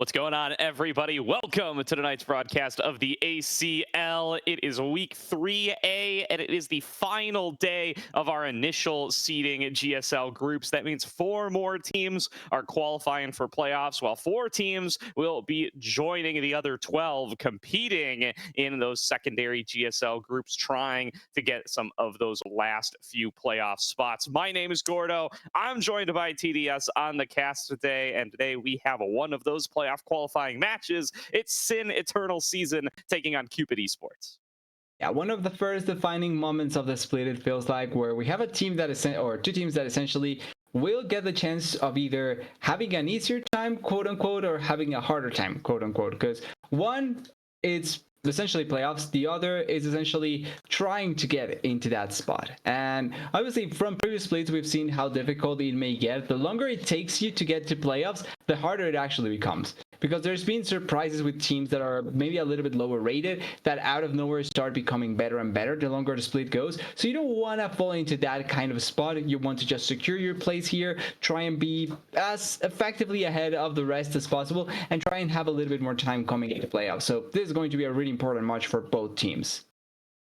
What's going on, everybody? Welcome to tonight's broadcast of the ACL. It is week 3A, and it is the final day of our initial seeding GSL groups. That means 4 more teams are qualifying for playoffs, while 4 teams will be joining the other 12, competing in those secondary GSL groups, trying to get some of those last few playoff spots. My name is Gordo. I'm joined by TDS on the cast today, and today we have one of those playoff qualifying matches. It's SYN Eternal Season taking on Cupid Esports. Yeah, one of the first defining moments of the split, it feels like, where we have a team that is, or 2 teams that essentially will get the chance of either having an easier time, quote unquote, or having a harder time, quote unquote. Because one, it's essentially playoffs. The other is essentially trying to get into that spot. And obviously, from previous splits, we've seen how difficult it may get. The longer it takes you to get to playoffs, the harder it actually becomes. Because there's been surprises with teams that are maybe a little bit lower rated that out of nowhere start becoming better and better the longer the split goes. So you don't want to fall into that kind of spot. You want to just secure your place here, try and be as effectively ahead of the rest as possible, and try and have a little bit more time coming into playoffs. So this is going to be a really important match for both teams.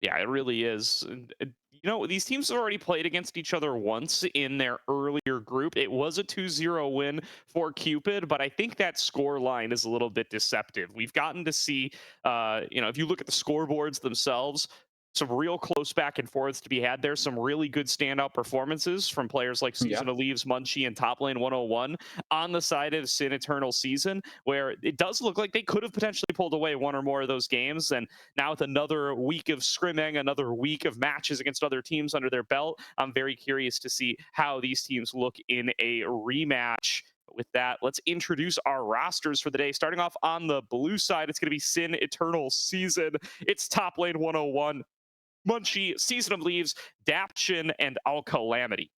Yeah, it really is. You know, these teams have already played against each other once in their earlier group. It was a 2-0 win for Cupid, but I think that score line is a little bit deceptive. We've gotten to see, if you look at the scoreboards themselves, some real close back and forths to be had there. Some really good standout performances from players like Season of Leaves, Munchie, and Top Lane 101 on the side of SYN Eternal Season, where it does look like they could have potentially pulled away 1 or more of those games. And now with another week of scrimming, another week of matches against other teams under their belt, I'm very curious to see how these teams look in a rematch. With that, let's introduce our rosters for the day. Starting off on the blue side, it's going to be SYN Eternal Season. It's Top Lane 101, Munchie, Season of Leaves, Daption, and All Calamity.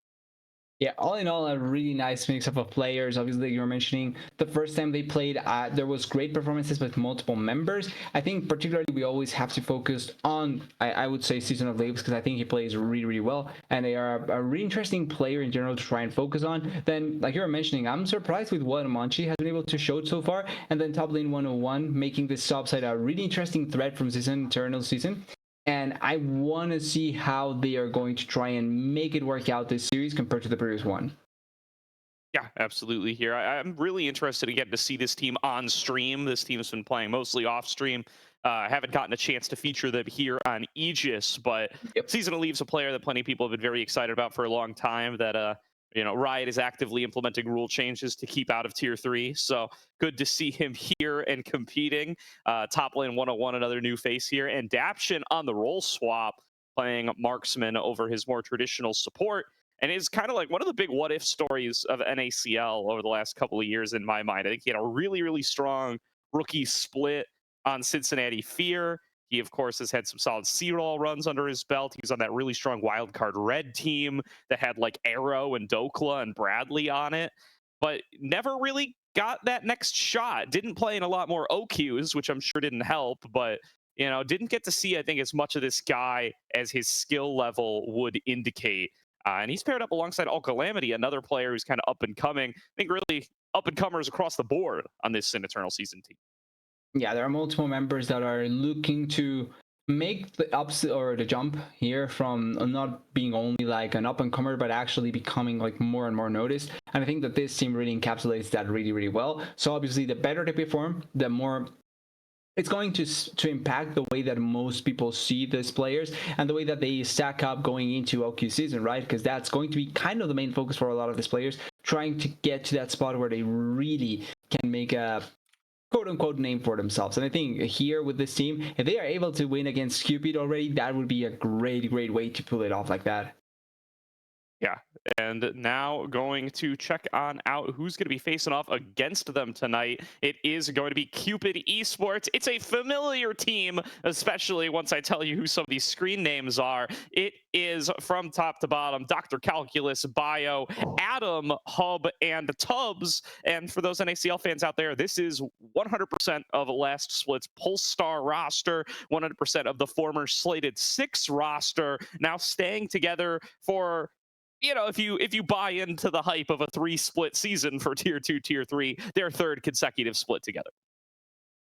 Yeah, all in all, a really nice mix-up of players. Obviously, you were mentioning the first time they played, there was great performances with multiple members. I think particularly we always have to focus on, I would say, Season of Leaves, because I think he plays really, really well, and they are a really interesting player in general to try and focus on. Then, like you were mentioning, I'm surprised with what Munchie has been able to show so far, and then Top Lane 101 making this top side a really interesting threat from Season Eternal Season. And I want to see how they are going to try and make it work out this series compared to the previous one. Yeah, absolutely. Here, I'm really interested in getting to see this team on stream. This team's been playing mostly off stream. I haven't gotten a chance to feature them here on Aegis, but Season of Leaves, a player that plenty of people have been very excited about for a long time. That Riot is actively implementing rule changes to keep out of Tier 3. So good to see him here and competing. Top Lane 101, another new face here. And Daption on the role swap, playing Marksman over his more traditional support. And is kind of like one of the big what-if stories of NACL over the last couple of years in my mind. I think he had a really, really strong rookie split on Cincinnati Fear. He, of course, has had some solid C-roll runs under his belt. He's on that really strong wildcard red team that had like Arrow and Dokla and Bradley on it, but never really got that next shot. Didn't play in a lot more OQs, which I'm sure didn't help, but didn't get to see, I think, as much of this guy as his skill level would indicate. And he's paired up alongside All Calamity, another player who's kind of up and coming. I think really up and comers across the board on this SYN Eternal Season team. Yeah, there are multiple members that are looking to make the ups or the jump here from not being only like an up and comer, but actually becoming like more and more noticed. And I think that this team really encapsulates that really, really well. So obviously, the better they perform, the more it's going to impact the way that most people see these players and the way that they stack up going into OQ season, right? Because that's going to be kind of the main focus for a lot of these players, trying to get to that spot where they really can make a quote-unquote name for themselves. And I think here with this team, if they are able to win against Cupid already, that would be a great way to pull it off like that. Yeah, and now going to check on out who's going to be facing off against them tonight. It is going to be Cupid Esports. It's a familiar team, especially once I tell you who some of these screen names are. It is from top to bottom, Dr. Calculus, Bio, Adam, Hub, and Tubbs. And for those NACL fans out there, this is 100% of last split's Pulse Star roster, 100% of the former Slated 6 roster, now staying together for if you buy into the hype of a 3-split season for tier 2, tier 3, their third consecutive split together.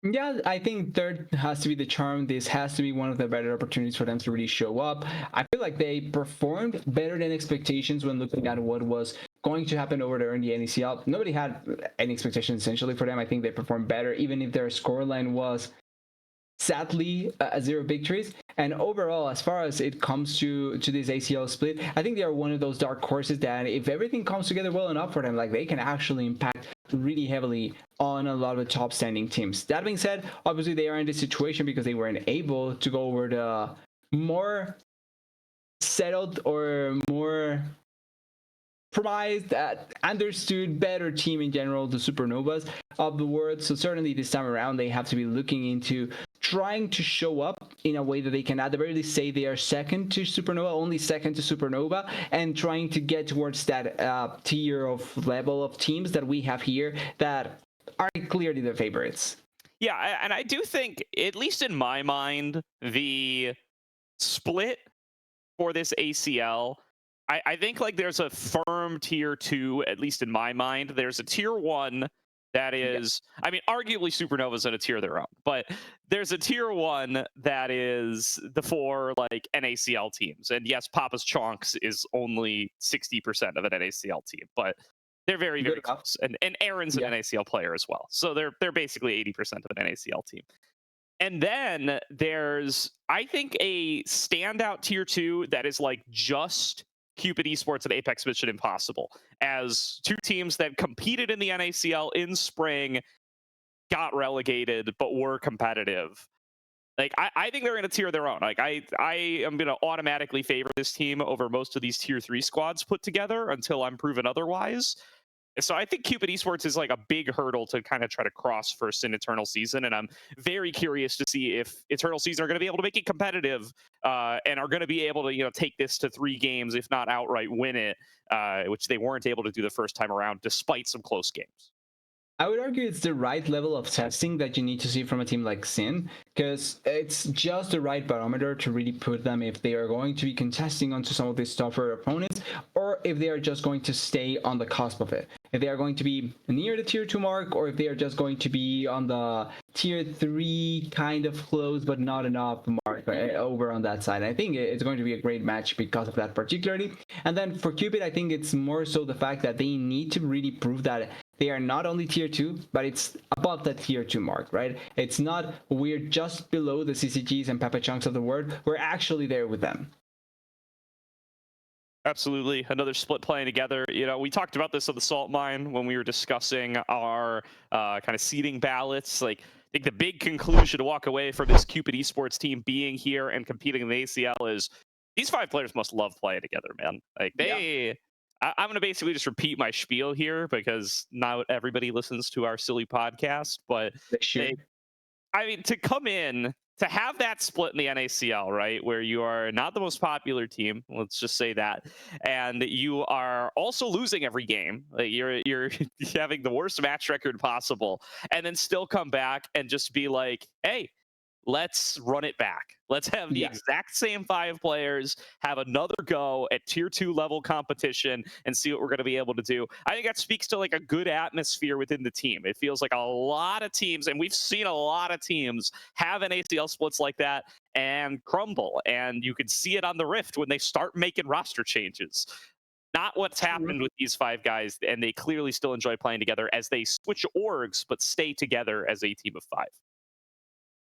Yeah, I think third has to be the charm. This has to be one of the better opportunities for them to really show up. I feel like they performed better than expectations when looking at what was going to happen over there in the NECL. Nobody had any expectations essentially for them. I think they performed better, even if their scoreline was sadly 0 victories. And overall, as far as it comes to this ACL split, I think they are one of those dark horses that if everything comes together well enough for them, like they can actually impact really heavily on a lot of the top standing teams. That being said, obviously they are in this situation because they weren't able to go over the more settled or more prized, understood, better team in general, the Supernovas of the world. So certainly this time around, they have to be looking into trying to show up in a way that they can at the very least say they are second to Supernova, only second to Supernova, and trying to get towards that tier of level of teams that we have here that are clearly the favorites. Yeah, and I do think, at least in my mind, the split for this ACL, I think like there's a firm tier 2, at least in my mind. There's a tier 1 that is, I mean, arguably Supernova's in a tier of their own, but there's a tier 1 that is the 4 like NACL teams. And yes, Papa's Chonks is only 60% of an NACL team, but they're very, very close. And Aaron's an NACL player as well. So they're basically 80% of an NACL team. And then there's, I think, a standout tier 2 that is like just Cupid Esports and Apex Mission Impossible as two teams that competed in the NACL in spring, got relegated, but were competitive. Like, I think they're in a tier of their own. Like, I am going to automatically favor this team over most of these tier 3 squads put together until I'm proven otherwise. So I think Cupid Esports is like a big hurdle to kind of try to cross for SYN Eternal Season, and I'm very curious to see if Eternal Season are going to be able to make it competitive and are going to be able to take this to 3 games, if not outright win it, which they weren't able to do the first time around, despite some close games. I would argue it's the right level of testing that you need to see from a team like SYN, because it's just the right barometer to really put them if they are going to be contesting onto some of these tougher opponents, or if they are just going to stay on the cusp of it. If they are going to be near the tier 2 mark, or if they are just going to be on the tier 3 kind of close but not enough mark over on that side. I think it's going to be a great match because of that particularly. And then for Cupid, I think it's more so the fact that they need to really prove that they are not only tier 2, but it's above that tier 2 mark, right? It's not we're just below the CCGs and Papa Chunks of the world. We're actually there with them. Absolutely. Another split playing together. We talked about this at the Salt Mine when we were discussing our kind of seeding ballots. Like, I think the big conclusion to walk away from this Cupid Esports team being here and competing in the ACL is these 5 players must love playing together, man. Like, I'm going to basically just repeat my spiel here because not everybody listens to our silly podcast, but I mean, to come in, to have that split in the NACL, right, where you are not the most popular team, let's just say that, and you are also losing every game, like you're having the worst match record possible, and then still come back and just be like, hey, let's run it back. Let's have the exact same 5 players have another go at tier 2 level competition and see what we're going to be able to do. I think that speaks to like a good atmosphere within the team. It feels like a lot of teams, and we've seen a lot of teams have an ACL splits like that and crumble. And you can see it on the Rift when they start making roster changes. Not what's happened with these 5 guys, and they clearly still enjoy playing together as they switch orgs, but stay together as a team of 5.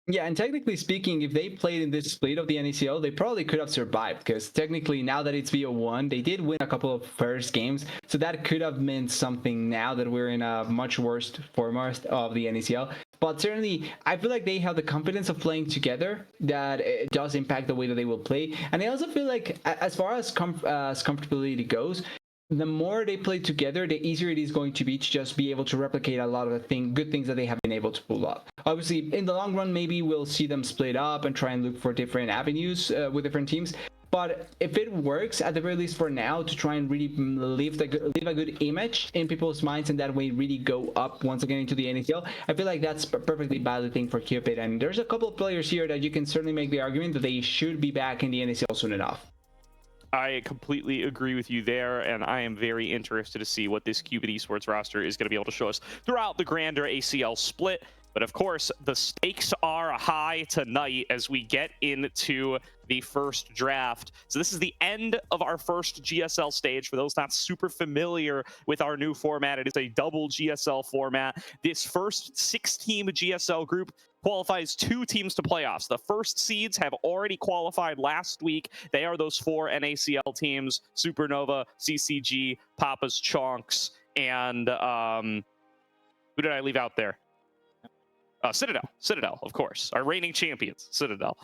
Yeah, and technically speaking, if they played in this split of the NACL, they probably could have survived, because technically now that it's VO1, they did win a couple of first games, so that could have meant something now that we're in a much worse format of the NACL. But certainly, I feel like they have the confidence of playing together that it does impact the way that they will play. And I also feel like, as far as comfortability goes, the more they play together, the easier it is going to be to just be able to replicate a lot of the good things that they have been able to pull off. Obviously, in the long run, maybe we'll see them split up and try and look for different avenues with different teams. But if it works, at the very least for now, to try and really leave a good image in people's minds and that way really go up once again into the NACL, I feel like that's a perfectly valid thing for Cupid. And there's a couple of players here that you can certainly make the argument that they should be back in the NACL soon enough. I completely agree with you there, and I am very interested to see what this Cupid Esports roster is going to be able to show us throughout the grander ACL split. But of course, the stakes are high tonight as we get into the first draft. So this is the end of our first GSL stage. For those not super familiar with our new format, it is a double GSL format. This first 6-team GSL group qualifies 2 teams to playoffs. The first seeds have already qualified last week. They are those 4 NACL teams: Supernova, CCG, Papa's Chonks, and who did I leave out there? Citadel, of course, our reigning champions, Citadel.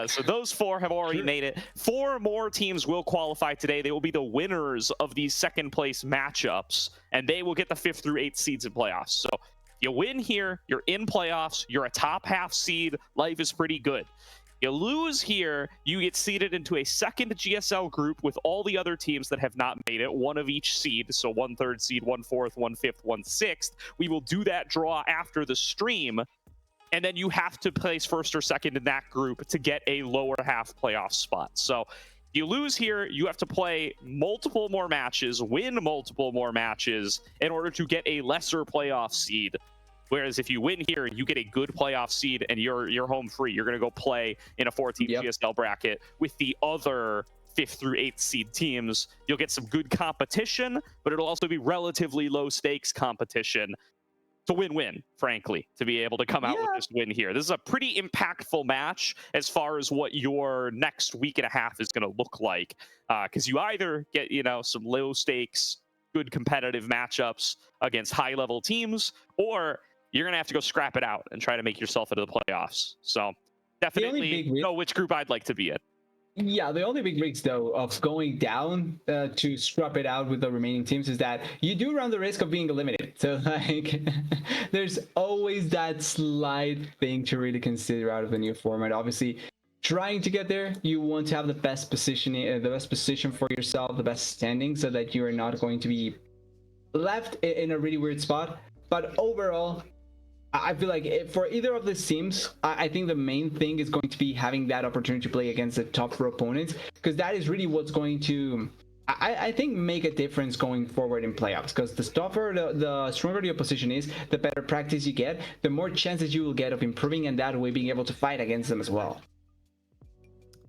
So those 4 have already made it. 4 more teams will qualify today. They will be the winners of these second place matchups, and they will get the 5th through 8th seeds in playoffs. So you win here, you're in playoffs, you're a top half seed, life is pretty good. You lose here, you get seeded into a second GSL group with all the other teams that have not made it, 1 of each seed. So 1 3rd seed, 1 4th, 1 5th, 1 6th. We will do that draw after the stream. And then you have to place 1st or 2nd in that group to get a lower half playoff spot. So you lose here, you have to play multiple more matches, win multiple more matches in order to get a lesser playoff seed. Whereas if you win here, you get a good playoff seed and you're home free. You're going to go play in a 4-team GSL bracket with the other 5th through 8th seed teams. You'll get some good competition, but it'll also be relatively low stakes competition. To win-win, frankly, to be able to come out with this win here. This is a pretty impactful match as far as what your next week and a half is going to look like, because you either get, some low stakes, good competitive matchups against high level teams, or you're going to have to go scrap it out and try to make yourself into the playoffs. So definitely know which group I'd like to be in. Yeah, the only big risk, though, of going down to scrap it out with the remaining teams is that you do run the risk of being eliminated. So, like, there's always that slight thing to really consider out of the new format. Obviously, trying to get there, you want to have the best positioning, the best position for yourself, the best standing, so that you are not going to be left in a really weird spot. But overall, I feel like for either of these teams, I think the main thing is going to be having that opportunity to play against the tougher opponents, because that is really what's going to, I think, make a difference going forward in playoffs. Because the tougher, the stronger the opposition is, the better practice you get, the more chances you will get of improving, and that way being able to fight against them as well.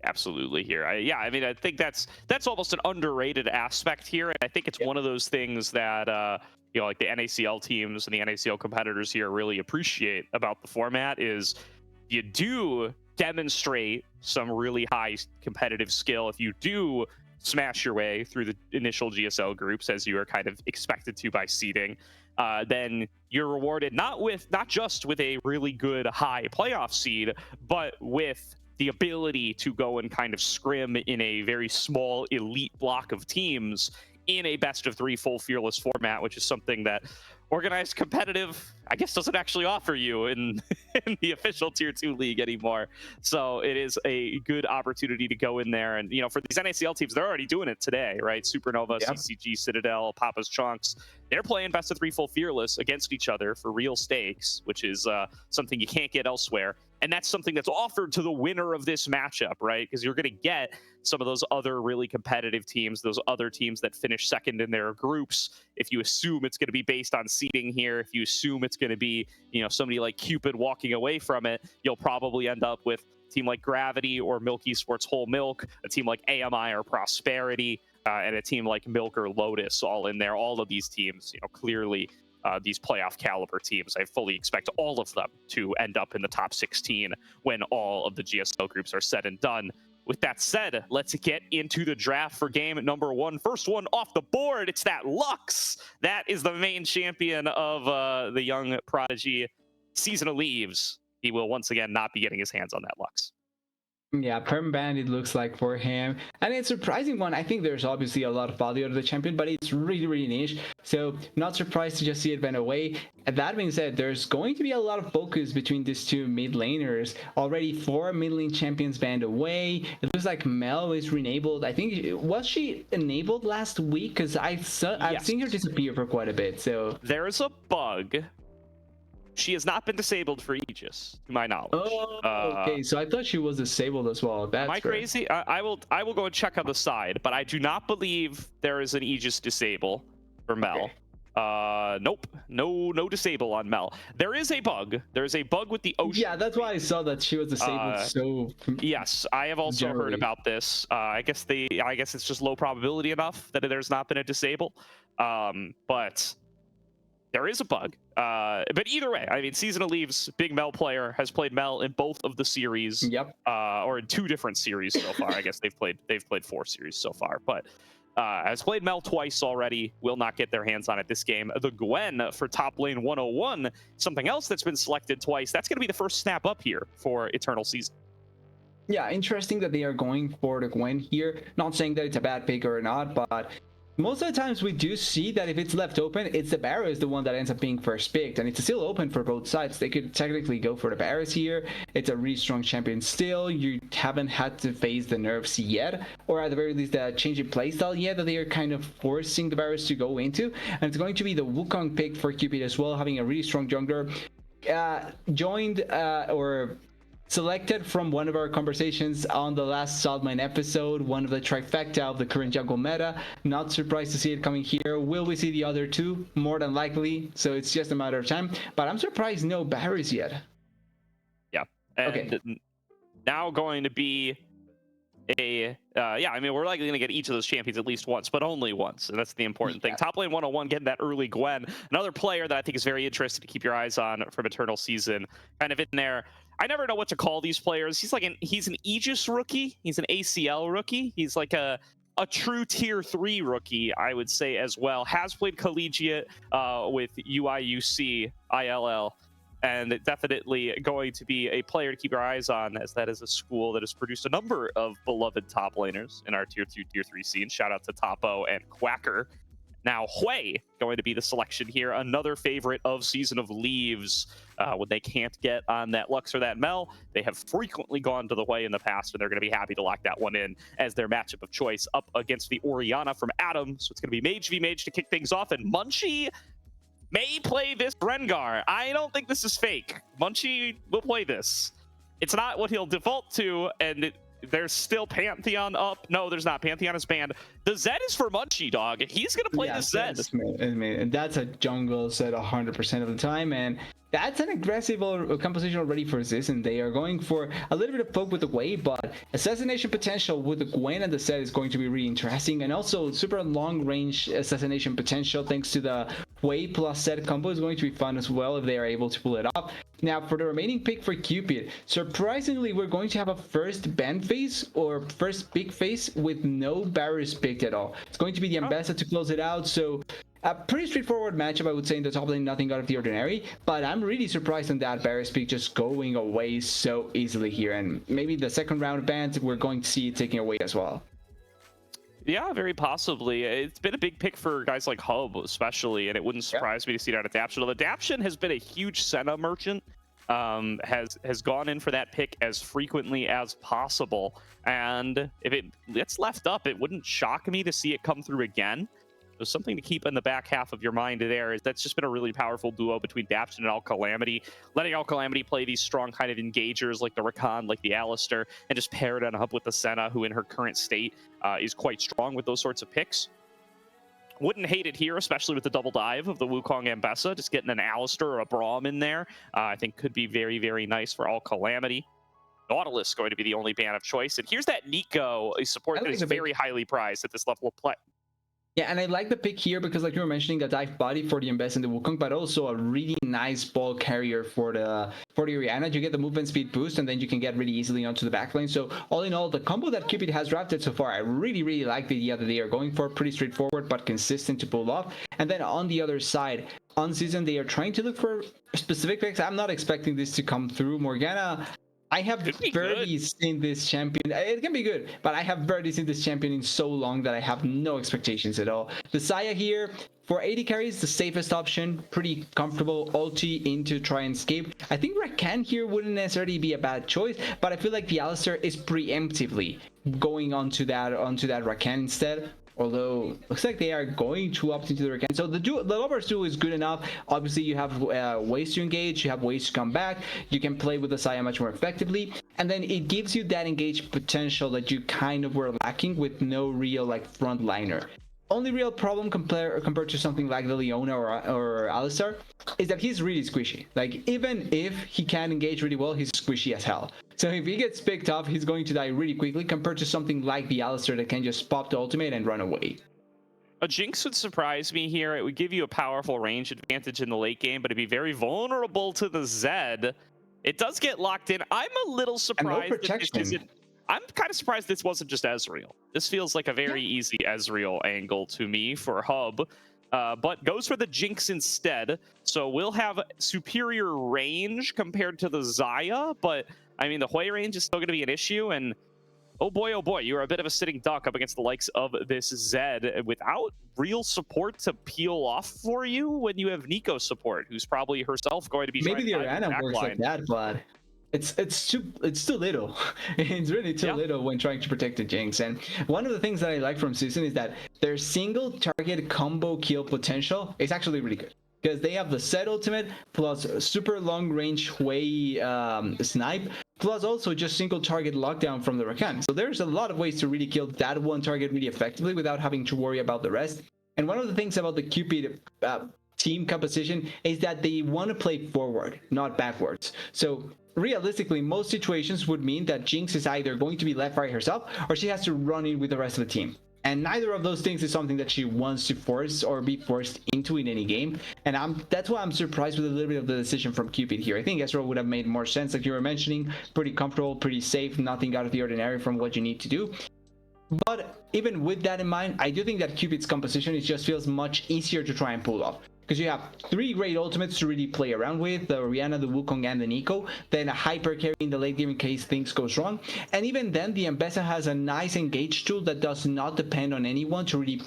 Absolutely here. I mean, I think that's almost an underrated aspect here. And I think it's one of those things that, like the NACL teams and the NACL competitors here really appreciate about the format is you do demonstrate some really high competitive skill if you do smash your way through the initial GSL groups, as you are kind of expected to by seeding. Then you're rewarded not just with a really good high playoff seed, but with the ability to go and kind of scrim in a very small elite block of teams in a best of 3 full fearless format, which is something that organized competitive, I guess, doesn't actually offer you in the official tier 2 league anymore. So it is a good opportunity to go in there. And, for these NACL teams, they're already doing it today, right? Supernova, CCG, Citadel, Papa's Chunks, they're playing best of 3 full fearless against each other for real stakes, which is something you can't get elsewhere. And that's something that's offered to the winner of this matchup, right? Because you're going to get some of those other really competitive teams, those other teams that finish second in their groups. If you assume it's going to be based on seeding here, if you assume it's going to be, somebody like Cupid walking away from it, you'll probably end up with a team like Gravity or Milk Esports Whole Milk, a team like AMI or Prosperity, and a team like Milk or Lotus all in there. All of these teams, clearly these playoff caliber teams. I fully expect all of them to end up in the top 16 when all of the GSL groups are said and done. With that said, let's get into the draft for game number 1. First one off the board, it's that Lux. That is the main champion of the young prodigy. Seasonal leaves. He will once again not be getting his hands on that Lux. Yeah, perm band it looks like for him, and it's a surprising one. I think there's obviously a lot of value out of the champion, but it's really niche, so not surprised to just see it went away. And that being said, there's going to be a lot of focus between these 2 mid laners. Already 4 mid lane champions banned away. It looks like Mel is re-enabled. I think, was she enabled last week? Because I've seen her disappear for quite a bit. So there's a bug She has not been disabled for Aegis, to my knowledge. Oh, okay. So I thought she was disabled as well. That's am I crazy? I will go and check on the side, but I do not believe there is an Aegis disable for Mel. Okay. Nope, no disable on Mel. There is a bug. There is a bug with the ocean. Yeah, that's why I saw that she was disabled. So yes, I have also heard about this. I guess it's just low probability enough that there's not been a disable. But there is a bug. But either way, I mean, Season of Leaves, big Mel player, has played Mel in both of the series. Yep. Or in 2 different series so far. I guess they've played 4 series so far, but has played Mel twice already, will not get their hands on it this game. The Gwen for top lane 101, something else that's been selected twice. That's going to be the first snap up here for Eternal Season. Yeah, interesting that they are going for the Gwen here. Not saying that it's a bad pick or not, but most of the times we do see that if it's left open, it's the Barrow is the one that ends up being first picked, and it's still open for both sides. They could technically go for the Barrows here. It's a really strong champion still. You haven't had to face the nerfs yet, or at the very least the change in playstyle yet that they are kind of forcing the Barrows to go into. And it's going to be the Wukong pick for Cupid as well, having a really strong jungler. Selected from one of our conversations on the last Saltman episode, one of the trifecta of the current jungle meta. Not surprised to see it coming here. Will we see the other 2? More than likely, so it's just a matter of time. But I'm surprised no Barrys yet. Yeah. And okay. Now going to be a yeah, I mean, we're likely going to get each of those champions at least once, but only once, and that's the important thing. Top lane 101, getting that early Gwen. Another player that I think is very interesting to keep your eyes on from Eternal Season, kind of in there. I never know what to call these players. He's an Aegis rookie. He's an ACL rookie. He's like a true tier 3 rookie, I would say, as well. Has played collegiate with UIUC, ILL, and definitely going to be a player to keep your eyes on, as that is a school that has produced a number of beloved top laners in our tier 2, tier 3 scene. Shout out to Topo and Quacker. Now, Hui going to be the selection here. Another favorite of Season of Leaves. When they can't get on that Lux or that Mel, they have frequently gone to the Hui in the past, and they're going to be happy to lock that one in as their matchup of choice up against the Orianna from Adam. So it's going to be Mage v Mage to kick things off, and Munchie may play this Rengar. I don't think this is fake. Munchie will play this. It's not what he'll default to, and there's still Pantheon up. No, there's not. Pantheon is banned. The Zed is for Munchie, dog. He's going to play the Zed. And that's a jungle Zed 100% of the time, and that's an aggressive composition already for this, and they are going for a little bit of poke with the wave, but assassination potential with the Gwen and the Zed is going to be really interesting, and also super long range assassination potential thanks to the wave plus Zed combo is going to be fun as well if they are able to pull it off. Now, for the remaining pick for Cupid, surprisingly, we're going to have a first ban phase or first big phase with no barriers picked at all. It's going to be the Ambassador to close it out, so a pretty straightforward matchup, I would say, in the top lane, nothing out of the ordinary, but I'm really surprised on that Barriers pick just going away so easily here, and maybe the second round bans, we're going to see it taking away as well. Yeah, very possibly. It's been a big pick for guys like Hub, especially, and it wouldn't surprise me to see that Adaption. Adaption has been a huge Senna merchant, has gone in for that pick as frequently as possible, and if it gets left up, it wouldn't shock me to see it come through again. So something to keep in the back half of your mind there is that's just been a really powerful duo between Daption and All Calamity. Letting All Calamity play these strong kind of engagers like the Rakan, like the Alistair, and just pair it on up with the Senna, who in her current state is quite strong with those sorts of picks. Wouldn't hate it here, especially with the double dive of the Wukong Ambessa. Just getting an Alistair or a Braum in there, I think could be very, very nice for All Calamity. Nautilus is going to be the only ban of choice. And here's that Nico, a support that is very highly prized at this level of play. Yeah, and I like the pick here because, like you were mentioning, the dive body for the Ambess and the Wukong, but also a really nice ball carrier for the Orianna. You get the movement speed boost, and then you can get really easily onto the backline. So all in all, the combo that Cupid has drafted so far, I really, really like the idea that they are going for. Pretty straightforward, but consistent to pull off. And then on the other side, on season, they are trying to look for specific picks. I'm not expecting this to come through. Morgana, I have barely seen this champion. It can be good, but I have barely seen this champion in so long that I have no expectations at all. The Saya here, for 80 carries, the safest option. Pretty comfortable. Ulti in to try and escape. I think Rakan here wouldn't necessarily be a bad choice, but I feel like the Alistair is preemptively going onto that Rakan instead. although looks like they are going to opt into the Rakan. So the lovers duel is good enough. Obviously, you have ways to engage, you have ways to come back, you can play with the Saya much more effectively, and then it gives you that engaged potential that you kind of were lacking with no real like frontliner. Only real problem compared to something like the Leona or Alistar is that he's really squishy. Like, even if he can engage really well, he's squishy as hell. So if he gets picked up, he's going to die really quickly compared to something like the Alistar that can just pop the ultimate and run away. A Jinx would surprise me here. It would give you a powerful range advantage in the late game, but it'd be very vulnerable to the Zed. It does get locked in. I'm a little surprised that this isn't... I'm kind of surprised this wasn't just Ezreal. This feels like a very easy Ezreal angle to me for Hub, but goes for the Jinx instead. So we'll have superior range compared to the Xayah, but I mean, the Hui range is still going to be an issue, and oh boy, you're a bit of a sitting duck up against the likes of this Zed without real support to peel off for you when you have Nico support, who's probably herself going to be maybe the Orianna works like that, but it's too little. It's really too little when trying to protect the Jinx. And one of the things that I like from SYN is that their single target combo kill potential is actually really good, because they have the Set ultimate plus super long range Hui snipe, plus also just single target lockdown from the Rakan. So there's a lot of ways to really kill that one target really effectively without having to worry about the rest. And one of the things about the Cupid team composition is that they want to play forward, not backwards. So realistically, most situations would mean that Jinx is either going to be left by herself or she has to run in with the rest of the team. And neither of those things is something that she wants to force or be forced into in any game. And that's why I'm surprised with a little bit of the decision from Cupid here. I think Ezreal would have made more sense, like you were mentioning. Pretty comfortable, pretty safe, nothing out of the ordinary from what you need to do. But even with that in mind, I do think that Cupid's composition, it just feels much easier to try and pull off, because you have 3 great ultimates to really play around with: the Orianna, the Wukong, and the Nico. Then a hyper carry in the late game in case things goes wrong. And even then, the Ambessa has a nice engage tool that does not depend on anyone to really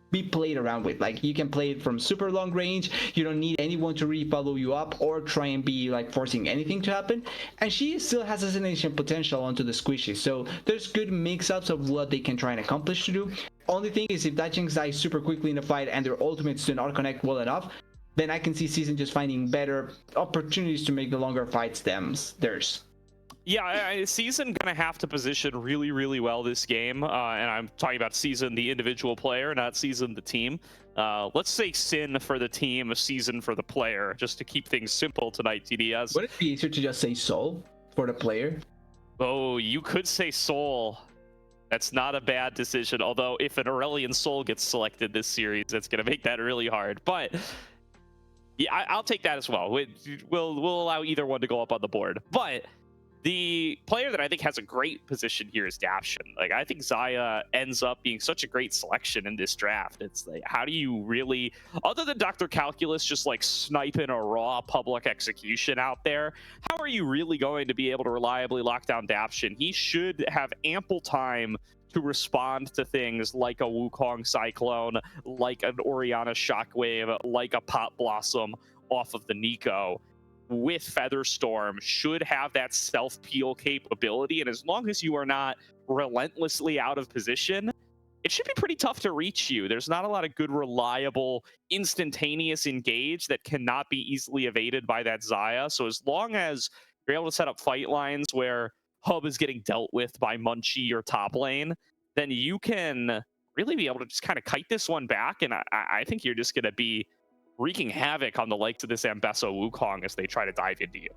be played around with. Like, you can play it from super long range, you don't need anyone to really follow you up or try and be like forcing anything to happen. And she still has assassination potential onto the squishy, so there's good mix-ups of what they can try and accomplish to do. Only thing is, if that Jinx dies super quickly in a fight and their ultimates do not connect well enough, then I can see SYN just finding better opportunities to make the longer fights theirs. Yeah, SYN gonna have to position really well this game, and I'm talking about SYN the individual player, not SYN the team. Let's say SYN for the team, SYN for the player, just to keep things simple tonight, TDS. Would it be easier to just say Soul for the player? Oh, you could say Soul. That's not a bad decision, although if an Aurelian Soul gets selected this series, that's gonna make that really hard. But yeah, I'll take that as well. We'll allow either one to go up on the board. But the player that I think has a great position here is Daption. Like, I think Xayah ends up being such a great selection in this draft. It's like, how do you really, other than Dr. Calculus just like sniping a raw public execution out there, how are you really going to be able to reliably lock down Daption? He should have ample time to respond to things like a Wukong Cyclone, like an Orianna Shockwave, like a Pot Blossom off of the Nico. With Featherstorm, should have that self-peel capability, and as long as you are not relentlessly out of position, it should be pretty tough to reach you. There's not a lot of good, reliable, instantaneous engage that cannot be easily evaded by that Xayah. So as long as you're able to set up fight lines where Hub is getting dealt with by Munchie or top lane, then you can really be able to just kind of kite this one back, and I think you're just going to be wreaking havoc on the likes of this Ambessa Wukong as they try to dive into you.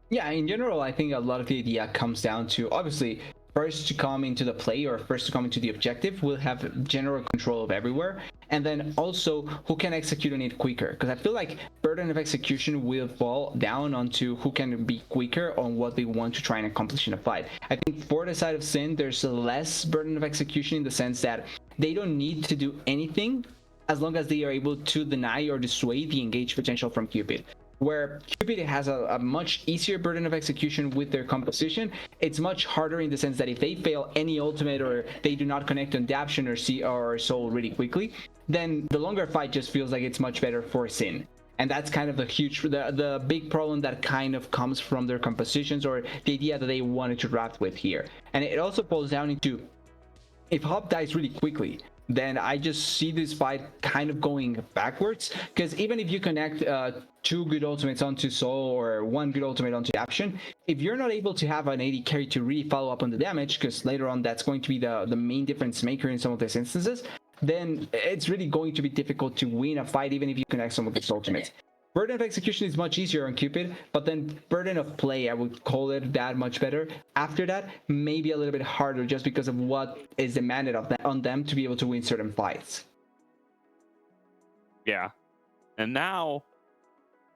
Yeah, in general, I think a lot of the idea comes down to, obviously, first to come into the play or first to come into the objective will have general control of everywhere, and then also who can execute on it quicker, because I feel like burden of execution will fall down onto who can be quicker on what they want to try and accomplish in a fight. I think for the side of SYN, there's less burden of execution in the sense that they don't need to do anything as long as they are able to deny or dissuade the engage potential from Cupid. Where Cupid has a much easier burden of execution with their composition, it's much harder in the sense that if they fail any ultimate or they do not connect on Daption or Soul really quickly, then the longer fight just feels like it's much better for SYN. And that's kind of the big problem that kind of comes from their compositions or the idea that they wanted to draft with here. And it also falls down into, if Hub dies really quickly, then I just see this fight kind of going backwards. Because even if you connect two good ultimates onto Soul or one good ultimate onto Action, if you're not able to have an AD carry to really follow up on the damage, because later on that's going to be the main difference maker in some of these instances, then it's really going to be difficult to win a fight even if you connect some of these ultimates. Burden of execution is much easier on Cupid, but then burden of play, I would call it that much better. After that, maybe a little bit harder just because of what is demanded of that, on them to be able to win certain fights. Yeah. And now,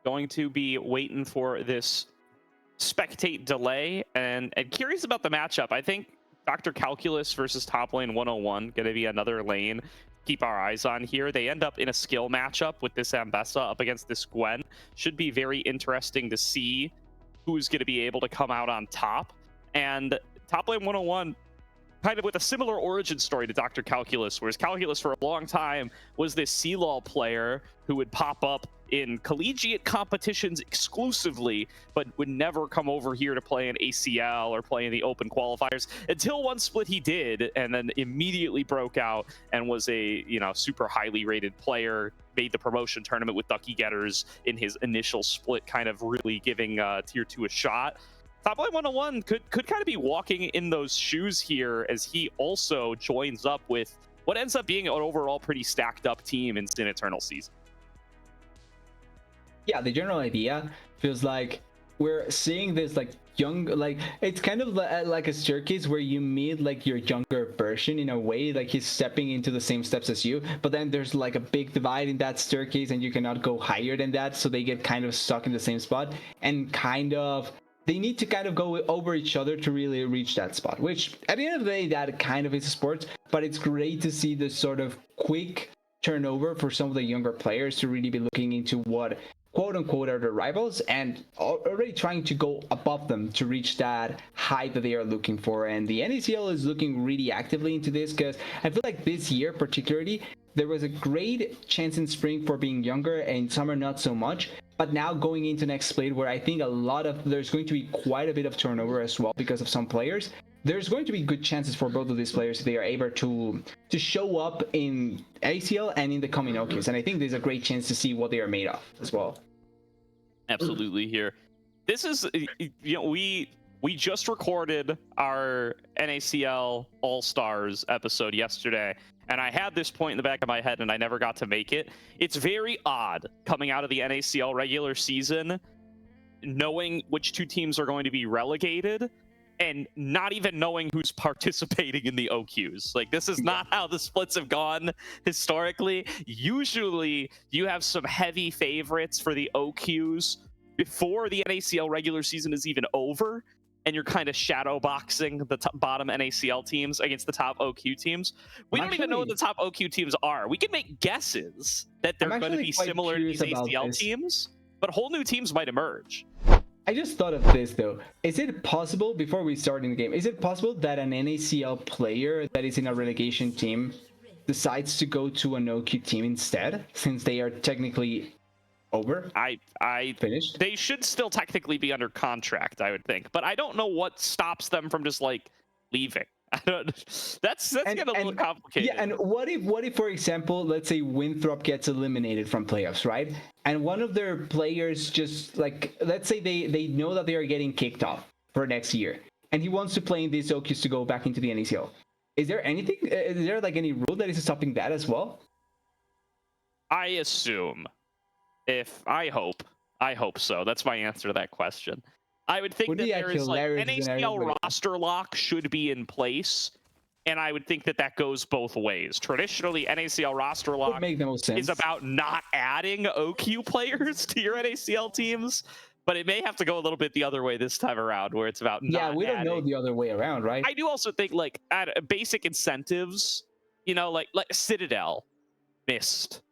going to be waiting for this spectate delay, and curious about the matchup. I think Dr. Calculus versus top lane 101 going to be another lane keep our eyes on here. They end up in a skill matchup with this Ambessa up against this Gwen. Should be very interesting to see who's going to be able to come out on top. And top lane 101 kind of with a similar origin story to Dr. Calculus, whereas Calculus for a long time was this CLOL player who would pop up in collegiate competitions exclusively, but would never come over here to play an ACL or play in the open qualifiers until one split he did, and then immediately broke out and was a, you know, super highly rated player, made the promotion tournament with Ducky Getters in his initial split, kind of really giving tier 2 a shot. Top Lane 101 could kind of be walking in those shoes here as he also joins up with what ends up being an overall pretty stacked up team in SYN Eternal season. Yeah, the general idea feels like we're seeing this like young, like it's kind of like a staircase where you meet like your younger version in a way, like he's stepping into the same steps as you, but then there's like a big divide in that staircase and you cannot go higher than that, so they get kind of stuck in the same spot and kind of they need to kind of go over each other to really reach that spot, which at the end of the day, that kind of is a sport, but it's great to see this sort of quick turnover for some of the younger players to really be looking into what quote unquote are their rivals and already trying to go above them to reach that height that they are looking for. And the NACL is looking really actively into this because I feel like this year particularly, there was a great chance in spring for being younger and summer not so much. But now going into next split where I think there's going to be quite a bit of turnover as well because of some players, there's going to be good chances for both of these players if they are able to show up in ACL and in the coming OQs. And I think there's a great chance to see what they are made of as well. Absolutely here. This is, you know, we just recorded our NACL All-Stars episode yesterday, and I had this point in the back of my head and I never got to make it. It's very odd coming out of the NACL regular season, knowing which two teams are going to be relegated and not even knowing who's participating in the OQs. Like, this is not how the splits have gone historically. Usually you have some heavy favorites for the OQs before the NACL regular season is even over, and you're kind of shadow boxing the bottom NACL teams against the top OQ teams. We don't even know what the top OQ teams are. We can make guesses that they're going to be similar to these ACL teams, but whole new teams might emerge. I just thought of this though. Is it possible, before we start in the game, is it possible that an NACL player that is in a relegation team decides to go to an OQ team instead, since they are technically over? I finished. They should still technically be under contract, I would think, but I don't know what stops them from just like leaving. I don't. That's getting a little complicated. Yeah, and what if, for example, let's say Winthrop gets eliminated from playoffs, right? And one of their players just like, let's say they know that they are getting kicked off for next year, and he wants to play in these OQs to go back into the NACL. Is there anything? Is there like any rule that is stopping that as well? I assume. I hope so. That's my answer to that question. I would think that there is like NACL roster lock should be in place, and I would think that that goes both ways. Traditionally, NACL roster lock is about not adding OQ players to your NACL teams, but it may have to go a little bit the other way this time around, where it's about not we don't know the other way around, right? I do also think like at basic incentives, you know, like Citadel missed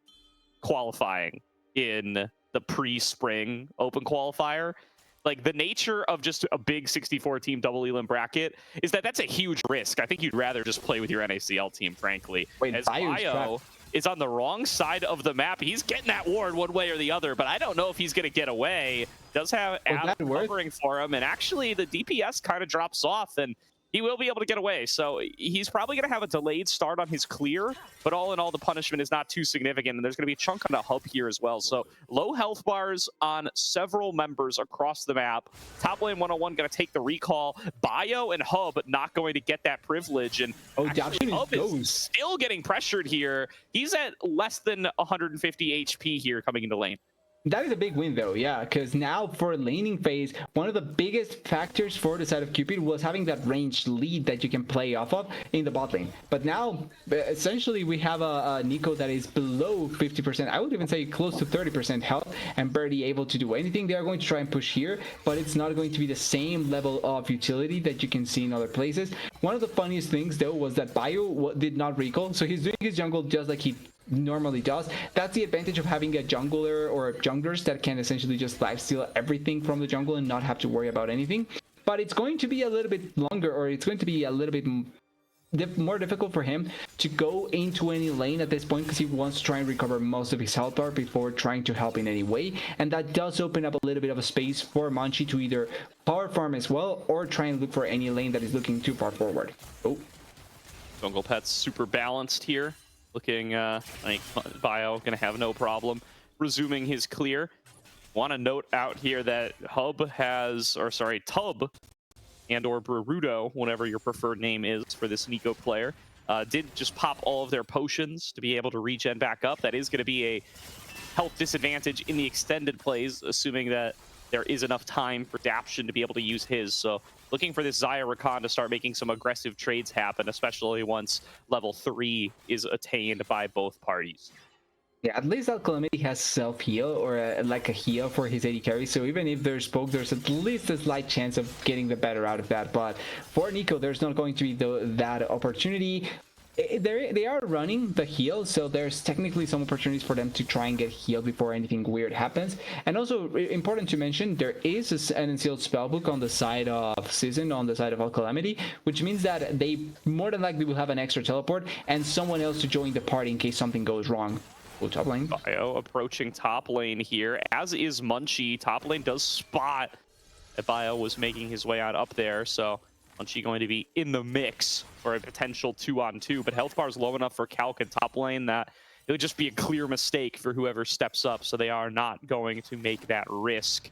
qualifying in the pre-spring open qualifier. Like, the nature of just a big 64-team double elim bracket is that that's a huge risk. I think you'd rather just play with your NACL team, frankly. As Bio is on the wrong side of the map. He's getting that ward one way or the other, but I don't know if he's going to get away. Does have Adam covering for him, and actually the DPS kind of drops off, and he will be able to get away. So he's probably going to have a delayed start on his clear, but all in all, the punishment is not too significant, and there's going to be a chunk on the hub here as well. So low health bars on several members across the map. Top lane 101 going to take the recall. Bio and Hub not going to get that privilege, and Hub is still getting pressured here. He's at less than 150 HP here coming into lane. That is a big win though, yeah, because now for laning phase, one of the biggest factors for the side of Cupid was having that ranged lead that you can play off of in the bot lane. But now, essentially, we have a Nico that is below 50%, I would even say close to 30% health, and barely able to do anything. They are going to try and push here, but it's not going to be the same level of utility that you can see in other places. One of the funniest things though was that Bio did not recall, so he's doing his jungle just like he normally does. That's the advantage of having a jungler or junglers that can essentially just lifesteal everything from the jungle and not have to worry about anything. But it's going to be a little bit longer, or it's going to be a little bit more difficult for him to go into any lane at this point, because he wants to try and recover most of his health bar before trying to help in any way, and that does open up a little bit of a space for Munchie to either power farm as well or try and look for any lane that is looking too far forward. Oh, Jungle Pet's super balanced here. Looking like Bio gonna have no problem resuming his clear. Want to note out here that Tub and or Brurudo, whatever your preferred name is for this Nico player, did just pop all of their potions to be able to regen back up. That is going to be a health disadvantage in the extended plays, assuming that there is enough time for Daption to be able to use his. So looking for this Xayah Rakan to start making some aggressive trades happen, especially once level 3 is attained by both parties. Yeah, at least Calamity has self-heal, or like a heal for his AD carry, so even if there's poke, there's at least a slight chance of getting the better out of that. But for Nico, there's not going to be that opportunity. They are running the heal, so there's technically some opportunities for them to try and get healed before anything weird happens. And also important to mention, there is an unsealed spellbook on the side of SYN, on the side of Calamity, which means that they more than likely will have an extra teleport and someone else to join the party in case something goes wrong. Oh, top lane. Bio approaching top lane here, as is Munchie. Top lane does spot that Bio was making his way out up there, so Munchie going to be in the mix for a potential 2-on-2, but health bar is low enough for Calc and top lane that it would just be a clear mistake for whoever steps up, so they are not going to make that risk.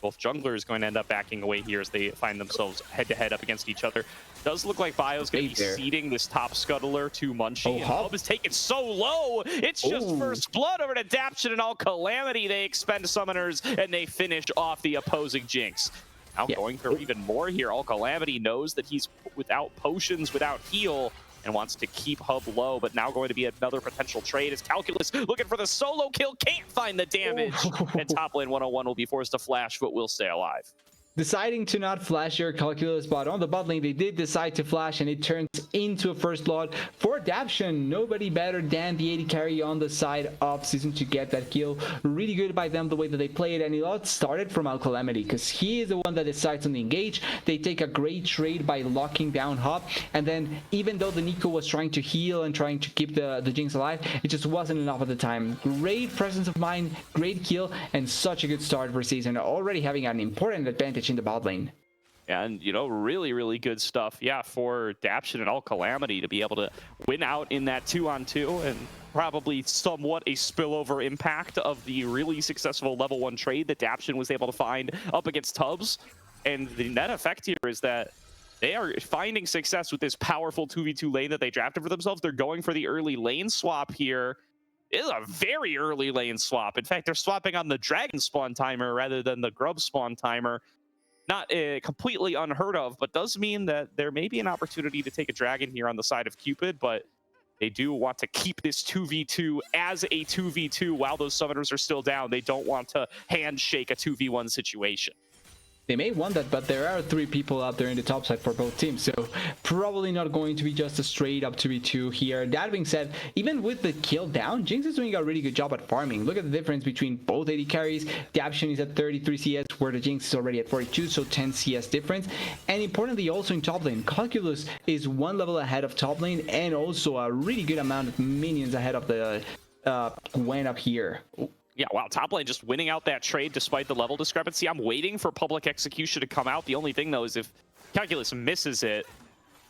Both junglers going to end up backing away here as they find themselves head-to-head up against each other. Does look like Bio's going to be seeding this top scuttler to Munchie. And Hub is taken so low. It's just first blood over to Daption and Calamity. They expend summoners and they finish off the opposing Jinx. Now going for even more here. Calamity knows that he's without potions, without heal, and wants to keep Hub low, but now going to be another potential trade as Calculus looking for the solo kill, can't find the damage, and top lane 101 will be forced to flash, but will stay alive. Deciding to not flash your Calculus, but on the bot lane they did decide to flash, and it turns into a first blood for Daption. Nobody better than the AD carry on the side of SYN to get that kill. Really good by them the way that they played, and it all started from Calamity because he is the one that decides on the engage. They take a great trade by locking down Hub, and then even though the Nico was trying to heal and trying to keep the Jinx alive, it just wasn't enough at the time. Great presence of mind, great kill, and such a good start for SYN, already having an important advantage in the bot lane. And, you know, really, really good stuff, yeah, for Daption and Calamity to be able to win out in that 2-on-2, and probably somewhat a spillover impact of the really successful level 1 trade that Daption was able to find up against Tubbs. And the net effect here is that they are finding success with this powerful 2v2 lane that they drafted for themselves. They're going for the early lane swap here. It is a very early lane swap. In fact, they're swapping on the dragon spawn timer rather than the grub spawn timer. Not completely unheard of, but does mean that there may be an opportunity to take a dragon here on the side of Cupid, but they do want to keep this 2v2 as a 2v2 while those summoners are still down. They don't want to handshake a 2v1 situation. They may want that, but there are 3 people out there in the top side for both teams, so probably not going to be just a straight up 2v2 here. That being said, even with the kill down, Jinx is doing a really good job at farming. Look at the difference between both AD carries. Daption is at 33 CS, where the Jinx is already at 42, so 10 CS difference. And importantly, also in top lane, Calculus is 1 level ahead of top lane, and also a really good amount of minions ahead of the Gwen up here. Yeah, wow, top lane just winning out that trade despite the level discrepancy. I'm waiting for public execution to come out. The only thing, though, is if Calculus misses it,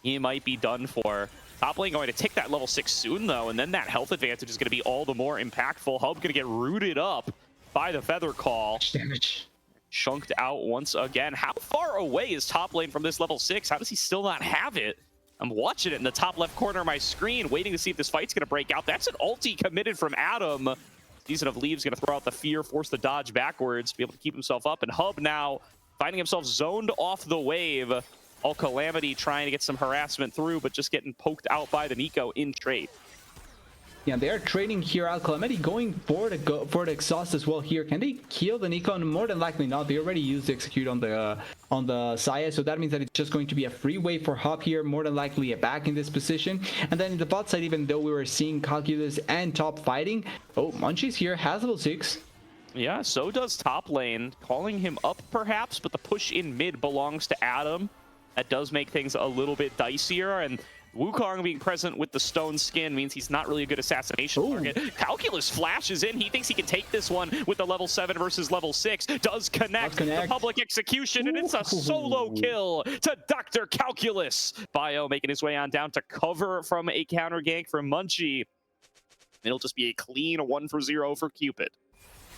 he might be done for. Top lane going to take that level 6 soon, though, and then that health advantage is going to be all the more impactful. Hub going to get rooted up by the Feather Call. Damage. Chunked out once again. How far away is top lane from this level 6? How does he still not have it? I'm watching it in the top left corner of my screen, waiting to see if this fight's going to break out. That's an ulti committed from Adam. Season of Leaves going to throw out the fear, force the dodge backwards, be able to keep himself up. And Hub now finding himself zoned off the wave. All Calamity trying to get some harassment through, but just getting poked out by the Nico in trade. Yeah, they are trading here. Al Calamity going for the exhaust as well here. Can they kill the Nico? More than likely not. They already used the execute on the Saya, so that means that it's just going to be a free wave for Hop here. More than likely a back in this position. And then in the bot side, even though we were seeing Calculus and Top fighting, oh, Munchies here has level 6. Yeah, so does top lane. Calling him up perhaps, but the push in mid belongs to Adam. That does make things a little bit dicier, and Wukong being present with the stone skin means he's not really a good assassination target. Calculus flashes in. He thinks he can take this one with the level 7 versus level 6. Does connect. The public execution, and it's a solo kill to Dr. Calculus. Bio making his way on down to cover from a counter gank from Munchie. It'll just be a clean 1-for-0 for Cupid.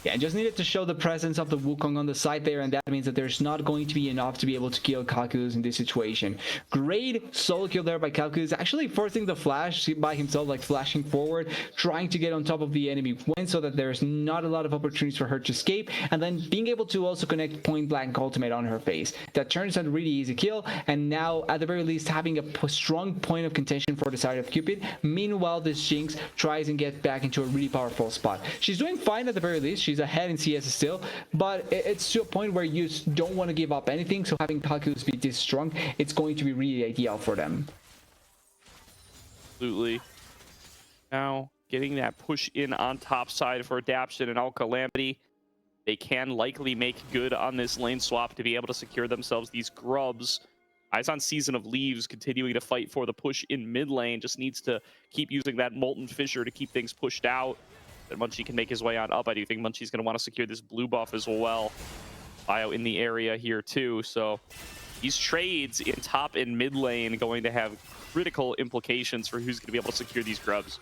Yeah, just needed to show the presence of the Wukong on the side there, and that means that there's not going to be enough to be able to kill Calculus in this situation. Great solo kill there by Calculus, actually forcing the flash by himself, like flashing forward, trying to get on top of the enemy when so that there's not a lot of opportunities for her to escape, and then being able to also connect point blank ultimate on her face. That turns out a really easy kill, and now at the very least having a strong point of contention for the side of Cupid. Meanwhile, this Jinx tries and gets back into a really powerful spot. She's doing fine at the very least. She's ahead in CS still, but it's to a point where you don't want to give up anything, so having Calculus be this strong, it's going to be really ideal for them. Absolutely. Now, getting that push in on top side for Adaption and All Calamity. They can likely make good on this lane swap to be able to secure themselves these grubs. Eyes on Season of Leaves continuing to fight for the push in mid lane. Just needs to keep using that Molten Fissure to keep things pushed out. That Munchie can make his way on up. I do think Munchie's going to want to secure this blue buff as well. Bio in the area here too. So these trades in top and mid lane going to have critical implications for who's going to be able to secure these grubs.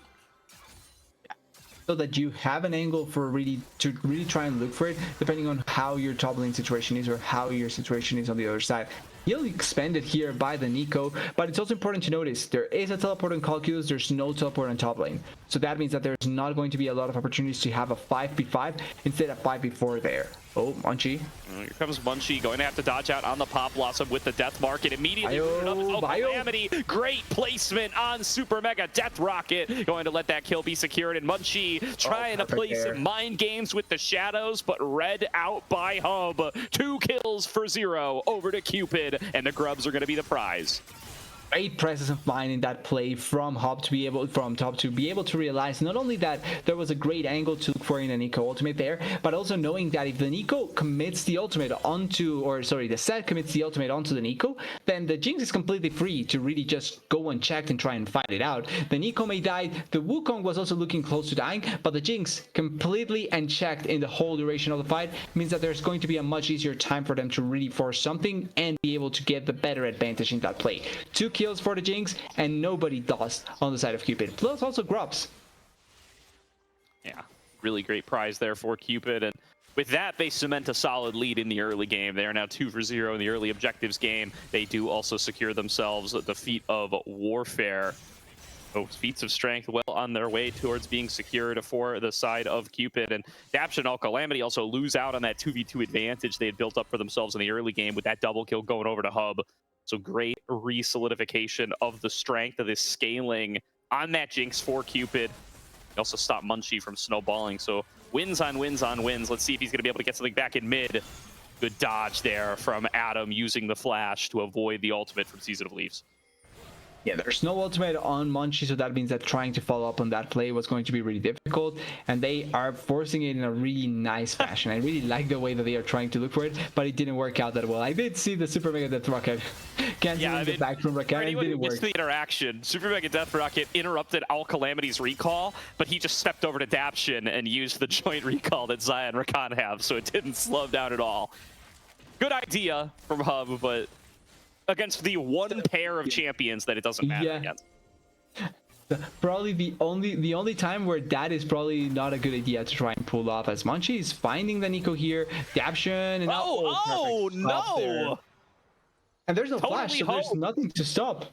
So that you have an angle for really try and look for it, depending on how your top lane situation is or how your situation is on the other side. He'll expand it here by the Nico, but it's also important to notice there is a teleport on Calculus, there's no teleport on top lane. So that means that there's not going to be a lot of opportunities to have a 5v5 instead of 5v4 there. Oh, Munchie. Here comes Munchie going to have to dodge out on the Pop Blossom with the Death Market. Immediately rooted up his Calamity. Great placement on Super Mega Death Rocket. Going to let that kill be secured. And Munchie trying to play some mind games with the shadows, but read out by Hub. 2 kills for 0 over to Cupid, and the grubs are going to be the prize. Great presence of mind in that play from Hop to be able to realize not only that there was a great angle to look for in a Nico ultimate there, but also knowing that if the Nico commits the ultimate onto, or sorry, the set commits the ultimate onto the Nico, then the Jinx is completely free to really just go unchecked and try and fight it out. The Nico may die, the Wukong was also looking close to dying, but the Jinx completely unchecked in the whole duration of the fight means that there's going to be a much easier time for them to really force something and be able to get the better advantage in that play. 2 kills for the Jinx and nobody lost on the side of Cupid, plus also grubs. Yeah, really great prize there for Cupid, and with that they cement a solid lead in the early game. They are now 2-for-0 in the early objectives game. They do also secure themselves the feat of Warfare. So feats of strength well on their way towards being secured for the side of Cupid. And Daption and All Calamity also lose out on that 2v2 advantage they had built up for themselves in the early game with that double kill going over to Hub. So great re-solidification of the strength of this scaling on that Jinx for Cupid. He also stopped Munchie from snowballing. So wins on wins on wins. Let's see if he's going to be able to get something back in mid. Good dodge there from Adam using the flash to avoid the ultimate from Season of Leaves. Yeah, there's no ultimate on Munchie, so that means that trying to follow up on that play was going to be really difficult, and they are forcing it in a really nice fashion. I really like the way that they are trying to look for it, but it didn't work out that well. I did see the Super Mega Death Rocket canceling the back from Rakan, and it didn't work. The interaction, Super Mega Death Rocket interrupted All Calamity's recall, but he just stepped over to Daption and used the joint recall that Xayah and Rakan have, so it didn't slow down at all. Good idea from Hub, but against the one pair of champions that it doesn't matter against. Probably the only time where that is probably not a good idea to try and pull off, as Munchie is finding the Nico here, Daption, and no! And there's no flash, so there's nothing to stop.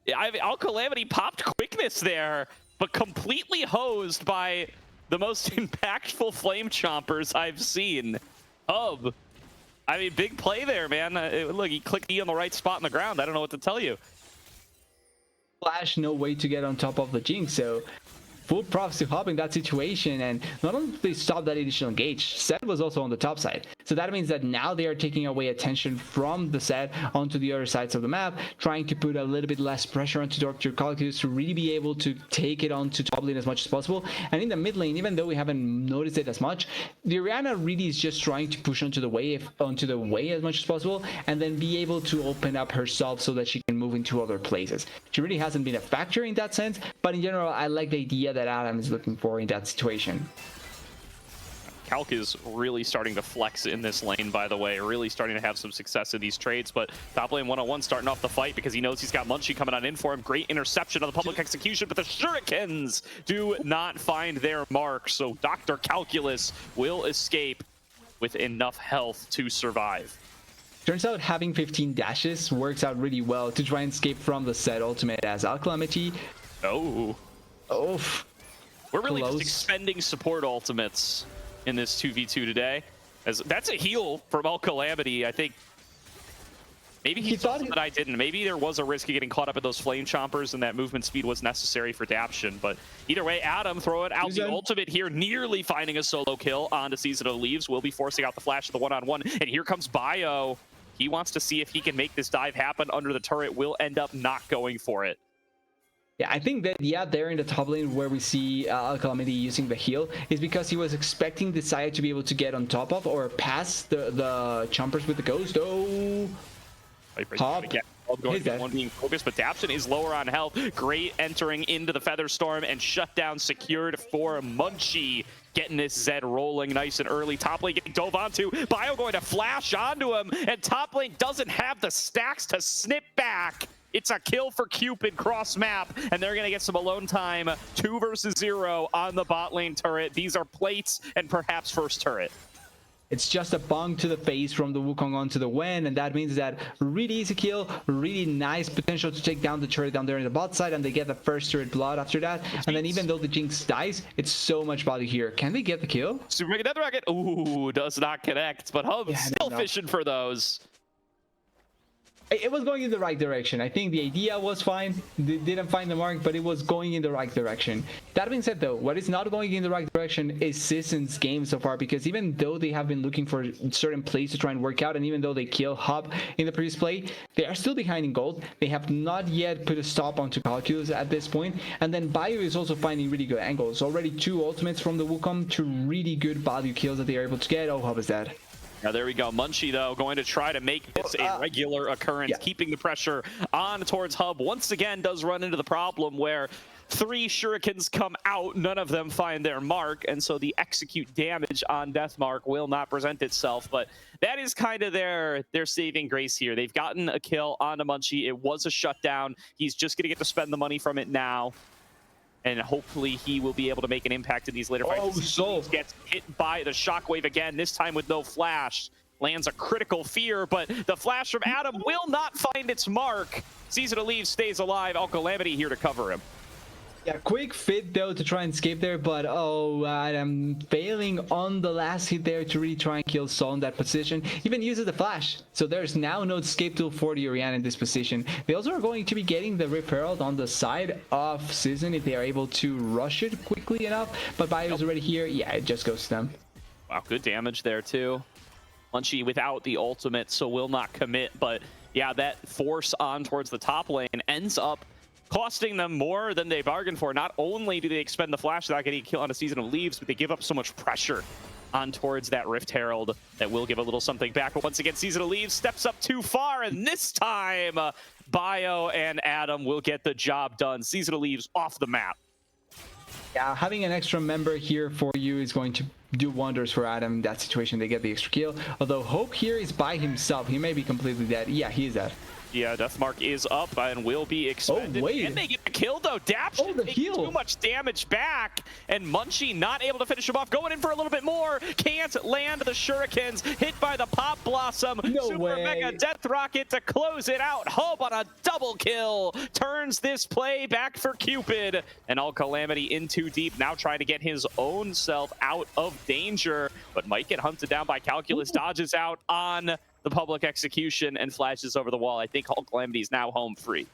Yeah, All Calamity popped quickness there, but completely hosed by the most impactful flame chompers I've seen. Hub, I mean, big play there, man. Look, he clicked E on the right spot on the ground. I don't know what to tell you. Flash, no way to get on top of the Jinx, so full props to Hub in that situation. And not only did they stop that additional engage, Set was also on the top side, so that means that now they are taking away attention from the Set onto the other sides of the map, trying to put a little bit less pressure onto Dr. Calculus to really be able to take it onto top lane as much as possible. And in the mid lane, even though we haven't noticed it as much, the Orianna really is just trying to push onto the wave as much as possible, and then be able to open up herself so that she can move into other places. She really hasn't been a factor in that sense, but in general, I like the idea that Adam is looking for in that situation. Calc is really starting to flex in this lane, by the way, really starting to have some success in these trades, but top lane 1-on-1 starting off the fight because he knows he's got Munchie coming on in for him. Great interception of the public execution, but the Shurikens do not find their mark, so Dr. Calculus will escape with enough health to survive. Turns out having 15 dashes works out really well to try and escape from the Set ultimate, as All Calamity. We're really just expending support ultimates in this 2v2 today. As that's a heal from All Calamity. I think maybe he thought that I didn't. Maybe there was a risk of getting caught up in those flame chompers and that movement speed was necessary for Daption. But either way, Adam throwing out the ultimate here, nearly finding a solo kill onto Season of Leaves. Will be forcing out the flash of the one-on-one. And here comes Bio. He wants to see if he can make this dive happen under the turret. Will end up not going for it. Yeah, I think that, there in the top lane where we see All Calamity using the heal is because he was expecting the side to be able to get on top of or pass the chompers with the ghost. Hop. Going to one being focused, but Dapson is lower on health. Great entering into the Featherstorm and shutdown secured for Munchie. Getting this Zed rolling nice and early. Top lane getting dove onto. Bio going to flash onto him, and top lane doesn't have the stacks to snip back. It's a kill for Cupid cross map, and they're going to get some alone time. 2 versus 0 on the bot lane turret. These are plates and perhaps first turret. It's just a bonk to the face from the Wukong onto the Wen, and that means that really easy kill, really nice potential to take down the turret down there in the bot side, and they get the first turret blood after that. And then even though the Jinx dies, it's so much value here. Can they get the kill? Super Mega Death Rocket, ooh, does not connect, but Hub still fishing for those. It was going in the right direction. I think the idea was fine. They didn't find the mark, but it was going in the right direction. That being said, though, what is not going in the right direction is SYN's game so far, because even though they have been looking for certain plays to try and work out, and even though they kill Hub in the previous play, they are still behind in gold. They have not yet put a stop onto Calculus at this point. And then Bio is also finding really good angles. Already 2 ultimates from the Wukong, 2 really good value kills that they are able to get. Oh, Hub is dead. Now there we go. Munchie, though, going to try to make this a regular occurrence, keeping the pressure on towards Hub. Once again, does run into the problem where 3 shurikens come out, none of them find their mark, and so the execute damage on Deathmark will not present itself. But that is kind of their saving grace here. They've gotten a kill onto Munchie. It was a shutdown. He's just going to get to spend the money from it now. And hopefully he will be able to make an impact in these later fights. So gets hit by the shockwave again, this time with no flash. Lands a critical fear, but the flash from Adam will not find its mark. Season of Leaves stays alive. All Calamity here to cover him. Yeah, quick fit though to try and escape there, but I'm failing on the last hit there to really try and kill Sol in that position. Even uses the flash, so there's now no escape tool for the Orianna in this position. They also are going to be getting the Rip Herald on the side of SYN if they are able to rush it quickly enough, but Bio is already here. Yeah, it just goes to them. Wow, good damage there too. Munchie without the ultimate, so will not commit, but yeah, that force on towards the top lane ends up costing them more than they bargained for. Not only do they expend the flash without getting a kill on a Season of Leaves, but they give up so much pressure on towards that Rift Herald that will give a little something back. But once again, Season of Leaves steps up too far, and this time Bio and Adam will get the job done. Season of Leaves off the map. Yeah, having an extra member here for you is going to do wonders for Adam in that situation. They get the extra kill, although Hope here is by himself. He may be completely dead. Yeah, he is dead. Yeah, Deathmark is up and will be expended. Oh, wait. And they get the kill, though. Daption the taking heal. too much damage back. And Munchie not able to finish him off. Going in for a little bit more. Can't land the shurikens. Hit by the Pop Blossom. No Super way. Mega Death Rocket to close it out. Hub on a double kill. Turns this play back for Cupid. And all Calamity in too deep. Now trying to get his own self out of danger. But might get hunted down by Calculus. Dodges out on the public execution and flashes over the wall. I think Hulk Calamity is now home free.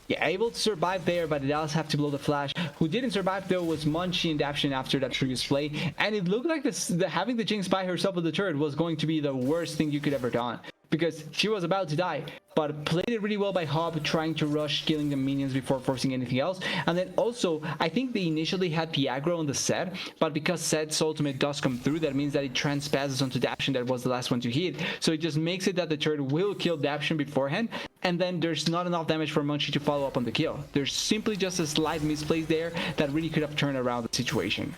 Yeah, able to survive there, but it does have to blow the flash. Who didn't survive though was Munchie and Daption after that previous play, and it looked like having the Jinx by herself with the turret was going to be the worst thing you could ever done, because she was about to die. But played it really well by Hub, trying to rush, killing the minions before forcing anything else. And then also, I think they initially had the aggro on the set, but because Set's ultimate does come through, that means that it transpasses onto Daption, that was the last one to hit. So it just makes it that the turret will kill Daption beforehand, and then there's not enough damage for Munchie to follow up on the kill. There's simply just a slight misplace there that really could have turned around the situation.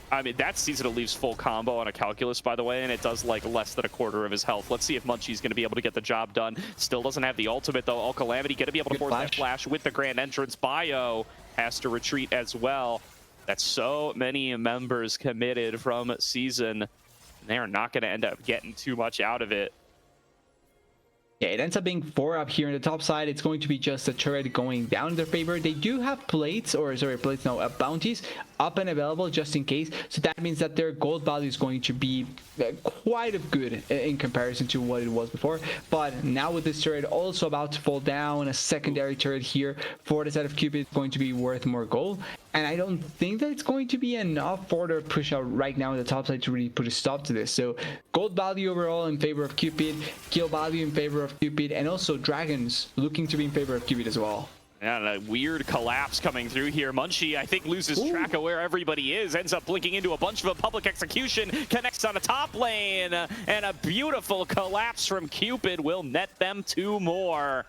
I mean, that seasonal leaves full combo on a Calculus, by the way, and it does like less than a quarter of his health. Let's see if Munchie's going to be able to get the job done. Still doesn't have the ultimate, though. All Calamity going to be able to force that flash with the Grand Entrance. Bio has to retreat as well. That's so many members committed from Season. They are not going to end up getting too much out of it. Yeah, it ends up being 4 up here on the top side. It's going to be just a turret going down in their favor. They do have plates, or sorry, plates, no, bounties up and available just in case. So that means that their gold value is going to be quite good in comparison to what it was before. But now with this turret also about to fall down, a secondary turret here for the side of Cupid is going to be worth more gold. And I don't think that it's going to be enough for their push out right now on the top side to really put a stop to this. So gold value overall in favor of Cupid, kill value in favor of Cupid, and also dragons looking to be in favor of Cupid as well. Yeah, and a weird collapse coming through here. Munchie, I think, loses track of where everybody is, ends up blinking into a bunch of a public execution, connects on a top lane, and a beautiful collapse from Cupid will net them 2 more.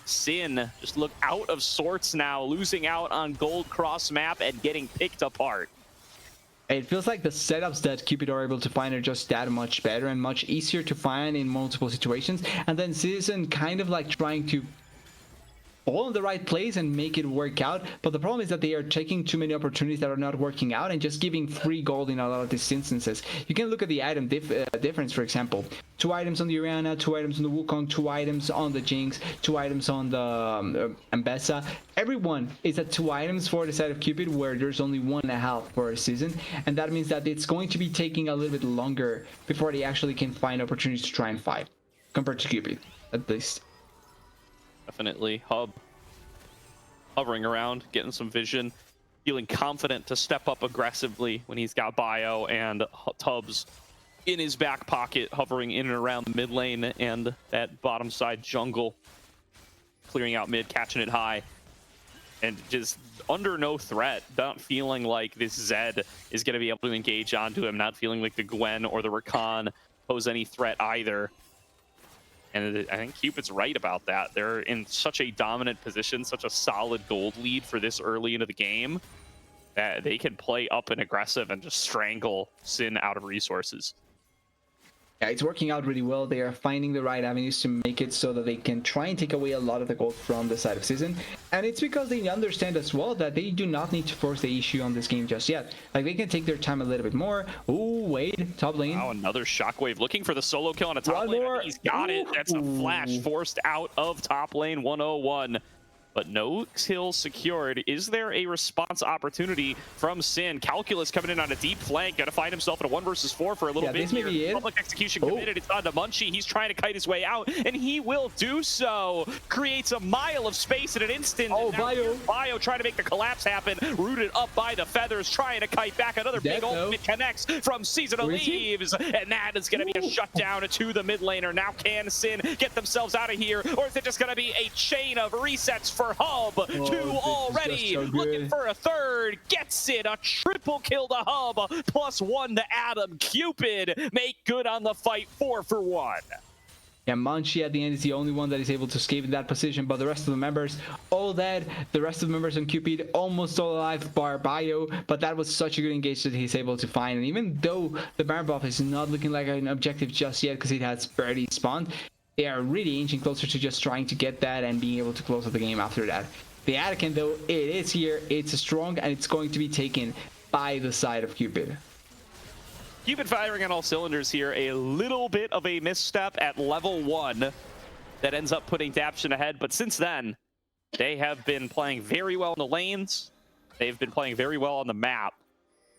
SYN just look out of sorts now, losing out on gold cross map and getting picked apart. It feels like the setups that Cupid are able to find are just that much better and much easier to find in multiple situations. And then Season kind of like trying to fall in the right place and make it work out, but the problem is that they are taking too many opportunities that are not working out and just giving free gold in a lot of these instances. You can look at the item difference, for example. 2 items on the Orianna, 2 items on the Wukong, 2 items on the Jinx, 2 items on the Ambessa. Everyone is at 2 items for the side of Cupid, where there's only 1.5 for a season, and that means that it's going to be taking a little bit longer before they actually can find opportunities to try and fight, compared to Cupid, at least. Definitely. Hub hovering around, getting some vision, feeling confident to step up aggressively when he's got Bio and Tubbs in his back pocket, hovering in and around the mid lane and that bottom side jungle, clearing out mid, catching it high, and just under no threat, not feeling like this Zed is going to be able to engage onto him, not feeling like the Gwen or the Rakan pose any threat either. And I think Cupid's right about that. They're in such a dominant position, such a solid gold lead for this early into the game, that they can play up and aggressive and just strangle SYN out of resources. Yeah, it's working out really well. They are finding the right avenues to make it so that they can try and take away a lot of the gold from the side of Season. And it's because they understand as well that they do not need to force the issue on this game just yet. Like, they can take their time a little bit more. Ooh, Wade, top lane. Wow, another Shockwave looking for the solo kill on a top lane. I think he's got it. That's a flash forced out of top lane 101. But no kill secured. Is there a response opportunity from SYN? Calculus coming in on a deep flank, gonna find himself in a 1 versus 4 for a little bit. This may be it. Public execution committed. It's on to Munchie. He's trying to kite his way out, and he will do so. Creates a mile of space in an instant. Oh, Bio trying to make the collapse happen. Rooted up by the feathers, trying to kite back. Another big ultimate connects from Seasonal Leaves, and that is gonna be a shutdown to the mid laner. Now can SYN get themselves out of here, or is it just gonna be a chain of resets for Hub? 2 already, so looking for a 3rd, gets it, a triple kill to Hub, +1 to Adam. Cupid make good on the fight, 4 for 1. Yeah, Munchie at the end is the only one that is able to escape in that position, but the rest of the members all dead. The rest of the members on Cupid almost all alive, bar Bio, but that was such a good engage that he's able to find. And even though the Baron buff is not looking like an objective just yet because it has barely spawned, they are really inching closer to just trying to get that and being able to close out the game after that. The Anakin, though, it is here. It's strong, and it's going to be taken by the side of Cupid. Cupid firing on all cylinders here. A little bit of a misstep at level 1 that ends up putting Daption ahead. But since then, they have been playing very well in the lanes. They've been playing very well on the map.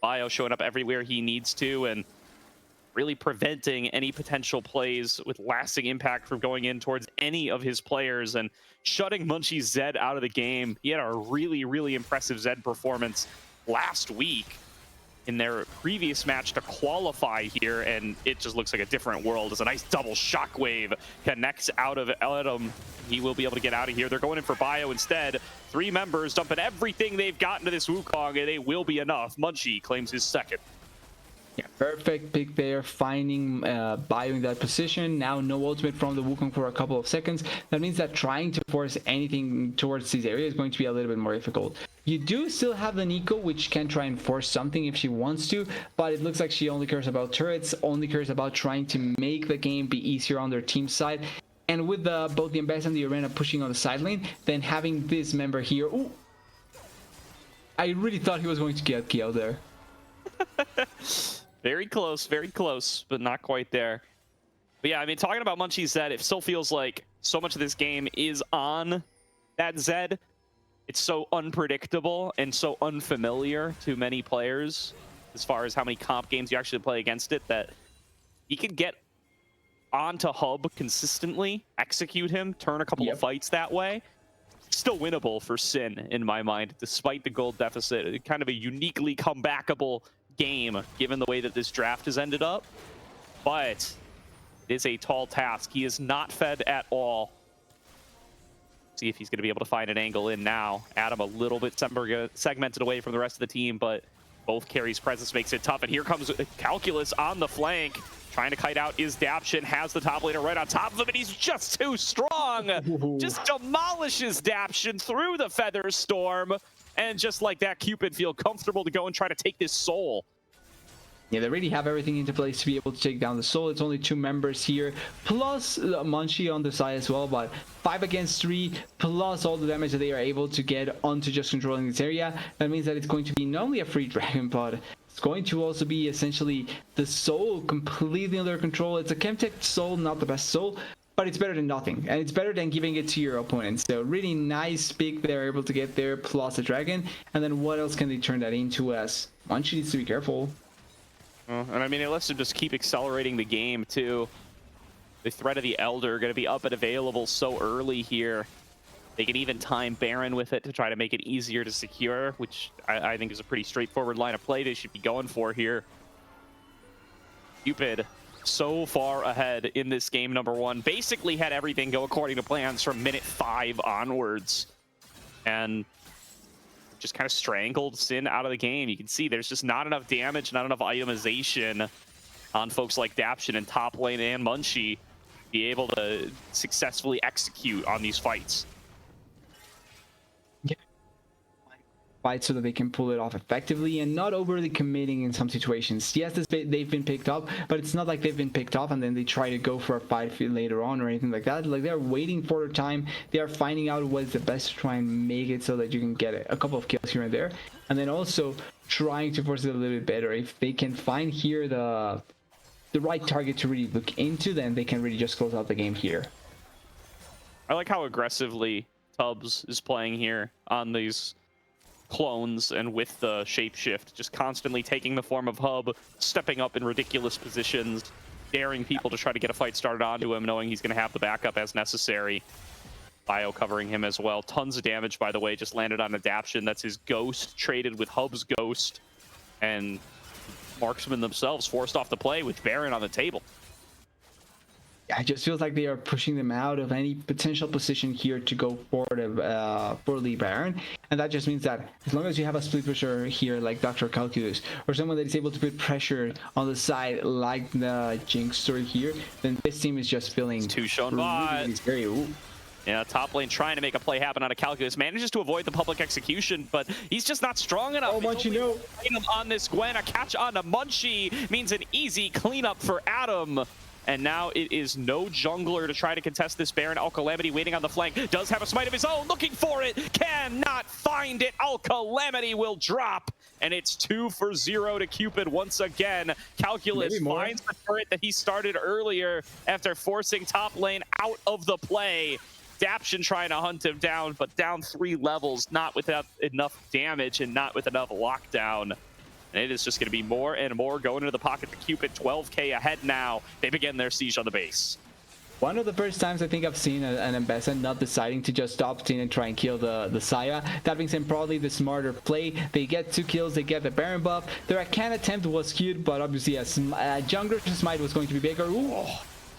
Bio showing up everywhere he needs to and really preventing any potential plays with lasting impact from going in towards any of his players and shutting Munchie's Zed out of the game. He had a really, really impressive Zed performance last week in their previous match to qualify here, and it just looks like a different world as a nice double shockwave connects out of Adam. He will be able to get out of here. They're going in for Bio instead. 3 members dumping everything they've got into this Wukong, and they will be enough. Munchie claims his second. Yeah, perfect pick there, finding Bio in that position. Now no ultimate from the Wukong for a couple of seconds. That means that trying to force anything towards this area is going to be a little bit more difficult. You do still have the Nico, which can try and force something if she wants to, but it looks like she only cares about turrets, only cares about trying to make the game be easier on their team side. And with both the Ambassador and the Arena pushing on the side lane, then having this member here... Ooh, I really thought he was going to get killed there. Very close, but not quite there. But yeah, I mean, talking about Munchie's Zed, it still feels like so much of this game is on that Zed. It's so unpredictable and so unfamiliar to many players as far as how many comp games you actually play against it, that he can get onto Hub consistently, execute him, turn a couple of fights that way. Still winnable for SYN in my mind, despite the gold deficit. Kind of a uniquely comebackable game given the way that this draft has ended up, but it is a tall task. He is not fed at all. See if he's going to be able to find an angle in now. Adam a little bit segmented away from the rest of the team, but both carries' presence makes it tough. And here comes Calculus on the flank. Trying to kite out is Daption, has the top laner right on top of him, and he's just too strong. Just demolishes Daption through the Feather Storm. And just like that, Cupid feel comfortable to go and try to take this soul. Yeah, they really have everything into place to be able to take down the soul. It's only 2 members here, plus Munchie on the side as well, but 5 against 3, plus all the damage that they are able to get onto just controlling this area. That means that it's going to be not only a free dragon pod, it's going to also be essentially the soul completely under control. It's a Chemtech soul, not the best soul, but it's better than nothing, and it's better than giving it to your opponent. So really nice pick they're able to get there, plus a dragon. And then what else can they turn that into as? Munchie needs to be careful. And I mean, it lets them just keep accelerating the game too. The threat of the Elder going to be up and available so early here. They can even time Baron with it to try to make it easier to secure, which I think is a pretty straightforward line of play they should be going for here. Cupid so far ahead in this game number 1. Basically had everything go according to plans from minute 5 onwards. And just kind of strangled SYN out of the game. You can see there's just not enough damage, not enough itemization on folks like Daption and top lane and Munchie to be able to successfully execute on these fights. Yeah. Fight so that they can pull it off effectively and not overly committing in some situations. Yes, they've been picked up, but it's not like they've been picked off and then they try to go for a fight later on or anything like that. Like, they're waiting for their time. They are finding out what's the best to try and make it so that you can get a couple of kills here and there, and then also trying to force it a little bit better. If they can find here the right target to really look into, then they can really just close out the game here. I like how aggressively Tubbs is playing here on these clones and with the shapeshift, just constantly taking the form of Hub, stepping up in ridiculous positions, daring people to try to get a fight started onto him, knowing he's going to have the backup as necessary. Bio covering him as well. Tons of damage, by the way, just landed on Adaption. That's his Ghost, traded with Hub's Ghost, and Marksmen themselves forced off the play with Baron on the table. It just feels like they are pushing them out of any potential position here to go for the Baron, and that just means that as long as you have a split pusher here like Dr. Calculus, or someone that is able to put pressure on the side like the Jinxer here, then this team is just feeling it's 2 shown bot. Yeah, top lane trying to make a play happen out of Calculus. Manages to avoid the public execution, but he's just not strong enough. Oh, Munchie, no. On this Gwen, a catch onto Munchie means an easy cleanup for Adam. and now it is no jungler to try to contest this Baron. Calamity waiting on the flank, does have a smite of his own, looking for it, cannot find it. Calamity will drop, and it's 2-0 to Cupid once again. Calculus finds the turret that he started earlier after forcing top lane out of the play. Daption trying to hunt him down, but down 3 levels, not without enough damage and not with enough lockdown. And it is just going to be more and more going into the pocket. The Cupid 12k ahead now. They begin their siege on the base. One of the first times I think I've seen an Ambassador not deciding to just stop Tin and try and kill the Saya. That being said, probably the smarter play. They get 2 kills, they get the Baron buff. Their Arcane attempt was cute, but obviously a jungler smite was going to be bigger. Ooh,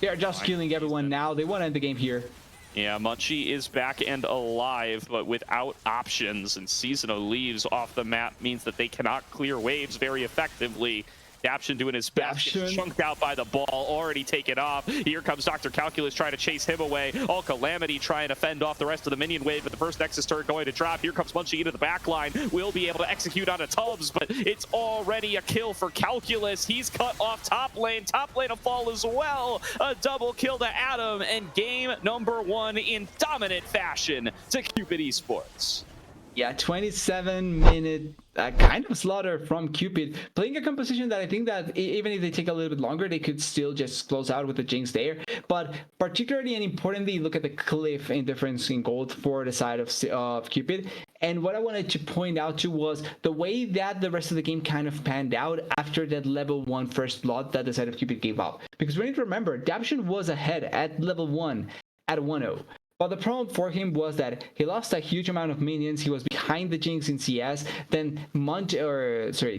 they are just killing everyone now. They want to end the game here. Yeah, Munchie is back and alive, but without options, and Seasonal leaves off the map means that they cannot clear waves very effectively. Daption doing his best, chunked out by the ball, already taken off. Here comes Dr. Calculus trying to chase him away. Calamity trying to fend off the rest of the minion wave, but the first Nexus turret going to drop. Here comes Munchie into the back line. Will be able to execute on a Tubbs, but it's already a kill for Calculus. He's cut off top lane. Top lane a fall as well. A double kill to Adam, and game number 1 in dominant fashion to Cupid Esports. Yeah, 27-minute kind of slaughter from Cupid, playing a composition that I think that even if they take a little bit longer, they could still just close out with the Jinx there. But particularly and importantly, look at the cliff in difference in gold for the side of Cupid. And what I wanted to point out too was the way that the rest of the game kind of panned out after that level 1 first blood that the side of Cupid gave up. Because we need to remember, Daption was ahead at level 1 at 1-0. But the problem for him was that he lost a huge amount of minions. He was behind the Jinx in CS. Then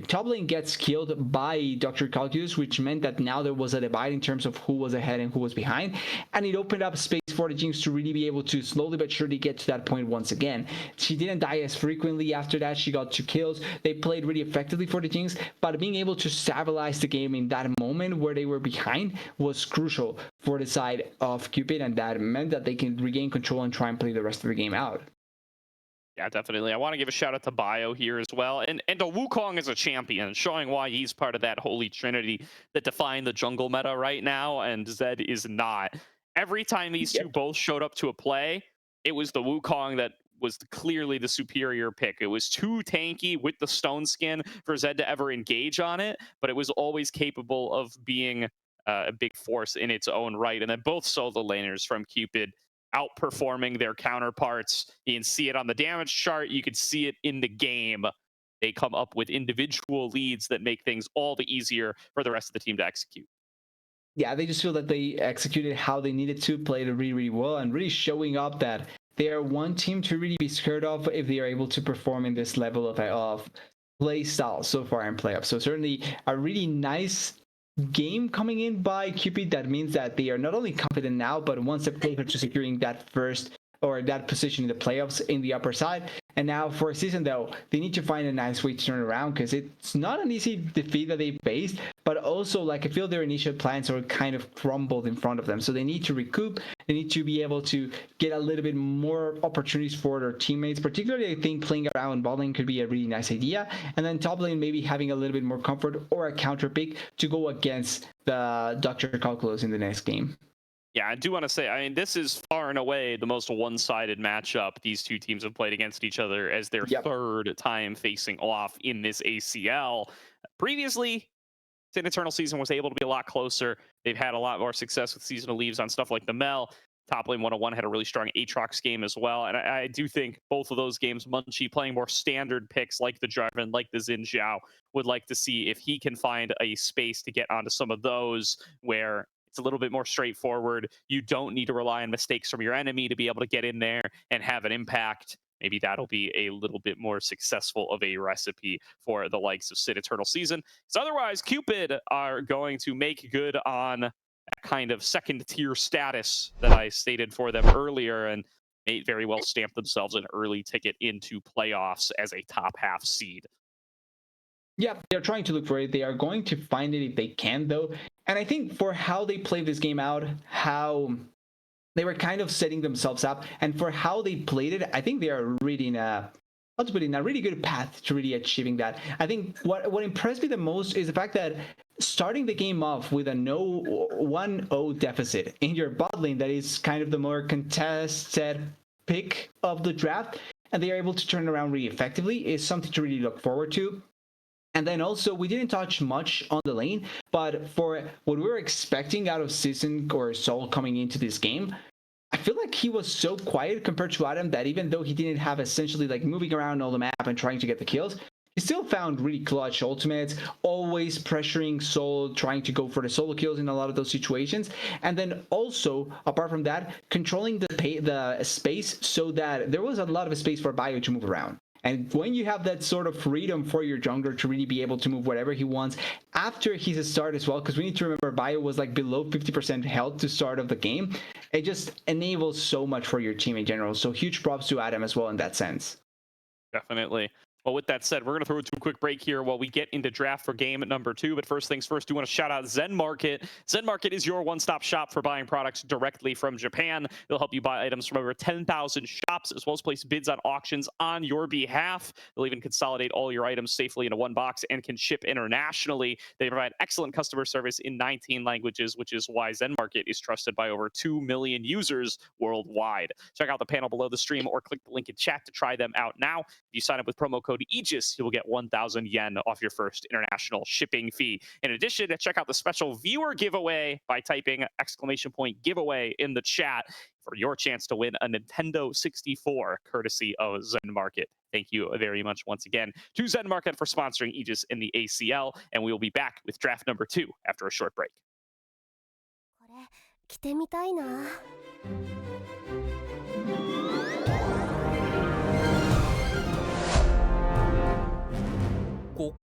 top lane gets killed by Dr. Calculus, which meant that now there was a divide in terms of who was ahead and who was behind. And it opened up space for the Jinx to really be able to slowly but surely get to that point once again. She didn't die as frequently after that. She got 2 kills. They played really effectively for the Jinx, but being able to stabilize the game in that moment where they were behind was crucial for the side of Cupid, and that meant that they can regain control and try and play the rest of the game out. Yeah, definitely. I want to give a shout out to Bio here as well, and to Wukong as a champion, showing why he's part of that holy trinity that define the jungle meta right now, and Zed is not. Every time these two both showed up to a play, it was the Wukong that was clearly the superior pick. It was too tanky with the stone skin for Zed to ever engage on it, but it was always capable of being a big force in its own right. And then both solo laners from Cupid outperforming their counterparts. You can see it on the damage chart. You can see it in the game. They come up with individual leads that make things all the easier for the rest of the team to execute. Yeah, they just feel that they executed how they needed to, played it really, really well, and really showing up that they are one team to really be scared of if they are able to perform in this level of play style so far in playoffs. So certainly a really nice game coming in by Cupid. That means that they are not only confident now, but one step closer to securing that first or that position in the playoffs in the upper side. And now for a season, though, they need to find a nice way to turn around, because it's not an easy defeat that they faced, but also, like, I feel their initial plans are kind of crumbled in front of them. So they need to recoup. They need to be able to get a little bit more opportunities for their teammates. Particularly, I think playing around bot lane could be a really nice idea. And then top lane maybe having a little bit more comfort or a counter pick to go against the Dr. Calculus in the next game. Yeah, I do want to say, I mean, this is far and away the most one-sided matchup these two teams have played against each other as their third time facing off in this ACL. Previously, SYN Eternal Season was able to be a lot closer. They've had a lot more success with seasonal leaves on stuff like the Mel. Top Lane 101 had a really strong Aatrox game as well. And I do think both of those games, Munchie playing more standard picks like the Jarvan, like the Xin Zhao, would like to see if he can find a space to get onto some of those where it's a little bit more straightforward. You don't need to rely on mistakes from your enemy to be able to get in there and have an impact. Maybe that'll be a little bit more successful of a recipe for the likes of SYN Eternal Season. So otherwise, Cupid are going to make good on that kind of second tier status that I stated for them earlier, and may very well stamp themselves an early ticket into playoffs as a top half seed. Yeah, they're trying to look for it. They are going to find it if they can, though. And I think for how they played this game out, how they were kind of setting themselves up, and for how they played it, I think they are really in a how to put it, in a really good path to really achieving that. I think what impressed me the most is the fact that starting the game off with a no 1-0 deficit in your bot lane that is kind of the more contested pick of the draft, and they are able to turn around really effectively is something to really look forward to. And then also, we didn't touch much on the lane, but for what we were expecting out of Season or Soul coming into this game, I feel like he was so quiet compared to Adam that even though he didn't have essentially like moving around all the map and trying to get the kills, he still found really clutch ultimates, always pressuring Soul, trying to go for the solo kills in a lot of those situations. And then also, apart from that, controlling the space so that there was a lot of space for Bio to move around. And when you have that sort of freedom for your jungler to really be able to move whatever he wants after his start as well, because we need to remember Bio was like below 50% health to start of the game, it just enables so much for your team in general. So huge props to Adam as well in that sense. Definitely. Well, with that said, we're going to throw it to a quick break here while we get into draft for game number 2. But first things first, do want to shout out Zen Market. Zen Market is your one-stop shop for buying products directly from Japan. They'll help you buy items from over 10,000 shops, as well as place bids on auctions on your behalf. They'll even consolidate all your items safely into one box and can ship internationally. They provide excellent customer service in 19 languages, which is why Zen Market is trusted by over 2 million users worldwide. Check out the panel below the stream or click the link in chat to try them out now. If you sign up with promo code Aegis, you will get 1,000 yen off your first international shipping fee. In addition, check out the special viewer giveaway by typing !giveaway in the chat for your chance to win a Nintendo 64, courtesy of Zen Market. Thank you very much once again to Zen Market for sponsoring Aegis in the ACL, and we will be back with draft number 2 after a short break. これ着てみたいな。こ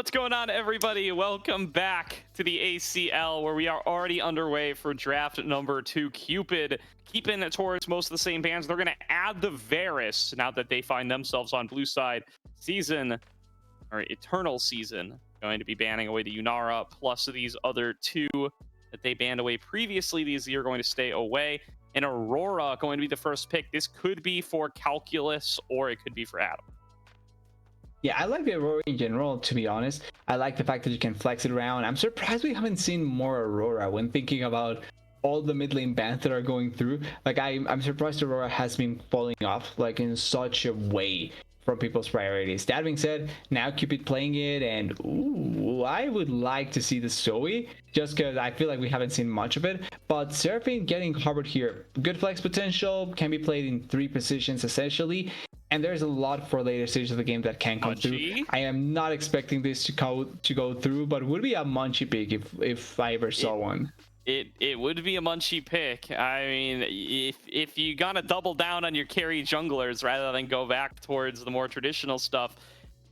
What's going on, everybody? Welcome back to the ACL, where we are already underway for draft number 2. Cupid keeping it towards most of the same bands. They're going to add the Varus now that they find themselves on blue side. Season, or Eternal Season, going to be banning away the Yunara, plus these other 2 that they banned away previously. These are going to stay away. And Aurora going to be the first pick. This could be for Calculus, or it could be for Adam. Yeah, I like the Aurora in general, to be honest. I like the fact that you can flex it around. I'm surprised we haven't seen more Aurora when thinking about all the mid lane bans that are going through. Like, I'm surprised Aurora has been falling off, like, in such a way from people's priorities. That being said, now Cupid playing it, and ooh, I would like to see the Zoe, just because I feel like we haven't seen much of it. But Seraphine getting Harvard here, good flex potential, can be played in 3 positions essentially. And there's a lot for later stages of the game that can come through. I am not expecting this to go through, but it would be a Munchie pick if I ever saw one. It would be a Munchie pick. I mean, if you gotta double down on your carry junglers rather than go back towards the more traditional stuff,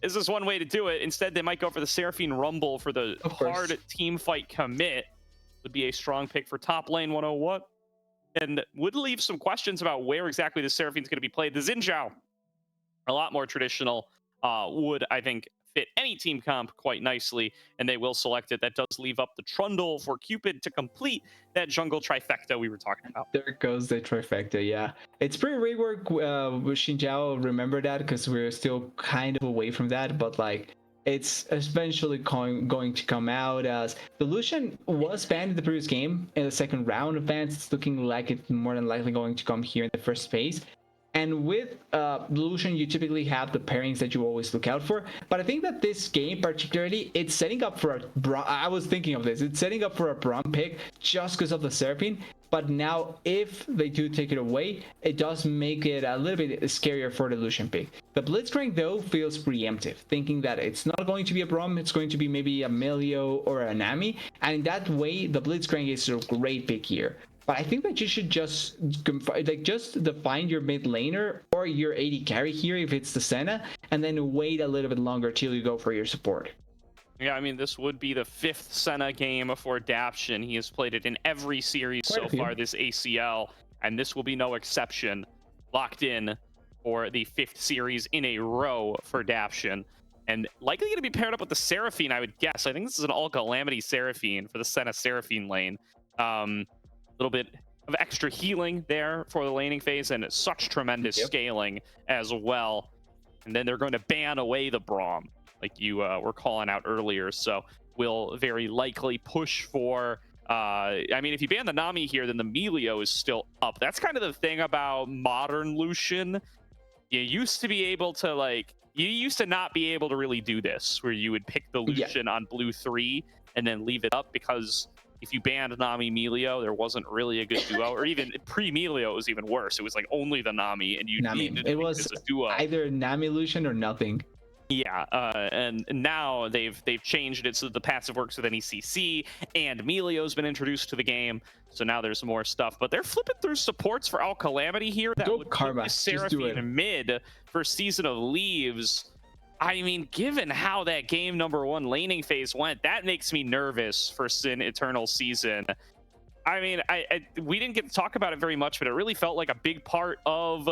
this is one way to do it. Instead, they might go for the Seraphine Rumble for the hard team fight commit. Would be a strong pick for top lane 101. And would leave some questions about where exactly the Seraphine's going to be played. The Xin Zhao, a lot more traditional, would, I think, fit any team comp quite nicely, and they will select it. That does leave up the Trundle for Cupid to complete that jungle trifecta we were talking about. There goes the trifecta, yeah. It's pretty rework with Xin Zhao, remember that, because we're still kind of away from that, but like, it's eventually going to come out. As the Lucian was banned in the previous game in the second round of bans. It's looking like it's more than likely going to come here in the first phase. And with Lucian, you typically have the pairings that you always look out for. But I think that this game particularly, it's setting up for a I was thinking of this. It's setting up for a Braum pick just because of the Seraphine. But now, if they do take it away, it does make it a little bit scarier for the Lucian pick. The Blitzcrank, though, feels preemptive, thinking that it's not going to be a Braum, it's going to be maybe a Melio or a Nami. And in that way, the Blitzcrank is a great pick here. But I think that you should just define your mid laner or your AD carry here if it's the Senna, and then wait a little bit longer till you go for your support. Yeah, I mean, this would be the 5th Senna game for Daption. He has played it in every series so far this ACL, and this will be no exception. Locked in for the 5th series in a row for Daption. And likely going to be paired up with the Seraphine, I would guess. I think this is an all Calamity Seraphine for the Senna Seraphine lane. Little bit of extra healing there for the laning phase, and such tremendous scaling as well. And then they're going to ban away the Braum, like you were calling out earlier. So we'll very likely push for I mean, if you ban the Nami here, then the Melio is still up. That's kind of the thing about modern Lucian. You used to be able to you used to not be able to really do this, where you would pick the Lucian on blue 3 and then leave it up, because if you banned Nami Melio, there wasn't really a good duo, or even pre-Melio, it was even worse. It was like only the Nami, and you needed it was a duo. Either Nami Lucian or nothing. Yeah, and now they've changed it so that the passive works with NECC, and Melio's been introduced to the game, so now there's more stuff. But they're flipping through supports for All Calamity here. That would put Seraphine mid for Season of Leaves. I mean, given how that game number 1 laning phase went, that makes me nervous for SYN Eternal Season. I mean, we didn't get to talk about it very much, but it really felt like a big part of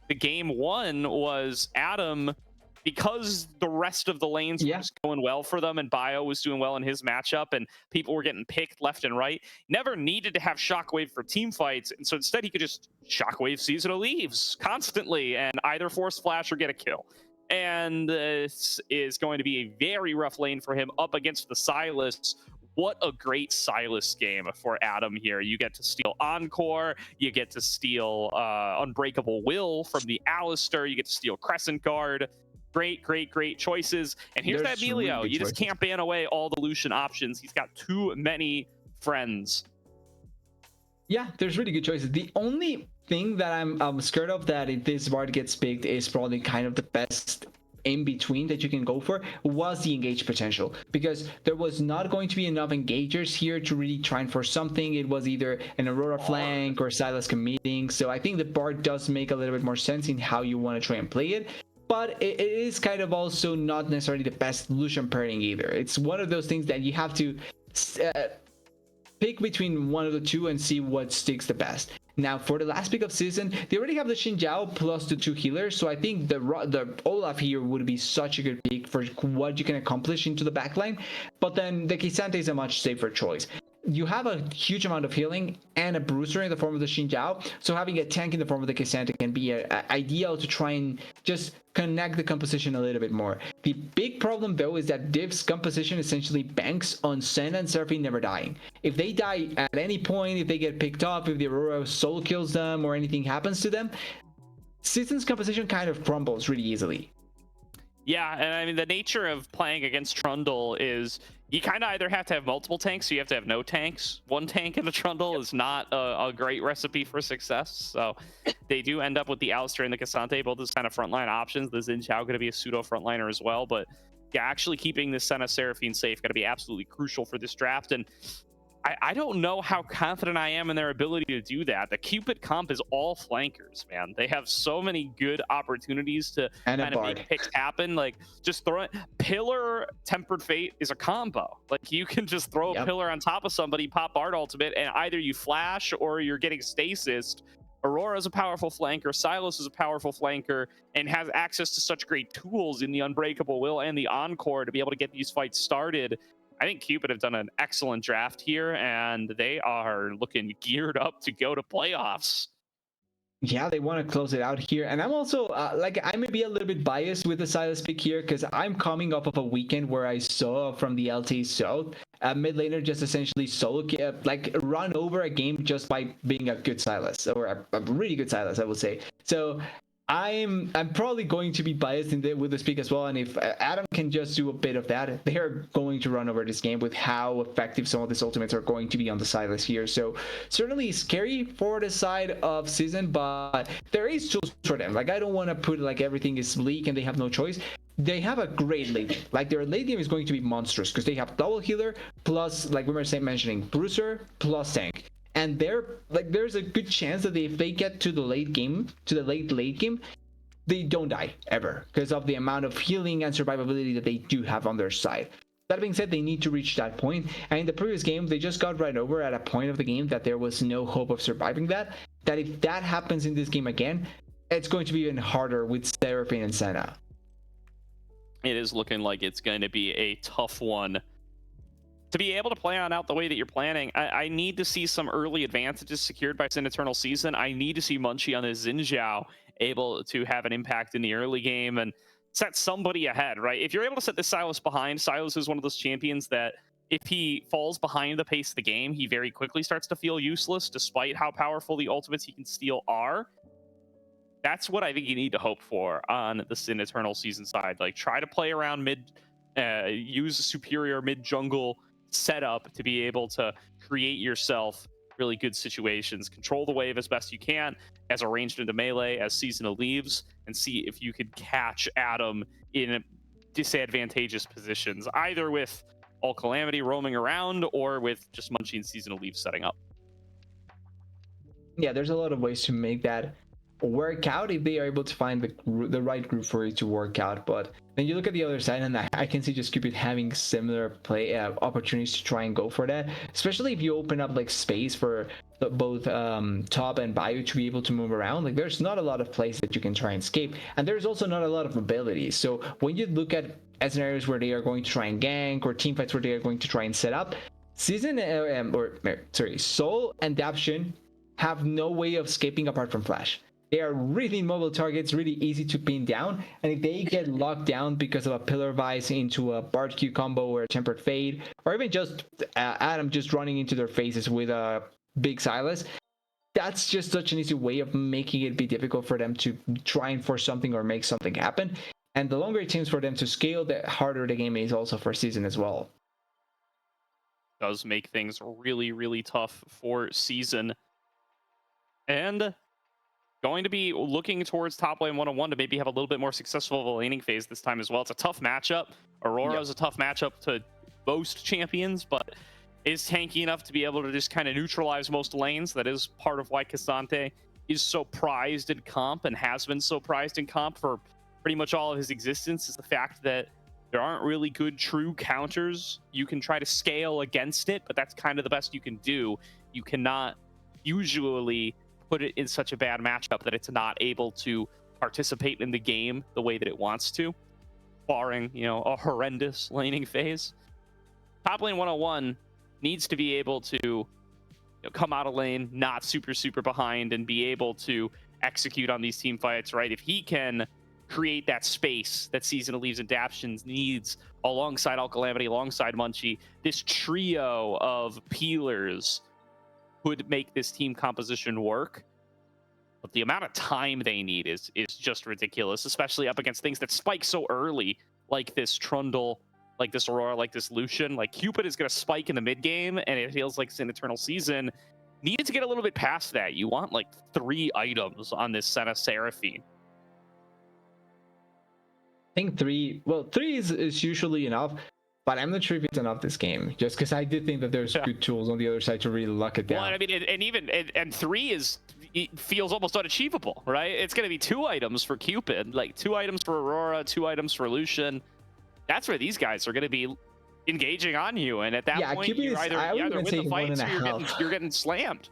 the game 1 was Adam, because the rest of the lanes were just going well for them, and Bio was doing well in his matchup, and people were getting picked left and right, never needed to have Shockwave for team fights, and so instead he could just Shockwave Season of Leaves constantly and either force flash or get a kill. And this is going to be a very rough lane for him up against the Silas. What a great Silas game for Adam here. You get to steal Encore, you get to steal Unbreakable Will from the Alistair, you get to steal Crescent Guard. Great choices. And here's that Melio. Really, you just can't ban away all the Lucian options. He's got too many friends. Yeah, there's really good choices. The only thing that I'm scared of that if this Bard gets picked is probably kind of the best in between that you can go for was the engage potential, because there was not going to be enough engagers here to really try and force something. It was either an Aurora flank or Silas committing. So I think the Bard does make a little bit more sense in how you want to try and play it. but it is kind of also not necessarily the best Lucian pairing either. It's one of those things that you have to pick between one of the two and see what sticks the best. Now, for the last pick of season, they already have the Xin Zhao plus the 2 healers, so I think the Olaf here would be such a good pick for what you can accomplish into the backline. But then the K'Sante is a much safer choice. You have a huge amount of healing and a bruiser in the form of the Xin Zhao, so having a tank in the form of the K'Sante can be ideal to try and just connect the composition a little bit more. The big problem though is that Div's composition essentially banks on SYN and Seraphine never dying. If they die at any point, if they get picked up, if the Aurora soul kills them or anything happens to them, Season's composition kind of crumbles really easily. Yeah, and I mean, the nature of playing against Trundle is you kind of either have to have multiple tanks, so you have to have no tanks. One tank in a Trundle is not a great recipe for success. So they do end up with the Alistair and the K'Sante, both as kind of frontline options. The Xin Zhao going to be a pseudo frontliner as well. But yeah, actually keeping the Senna Seraphine safe going to be absolutely crucial for this draft. And I don't know how confident I am in their ability to do that. The Cupid comp is all flankers, man. They have so many good opportunities to kind of make picks happen. Like, just throw it. Pillar Tempered Fate is a combo. Like, you can just throw a pillar on top of somebody, pop Bard ultimate, and either you flash or you're getting stasis. Aurora's a powerful flanker, Silas is a powerful flanker, and has access to such great tools in the Unbreakable Will and the Encore to be able to get these fights started. I think Cupid have done an excellent draft here, and they are looking geared up to go to playoffs. Yeah, they want to close it out here. And I'm also, I may be a little bit biased with the Silas pick here because I'm coming off of a weekend where I saw from the LT South a mid laner just essentially solo, run over a game just by being a good Silas, or a really good Silas, I would say. So I'm probably going to be biased with this pick as well, and if Adam can just do a bit of that, they're going to run over this game with how effective some of these ultimates are going to be on the Silas here. So certainly scary for the side of Season, but there is tools for them. Like, I don't want to put like everything is bleak and they have no choice. They have a great late game. Like, their late game is going to be monstrous because they have double healer plus, like we were mentioning, bruiser plus tank. And there's a good chance that if they get to the late game, to the late game, they don't die ever because of the amount of healing and survivability that they do have on their side. That being said, they need to reach that point. And in the previous game, they just got right over at a point of the game that there was no hope of surviving that. That if that happens in this game again, it's going to be even harder with Seraphine and Senna. It is looking like it's going to be a tough one. To be able to play on out the way that you're planning, I need to see some early advantages secured by SYN Eternal Season. I need to see Munchie on the Xin Zhao able to have an impact in the early game and set somebody ahead, right? If you're able to set this Silas behind, Silas is one of those champions that if he falls behind the pace of the game, he very quickly starts to feel useless, despite how powerful the ultimates he can steal are. That's what I think you need to hope for on the SYN Eternal Season side. Like, try to play around mid, use a superior mid jungle setup to be able to create yourself really good situations, control the wave as best you can as arranged into melee as Season leaves, and see if you could catch Adam in disadvantageous positions, either with All Calamity roaming around or with just Munchie and Season leave setting up. Yeah, there's a lot of ways to make that work out if they are able to find the right group for it to work out. But then you look at the other side, and I can see just Cupid having similar play opportunities to try and go for that, especially if you open up like space for both Top and Bayou to be able to move around. Like, there's not a lot of places that you can try and escape, and there's also not a lot of mobility. So when you look at scenarios where they are going to try and gank, or team fights where they are going to try and set up, Soul and Daption have no way of escaping apart from Flash. They are really mobile targets, really easy to pin down, and if they get locked down because of a Pillar Vice into a Bard Q combo or a Tempered Fade, or even just Adam just running into their faces with a big Silas, that's just such an easy way of making it be difficult for them to try and force something or make something happen. And the longer it takes for them to scale, the harder the game is also for Season as well. Does make things really, really tough for Season. And going to be looking towards top lane 101 to maybe have a little bit more successful of a laning phase this time as well. It's a tough matchup. Aurora is a tough matchup to most champions, but is tanky enough to be able to just kind of neutralize most lanes. That is part of why K'Sante is so prized in comp and has been so prized in comp for pretty much all of his existence is the fact that there aren't really good true counters. You can try to scale against it, but that's kind of the best you can do. You cannot usually put it in such a bad matchup that it's not able to participate in the game the way that it wants to, barring, you know, a horrendous laning phase. Top lane 101 needs to be able to, you know, come out of lane, not super behind, and be able to execute on these team fights, right? If he can create that space that Season of Leaves Adaptions needs alongside Alcalamity, alongside Munchie, this trio of peelers would make this team composition work. But the amount of time they need is just ridiculous, especially up against things that spike so early, like this Trundle, like this Aurora, like this Lucian. Like Cupid is going to spike in the mid game, and it feels like Sin Eternal Season needed to get a little bit past that. You want like 3 items on this Senna Seraphine. I think 3 is usually enough, but I'm not sure if it's enough this game, just because I did think that there's good tools on the other side to really lock it down. Well, I mean, and 3 it feels almost unachievable, right? It's going to be 2 items for Cupid, like 2 items for Aurora, 2 items for Lucian. That's where these guys are going to be engaging on you, and at that point, Cupid you're either win the fights or you're getting slammed.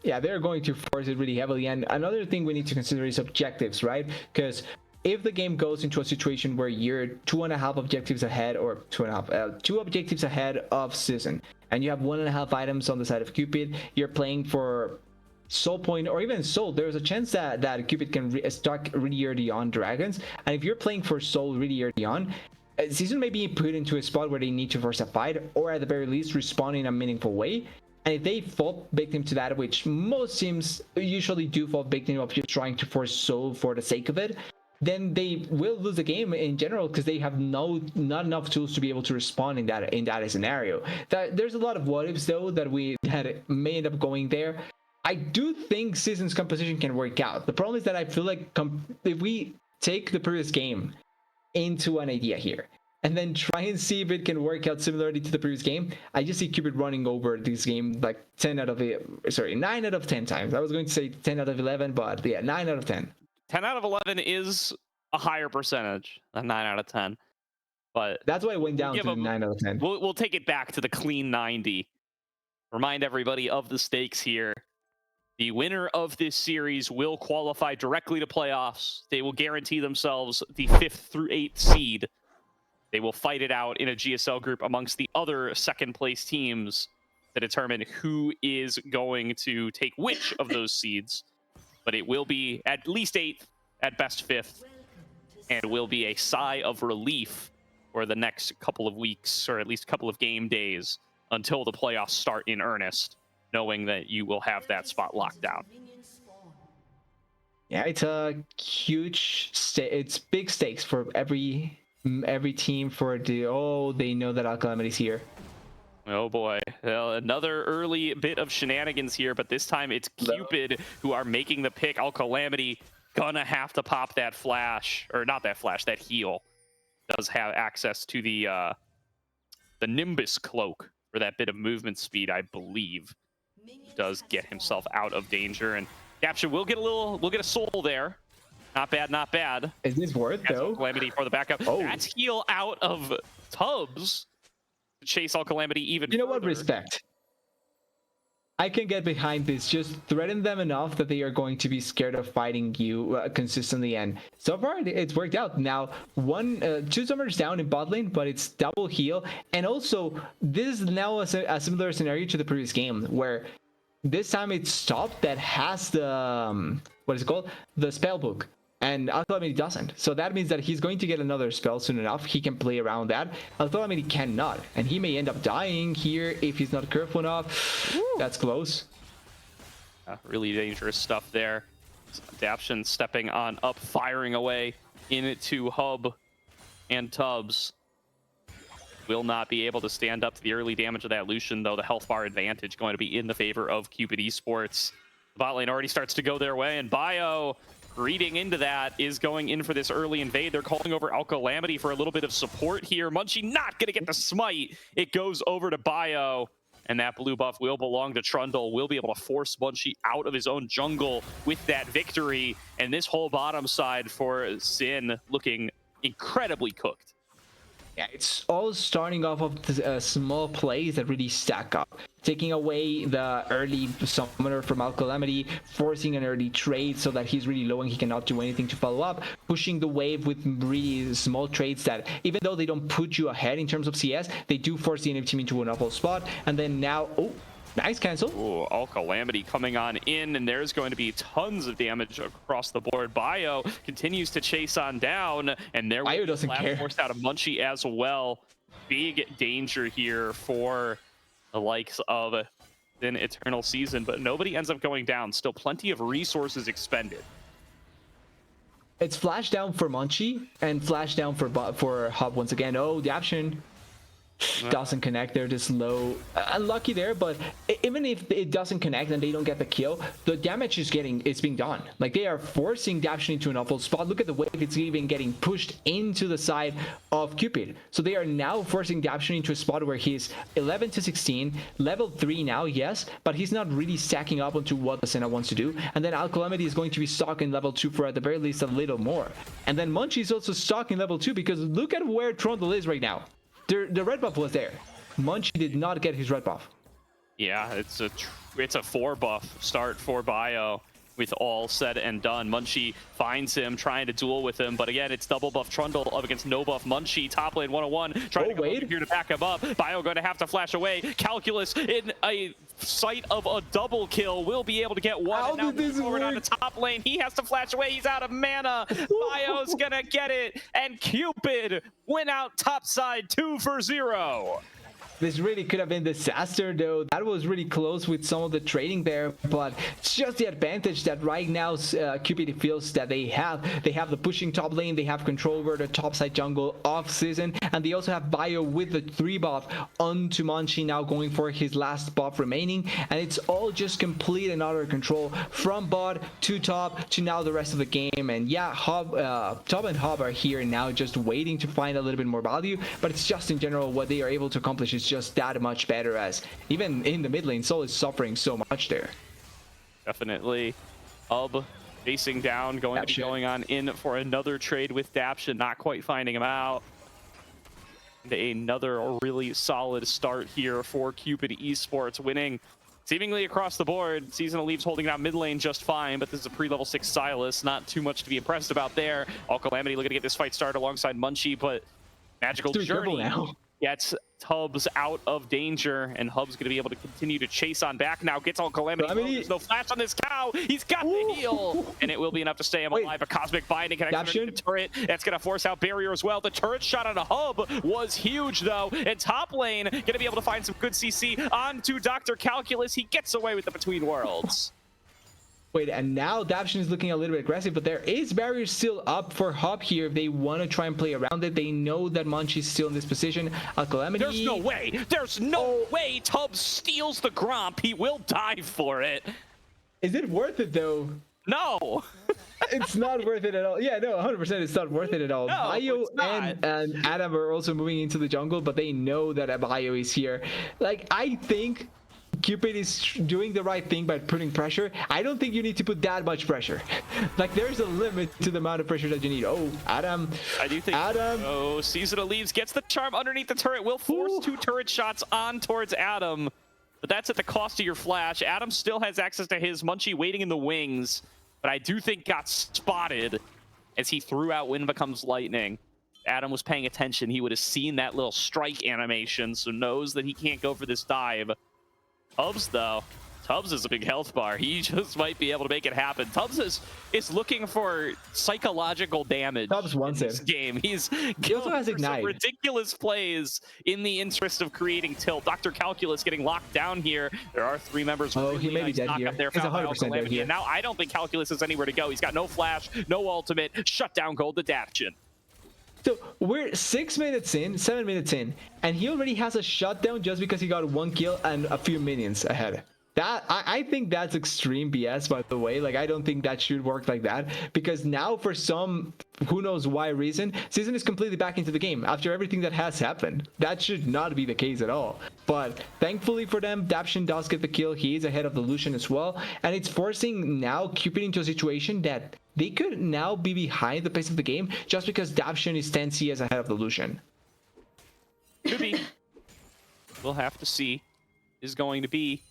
Yeah, they're going to force it really heavily. And another thing we need to consider is objectives, right? Because if the game goes into a situation where you're 2.5 objectives ahead, or 2 objectives ahead of Season, and you have 1.5 items on the side of Cupid, you're playing for Soul Point or even Soul, there's a chance that Cupid can start really early on dragons. And if you're playing for Soul really early on, Season may be put into a spot where they need to force a fight, or at the very least respond in a meaningful way. And if they fall victim to that, which most teams usually do fall victim of just trying to force Soul for the sake of it, then they will lose the game in general, because they have not enough tools to be able to respond in that scenario. There's a lot of what ifs though that may end up going there. I do think Season's composition can work out. The problem is that I feel like if we take the previous game into an idea here and then try and see if it can work out similarly to the previous game, I just see Cupid running over this game like 9 out of 10 times. I was going to say 10 out of 11, but yeah, 9 out of 10. 10 out of 11 is a higher percentage than 9 out of 10. But that's why it went down to 9 out of 10. We'll take it back to the clean 90. Remind everybody of the stakes here. The winner of this series will qualify directly to playoffs. They will guarantee themselves the 5th through 8th seed. They will fight it out in a GSL group amongst the other second place teams to determine who is going to take which of those seeds. But it will be at least 8th, at best 5th, and will be a sigh of relief for the next couple of weeks, or at least a couple of game days, until the playoffs start in earnest, knowing that you will have that spot locked down. Yeah, it's a huge it's big stakes for every team for they know that Alcalamity's here. Oh boy, well, another early bit of shenanigans here, but this time it's Cupid who are making the pick. Alcalamity gonna have to pop that flash, or not that flash, that heal. Does have access to the Nimbus cloak for that bit of movement speed, I believe. Does get himself out of danger, and Capture will get a soul there. Not bad, not bad. Is this worth though? Calamity for the backup. Oh. That's heal out of Tubbs to chase Calamity even. You know further. what? Respect. I can get behind this. Just threaten them enough that they are going to be scared of fighting you consistently, and so far it's worked out. Now, 2 summoners down in bot lane, but it's double heal, and also this is now a similar scenario to the previous game, where this time it's Top that has the what is it called, the spell book, and Alcalamity doesn't. So that means that he's going to get another spell soon enough. He can play around that. Alcalamity cannot, and he may end up dying here if he's not careful enough. Woo. That's close. Really dangerous stuff there. Adaption stepping on up, firing away into Hub, and Tubbs will not be able to stand up to the early damage of that Lucian, though the health bar advantage going to be in the favor of Cupid Esports. The bot lane already starts to go their way, and Bio, reading into that, is going in for this early invade. They're calling over Alcalamity for a little bit of support here. Munchie not going to get the smite. It goes over to Bio, and that blue buff will belong to Trundle. Will be able to force Munchie out of his own jungle with that victory, and this whole bottom side for SYN looking incredibly cooked. Yeah, it's all starting off of the, small plays that really stack up. Taking away the early summoner from Alcalamity, forcing an early trade so that he's really low and he cannot do anything to follow up, pushing the wave with really small trades that, even though they don't put you ahead in terms of CS, they do force the enemy team into an awful spot. And then now, oh, nice cancel. Ooh, Alcalamity coming on in, and there's going to be tons of damage across the board. Bio continues to chase on down, and there Bio doesn't care. Forced out of Munchie as well. Big danger here for the likes of an Eternal Season, but nobody ends up going down. Still plenty of resources expended. It's flash down for Munchie and flash down for Hub once again. Oh, the option doesn't connect. They're just low. Unlucky there, but even if it doesn't connect and they don't get the kill, the damage is being done. Like, they are forcing Daption into an awful spot. Look at the way it's even getting pushed into the side of Cupid. So they are now forcing Daption into a spot where he's 11 to 16, level 3 now, yes, but he's not really stacking up onto what the Senna wants to do. And then Alcalamity is going to be stuck in level 2 for at the very least a little more. And then Munchie is also stuck in level 2 because look at where Trundle is right now. The red buff was there. Munchie did not get his red buff. Yeah, it's a 4 buff start for Bio with all said and done. Munchie finds him, trying to duel with him, but again, it's double buff Trundle up against no buff Munchie. Top lane 101, trying to go over here to back him up. Bio going to have to flash away. Calculus in a sight of a double kill will be able to get one. How and now did this forward work? on the top lane. He has to flash away. He's out of mana. Bio's gonna get it, and Cupid went out top side 2-0. This really could have been disaster, though. That was really close with some of the trading there, but it's just the advantage that right now Cupid feels that they have. They have the pushing top lane, they have control over the top side jungle off season, and they also have Bio with the 3 buff onto Munchie now going for his last buff remaining, and it's all just complete and utter control from bot to top to now the rest of the game. And yeah, Top and Hub are here now just waiting to find a little bit more value, but it's just in general what they are able to accomplish is just that much better, as even in the mid lane Soul is suffering so much there. Definitely. Hub facing down, going to be going on in for another trade with Daption, not quite finding him out. And another really solid start here for Cupid Esports, winning seemingly across the board. Seasonal Leaves holding it out mid lane just fine, but this is a pre-level 6 Silas. Not too much to be impressed about there. Alcalamity looking to get this fight started alongside Munchie, but Magical Journey now gets Hubs out of danger, and Hub's going to be able to continue to chase on back now. Gets Alcalamity. There's no flash on this cow. He's got the heal, and it will be enough to stay him alive. A Cosmic Binding connects to the turret. That's going to force out Barrier as well. The turret shot on a Hub was huge, though, and top lane going to be able to find some good CC onto Dr. Calculus. He gets away with the Between Worlds. Wait, and now Daption is looking a little bit aggressive, but there is barrier still up for Hub here if they want to try and play around it. They know that Munchie's still in this position. Alcalamity. There's no way. There's no way Tubbs steals the Gromp. He will die for it. Is it worth it, though? No. It's not worth it at all. Yeah, no, 100% it's not worth it at all. No, Bio it's not. and Adam are also moving into the jungle, but they know that Bio is here. Like, I think Cupid is doing the right thing by putting pressure. I don't think you need to put that much pressure. Like, there's a limit to the amount of pressure that you need. Oh, Adam. I do think Adam. Oh, Seasonal Leaves gets the charm underneath the turret. Will force 2 turret shots on towards Adam. But that's at the cost of your flash. Adam still has access to his. Munchie waiting in the wings. But I do think got spotted as he threw out Wind Becomes Lightning. Adam was paying attention. He would have seen that little strike animation, so knows that he can't go for this dive. Tubbs, though. Tubbs is a big health bar. He just might be able to make it happen. Tubbs is looking for psychological damage. Tubbs wants in this game. He also has Ignite. Some ridiculous plays in the interest of creating tilt. Dr. Calculus getting locked down here. There are 3 members. Oh, he may be dead here. He's 100% dead here. And now I don't think Calculus has anywhere to go. He's got no flash, no ultimate. Shut down gold to Daption. So we're 6 minutes in, 7 minutes in, and he already has a shutdown just because he got 1 kill and a few minions ahead. That I think that's extreme BS, by the way. Like, I don't think that should work like that, because now for some who knows why reason, SYN is completely back into the game after everything that has happened. That should not be the case at all. But thankfully for them, Daption does get the kill. He is ahead of the Lucian as well, and it's forcing now Cupid into a situation that they could now be behind the pace of the game just because Daption is 10 CS ahead of the Lucian. Could be. We'll have to see. Is going to be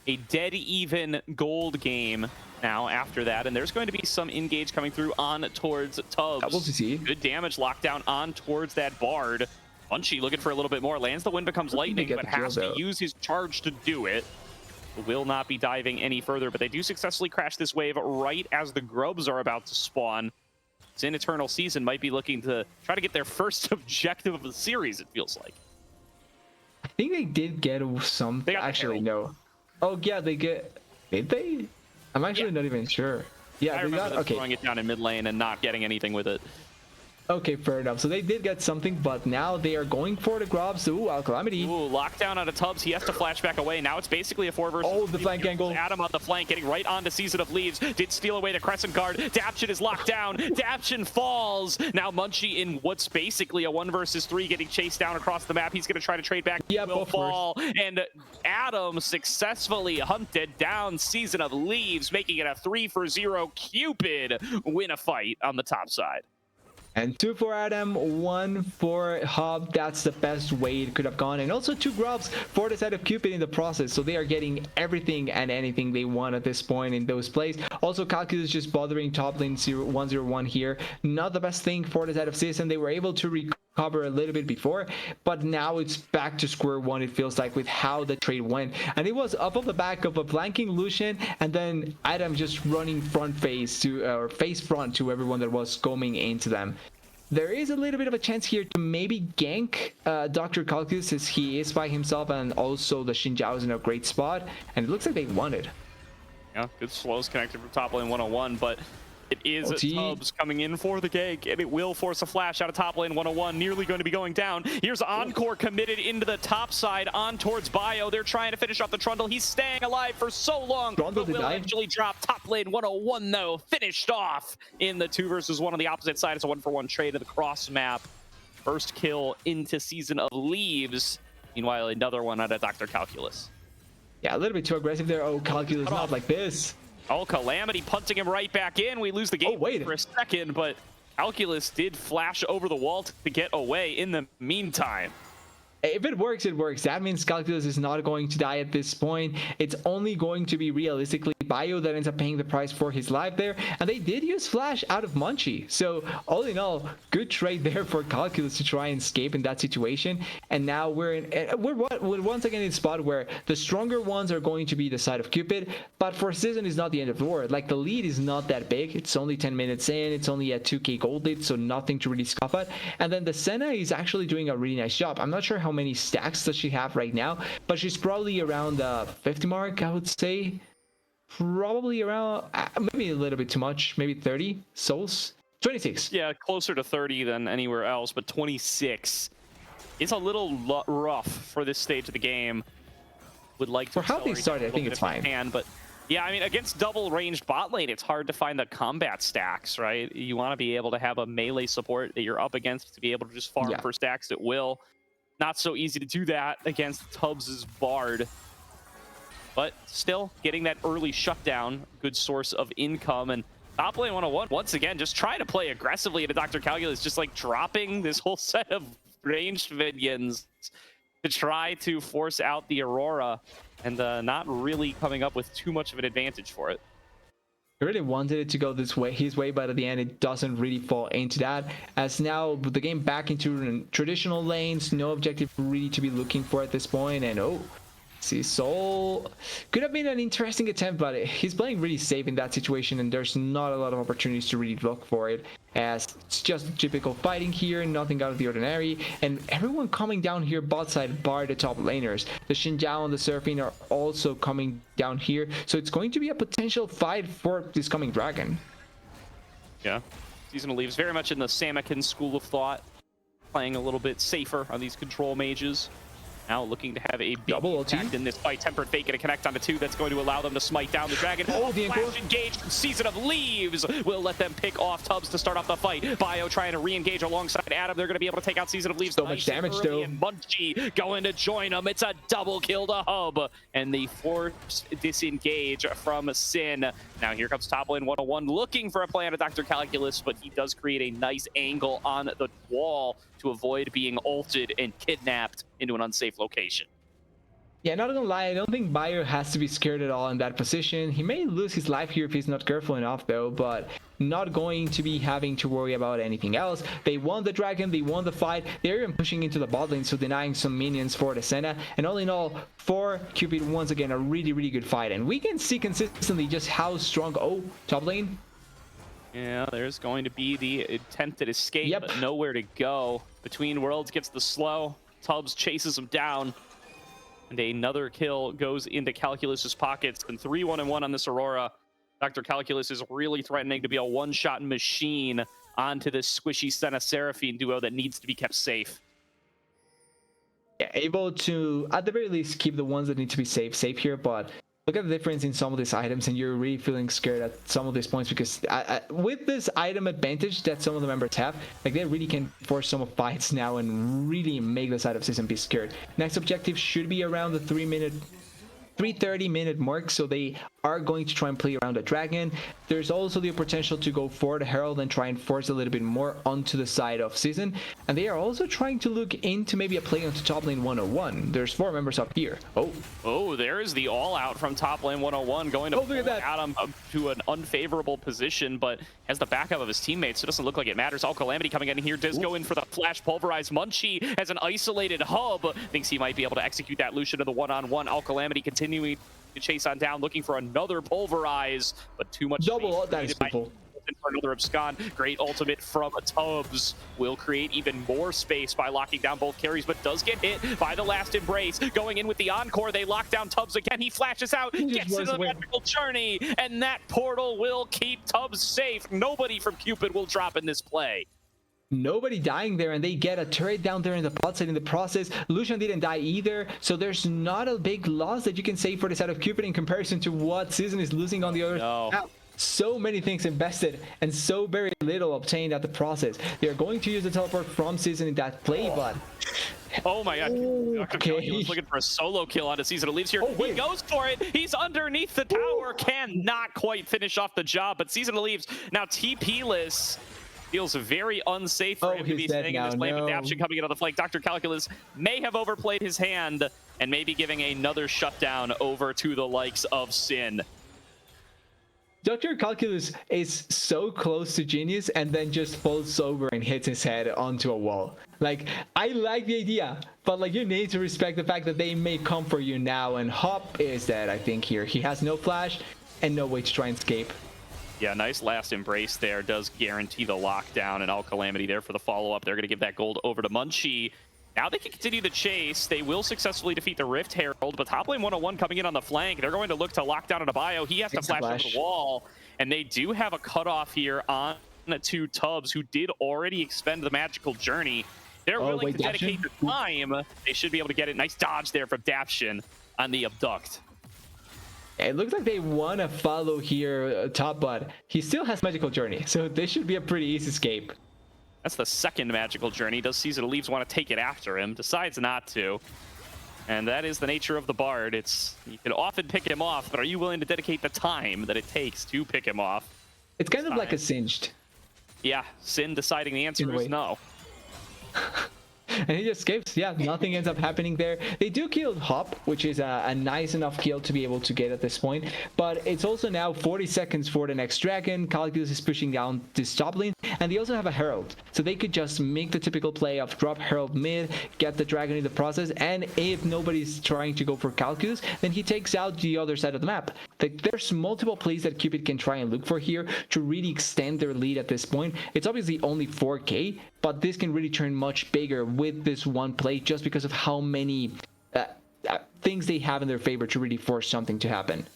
a dead even gold game now after that, and there's going to be some engage coming through on towards Tubbs. Double CC. Good damage lockdown on towards that Bard. Bunchy looking for a little bit more. Lands the wind, becomes lightning, but has to use his charge to do it. Will not be diving any further, but they do successfully crash this wave right as the grubs are about to spawn. SYN Eternal Season might be looking to try to get their first objective of the series, it feels like. I think they did get some. They got actually, no. Oh, yeah, they get. Did they? I'm actually not even sure. Yeah, I they remember got. them Okay. throwing it down in mid lane and not getting anything with it. Okay, fair enough. So they did get something, but now they are going for the grubs. Ooh, Calamity. Ooh, lockdown out of Tubbs. He has to flash back away. Now it's basically a 4 versus 3. Oh, the flank angle. Adam on the flank, getting right onto Season of Leaves. Did steal away the Crescent Guard. Daption is locked down. Daption falls. Now Munchie in what's basically a 1 versus 3, getting chased down across the map. He's going to try to trade back. Yeah, will both fall. And Adam successfully hunted down Season of Leaves, making it a 3-for-0 Cupid win a fight on the top side. And 2 for Adam, 1 for Hub. That's the best way it could have gone. And also 2 grubs for the side of Cupid in the process. So they are getting everything and anything they want at this point in those plays. Also, Calculus just bothering top lane 101 here. Not the best thing for the side of SYN. They were able to recover a little bit before, but now it's back to square one, it feels like, with how the trade went. And it was up on the back of a flanking Lucian, and then Adam just running front face to, or face front to everyone that was coming into them. There is a little bit of a chance here to maybe gank Dr. Calculus, as he is by himself, and also the Xin Zhao is in a great spot, and it looks like they won it. Yeah, good slows connected from top lane 101, but it is Tubbs coming in for the gank, and it will force a flash out of top lane 101, nearly going to be going down. Here's Encore committed into the top side on towards Bio. They're trying to finish off the Trundle. He's staying alive for so long, but will eventually drop. Top lane 101, though, finished off in the 2 versus 1 on the opposite side. It's a 1-for-1 trade to the cross map. First kill into Season of Leaves. Meanwhile, another one out of Dr. Calculus. Yeah, a little bit too aggressive there. Oh, Calculus, not like this. Oh, Calamity punting him right back in. We lose the game for a second, but Calculus did flash over the wall to get away in the meantime. If it works, it works. That means Calculus is not going to die at this point. It's only going to be realistically Bio that ends up paying the price for his life there. And they did use Flash out of Munchie. So all in all, good trade there for Calculus to try and escape in that situation. And now we're once again in a spot where the stronger ones are going to be the side of Cupid. But for SYN is not the end of the world. Like, the lead is not that big. It's only 10 minutes in. It's only a 2k gold lead, so nothing to really scoff at. And then the Senna is actually doing a really nice job. I'm not sure how many stacks does she have right now, but she's probably around the 50 mark, I would say. Probably around, maybe a little bit too much, maybe 30 souls. 26. Yeah, closer to 30 than anywhere else, but 26 is a little rough for this stage of the game. Would like to, for how they started, I think it's fine. But yeah, I mean, against double ranged bot lane, it's hard to find the combat stacks, right? You want to be able to have a melee support that you're up against to be able to just farm for stacks at will. Not so easy to do that against Tubbs' Bard. But still, getting that early shutdown, good source of income. And top lane 101, once again, just trying to play aggressively into Dr. Calculus, just like dropping this whole set of ranged minions to try to force out the Aurora, and not really coming up with too much of an advantage for it. He really wanted it to go this way, his way, but at the end it doesn't really fall into that, as now the game back into traditional lanes, no objective really to be looking for at this point. And oh, see, Soul could have been an interesting attempt, but he's playing really safe in that situation, and there's not a lot of opportunities to really look for it, as it's just typical fighting here, nothing out of the ordinary. And everyone coming down here bot side bar the top laners. The Xin Zhao and the Seraphine are also coming down here, so it's going to be a potential fight for this coming dragon. Yeah, Season of Leaves very much in the Samakin school of thought, playing a little bit safer on these control mages. Now looking to have a big Double impact in this fight. Tempered Fate gonna connect onto 2. That's going to allow them to smite down the dragon. Oh, the Flash engage from Season of Leaves will let them pick off Tubbs to start off the fight. Bio trying to re-engage alongside Adam. They're gonna be able to take out Season of Leaves. So much damage though. And Munchie going to join them. It's a double kill to Hub. And the forced disengage from SYN. Now here comes top lane 101 looking for a play on a Dr. Calculus, but he does create a nice angle on the wall to avoid being ulted and kidnapped into an unsafe location. Yeah, not gonna lie, I don't think Bio has to be scared at all in that position. He may lose his life here if he's not careful enough though, but not going to be having to worry about anything else. They won the dragon, they won the fight. They're even pushing into the bot lane, so denying some minions for the Senna. And all in all, for Cupid, once again, a really, really good fight. And we can see consistently just how strong, oh, top lane. Yeah, there's going to be the attempted escape, Yep. but nowhere to go. Between Worlds gets the slow. Tubbs chases him down. And another kill goes into Calculus's pockets. And 3-1-1 on this Aurora. Dr. Calculus is really threatening to be a one-shot machine onto this squishy Senna Seraphine duo that needs to be kept safe. Yeah, able to, at the very least, keep the ones that need to be safe here, but look at the difference in some of these items, and you're really feeling scared at some of these points because with this item advantage that some of the members have, like they really can force some of fights now and really make the side of Season be scared. Next objective should be around the 3:30-minute mark, so they are going to try and play around the dragon. There's also the potential to go for the Herald and try and force a little bit more onto the side of Season, and they are also trying to look into maybe a play onto top lane 101. There's 4 members up here. Oh, there is the all-out from top lane 101 going to look at that. Adam to an unfavorable position, but has the backup of his teammates, so it doesn't look like it matters. All Calamity coming in here does go in for the flash pulverized. Munchie has an isolated Hub, thinks he might be able to execute that Lucian to the one-on-one. All Calamity continuing to chase on down, looking for another pulverize, but too much Double, that is simple. For another abscond. Great ultimate from Tubbs will create even more space by locking down both carries, but does get hit by the last embrace. Going in with the encore, they lock down Tubbs again. He flashes out, gets into the magical journey, and that portal will keep Tubbs safe. Nobody from Cupid will drop in this play. Nobody dying there, and they get a turret down there in the bot side in the process. Lucian didn't die either, so there's not a big loss that you can say for the side of Cupid in comparison to what Season is losing on the other side. So many things invested and so very little obtained at the process. They're going to use the teleport from Season in that play, but oh my god, okay. He was looking for a solo kill on a Season of Leaves here. He goes for it. He's underneath the tower. Cannot quite finish off the job, but Season of Leaves now TP-less. Feels very unsafe for him to be staying in this lane with Daption coming in on the flank. Dr. Calculus may have overplayed his hand and maybe giving another shutdown over to the likes of SYN. Dr. Calculus is so close to genius and then just falls over and hits his head onto a wall. Like, I like the idea, but like you need to respect the fact that they may come for you now, and Hop is dead, I think, here. He has no flash and no way to try and escape. Yeah, nice last embrace there. Does guarantee the lockdown, and All Calamity there for the follow-up. They're going to give that gold over to Munchie. Now they can continue the chase. They will successfully defeat the Rift Herald, but top lane 101 coming in on the flank. They're going to look to lock down on a Bio. He has to flash over the wall, and they do have a cutoff here on to Tubbs, who did already expend the magical journey. They're willing to dedicate the time. They should be able to get it. Nice dodge there from Daption on the abduct. It looks like they want to follow here top, but he still has magical journey, so this should be a pretty easy escape. That's the second magical journey. Does Season of Leaves want to take it after him? Decides not to. And that is the nature of the Bard. You can often pick him off, but are you willing to dedicate the time that it takes to pick him off? It's kind of like a singed. Yeah, SYN deciding the answer is no. And he just escapes. Yeah, nothing ends up happening there. They do kill Hop, which is a nice enough kill to be able to get at this point. But it's also now 40 seconds for the next dragon. Calculus is pushing down this top lane. And they also have a Herald. So they could just make the typical play of drop Herald mid, get the dragon in the process. And if nobody's trying to go for Calculus, then he takes out the other side of the map. Like, there's multiple plays that Cupid can try and look for here to really extend their lead at this point. It's obviously only 4K, but this can really turn much bigger with this one play just because of how many things they have in their favor to really force something to happen.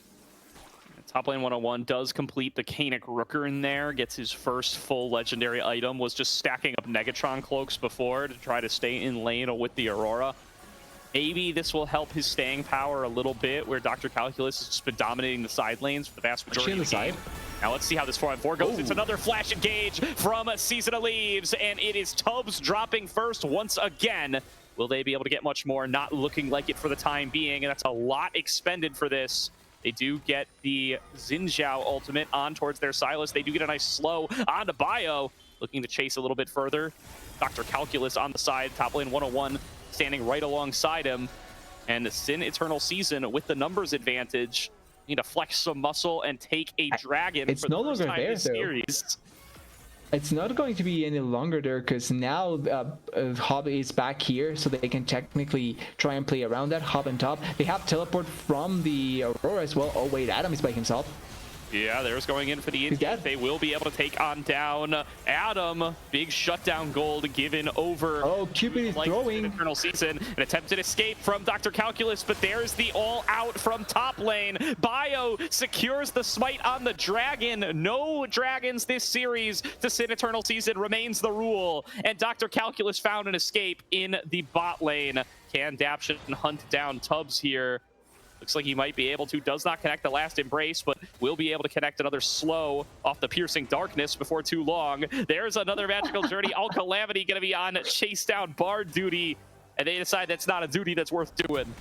Top lane 101 does complete the Kainic Rooker in there, gets his first full legendary item, was just stacking up Negatron cloaks before to try to stay in lane with the Aurora. Maybe this will help his staying power a little bit, where Dr. Calculus has just been dominating the side lanes for the vast majority of the game. Now let's see how this 4-on-4 goes. It's another flash engage from Season of Leaves, and it is Tubbs dropping first once again. Will they be able to get much more? Not looking like it for the time being, and that's a lot expended for this. They do get the Xinjiao ultimate on towards their Silas. They do get a nice slow onto Bio, looking to chase a little bit further. Dr. Calculus on the side, top lane 101, standing right alongside him. And the SYN Eternal Season with the numbers advantage need to flex some muscle and take a dragon. It's for no the first longer time there, this though. series. It's not going to be any longer there, because now Hob is back here, so they can technically try and play around that. Hob and top. They have teleport from the Aurora as well. Oh wait, Adam is by himself. Yeah, there's going in for the Indians. They will be able to take on down Adam. Big shutdown gold given over. Oh, Cupid is throwing. Eternal Season. An attempted escape from Dr. Calculus, but there's the all out from top lane. Bio secures the smite on the dragon. No dragons this series to SYN Eternal Season remains the rule. And Dr. Calculus found an escape in the bot lane. Can Daption hunt down Tubbs here? Looks like he might be able to. Does not connect the last embrace, but will be able to connect another slow off the piercing darkness before too long. There's another magical journey. All Calamity going to be on chase down Bard duty, and they decide that's not a duty that's worth doing.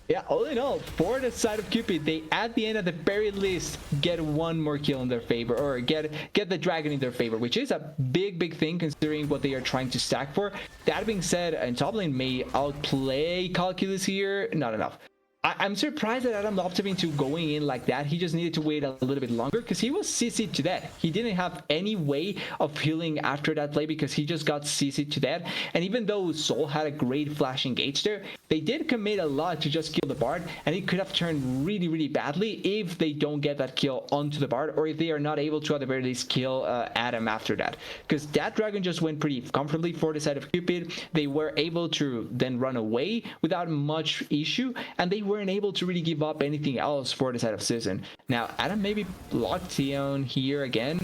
Yeah, all in all, for the side of Cupid, they at the end at the very least get one more kill in their favor, or get the dragon in their favor, which is a big thing considering what they are trying to stack for. That being said, and top lane may outplay Calculus here. Not enough. I'm surprised that Adam opted into going in like that. He just needed to wait a little bit longer because he was CC'd to death. He didn't have any way of healing after that play because he just got CC'd to death. And even though Soul had a great flash engage there, they did commit a lot to just kill the Bard, and it could have turned really badly if they don't get that kill onto the Bard, or if they are not able to at the very least kill Adam after that. Because that dragon just went pretty comfortably for the side of Cupid. They were able to then run away without much issue, and they weren't able to really give up anything else for the side of SYN. Now, Adam maybe locked down here again.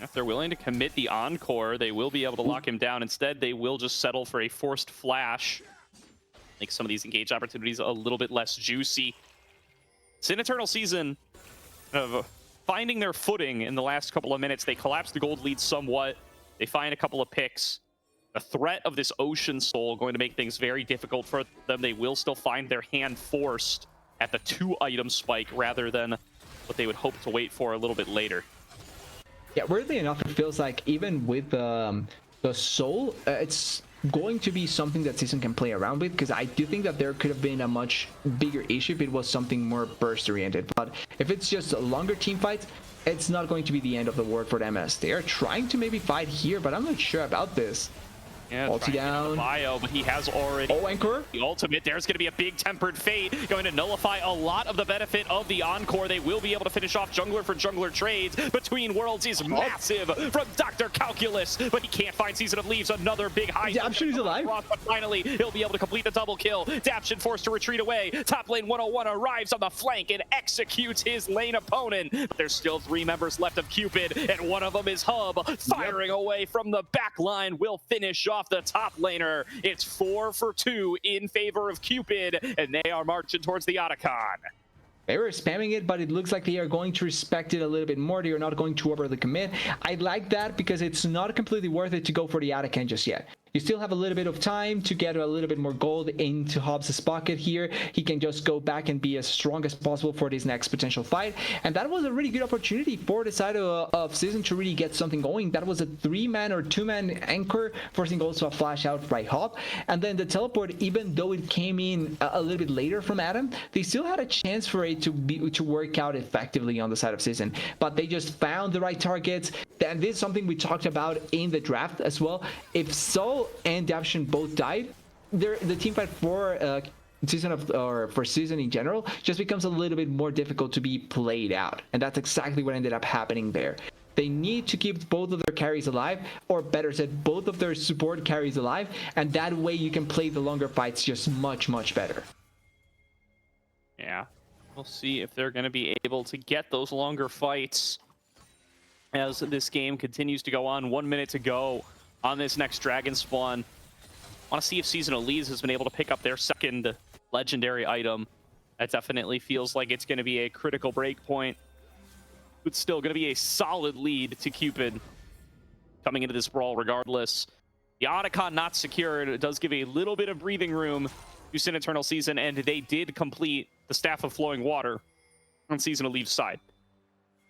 If they're willing to commit the Encore, they will be able to lock him down. Instead, they will just settle for a forced flash. Make some of these engage opportunities a little bit less juicy. SYN Eternal Season of finding their footing in the last couple of minutes. They collapse the gold lead somewhat. They find a couple of picks. The threat of this Ocean Soul going to make things very difficult for them. They will still find their hand forced at the 2-item spike rather than what they would hope to wait for a little bit later. Yeah, weirdly enough, it feels like even with the Soul, it's going to be something that SYN can play around with, because I do think that there could have been a much bigger issue if it was something more burst oriented. But if it's just a longer team fights, it's not going to be the end of the world for them, as they are trying to maybe fight here, but I'm not sure about this. Yeah, ulti down. Bio, but he has already Anchor. The ultimate. There's going to be a big tempered fate, going to nullify a lot of the benefit of the Encore. They will be able to finish off jungler for jungler trades. Between Worlds is massive from Dr. Calculus, but he can't find Season of Leaves. Another big high. Daption is alive. But finally, he'll be able to complete the double kill. Daption forced to retreat away. Top lane 101 arrives on the flank and executes his lane opponent. But there's still 3 members left of Cupid, and one of them is Hub, firing away from the back line. Will finish off the top laner. It's 4 for 2 in favor of Cupid, and they are marching towards the Otacon. They were spamming it, but it looks like they are going to respect it a little bit more. They are not going to overly commit. I like that because it's not completely worth it to go for the Otacon just yet. You still have a little bit of time to get a little bit more gold into Hobbs' pocket here. He can just go back and be as strong as possible for this next potential fight. And that was a really good opportunity for the side of SYN to really get something going. That was a 3-man or 2-man anchor, forcing also a flash out by Hob. And then the teleport, even though it came in a little bit later from Adam, they still had a chance for it to work out effectively on the side of SYN. But they just found the right targets. And this is something we talked about in the draft as well. If Soul and Daption both died, the team fight for for SYN in general just becomes a little bit more difficult to be played out, and that's exactly what ended up happening there. They need to keep both of their carries alive, or better said, both of their support carries alive, and that way you can play the longer fights just much better. Yeah, we'll see if they're going to be able to get those longer fights as this game continues to go on. 1 minute to go on this next dragon spawn. Want to see if Seasonal Leaves has been able to pick up their second legendary item. That definitely feels like it's going to be a critical break point. It's still going to be a solid lead to Cupid coming into this brawl regardless. The Otacon not secured. It does give a little bit of breathing room to SYN Eternal Season, and they did complete the Staff of Flowing Water on Seasonal Leaves' side.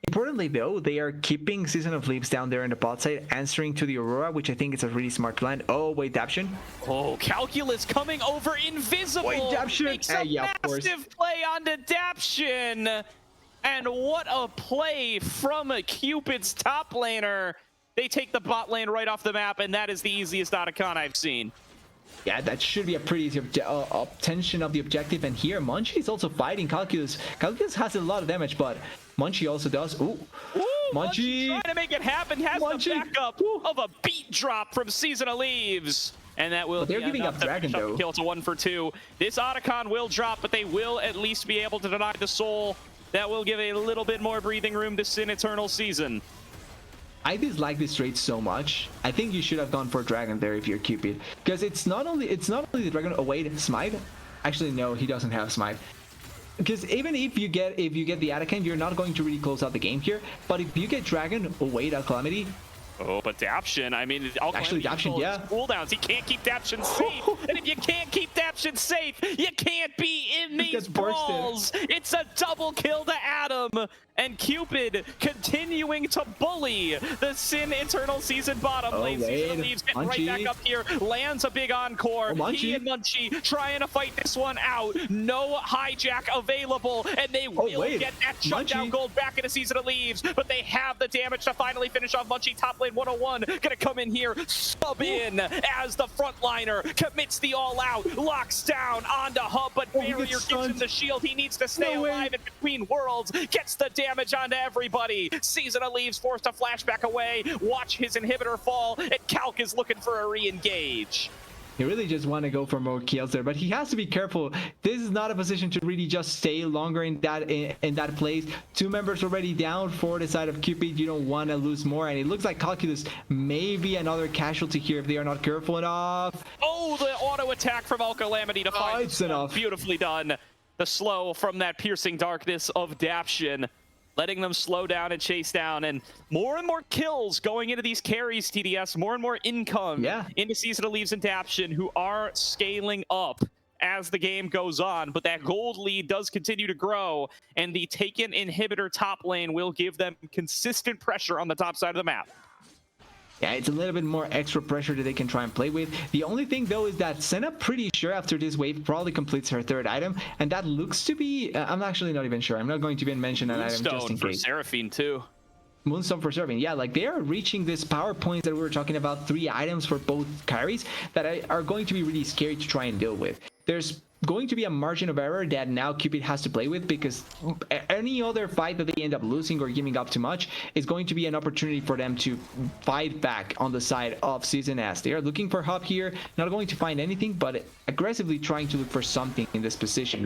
Importantly, though, they are keeping Season of Leaves down there in the bot side, answering to the Aurora, which I think is a really smart plan. Oh, wait, Daption. Oh, Calculus coming over invisible. Wait, Daption. Makes a Yeah, massive play onto Daption. And what a play from Cupid's top laner. They take the bot lane right off the map, and that is the easiest Otacon I've seen. Yeah, that should be a pretty easy obtention of the objective. And here, Munchie is also fighting Calculus. Calculus has a lot of damage, but Munchie also does. Ooh, Munchie trying to make it happen. Has the backup of a beat drop from Seasonal Leaves. And that will they're giving up Dragon, though. Kill to 1 for 2. This Otacon will drop, but they will at least be able to deny the soul. That will give a little bit more breathing room to SYN Eternal Season. I dislike this trade so much. I think you should have gone for Dragon there if you're Cupid, because it's not only the Dragon. Oh wait, Smite. Actually, no, he doesn't have Smite. Because even if you get the Atacant, you're not going to really close out the game here. But if you get Dragon, oh wait, Calamity. Oh, but Daption, I mean, actually Daption, yeah. Cooldowns. He can't keep Daption safe. And if you can't keep Daption safe, you can't be in these brawls. It's a double kill to Adam. And Cupid continuing to bully the SYN Eternal Season bottom lane. Seasonal Leaves getting right back up here. Lands a big encore. He and Munchie trying to fight this one out. No hijack available. And they will get that shutdown gold back into Seasonal Leaves. But they have the damage to finally finish off Munchie. Top lane 101. Gonna come in here, sub in as the frontliner commits the all-out. Locks down onto Hub, but Barrier gives him the shield. He needs to stay alive in between worlds. Gets the damage onto everybody. Seasonal Leaves forced to flashback away. Watch his inhibitor fall, and Calc is looking for a re-engage. He really just want to go for more kills there, but he has to be careful. This is not a position to really just stay longer in that place. 2 members already down for the side of Cupid. You don't want to lose more, and it looks like Calculus may be another casualty here if they are not careful enough. Oh, the auto attack from Calamity to find it's enough. Beautifully done. The slow from that piercing darkness of Daption, letting them slow down and chase down, and more kills going into these carries, TDS, more and more income into Seasonal Leaves and Daption, who are scaling up as the game goes on, but that gold lead does continue to grow, and the taken inhibitor top lane will give them consistent pressure on the top side of the map. Yeah, it's a little bit more extra pressure that they can try and play with. The only thing, though, is that Senna, pretty sure after this wave, probably completes her 3rd item, and that looks to be... I'm actually not even sure. I'm not going to even mention an item just in case. Moonstone for Seraphine, too. Moonstone for Seraphine. Yeah, like they are reaching this power points that we were talking about, 3 items for both carries that are going to be really scary to try and deal with. There's going to be a margin of error that now Cupid has to play with, because any other fight that they end up losing or giving up too much is going to be an opportunity for them to fight back on the side of Season S. They are looking for Hub here, not going to find anything, but aggressively trying to look for something in this position.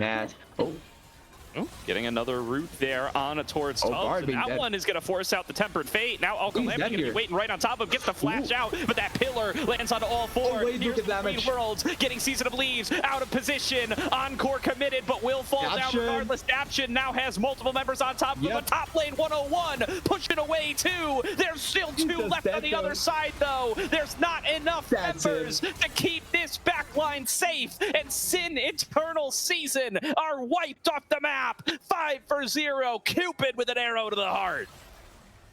Getting another root there on towards Tubbs. That one is going to force out the Tempered Fate. Now Calamity going to be waiting right on top of him, gets the flash out, but that pillar lands onto all 4. Here's the Worlds, getting Season of Leaves out of position. Encore committed, but will fall down regardless. Daption now has multiple members on top of him. Top lane 101, pushing away 2. There's still 2 left on the other side, though. There's not enough members to keep this backline safe, and SYN Eternal Season are wiped off the map. 5 for 0. Cupid with an arrow to the heart.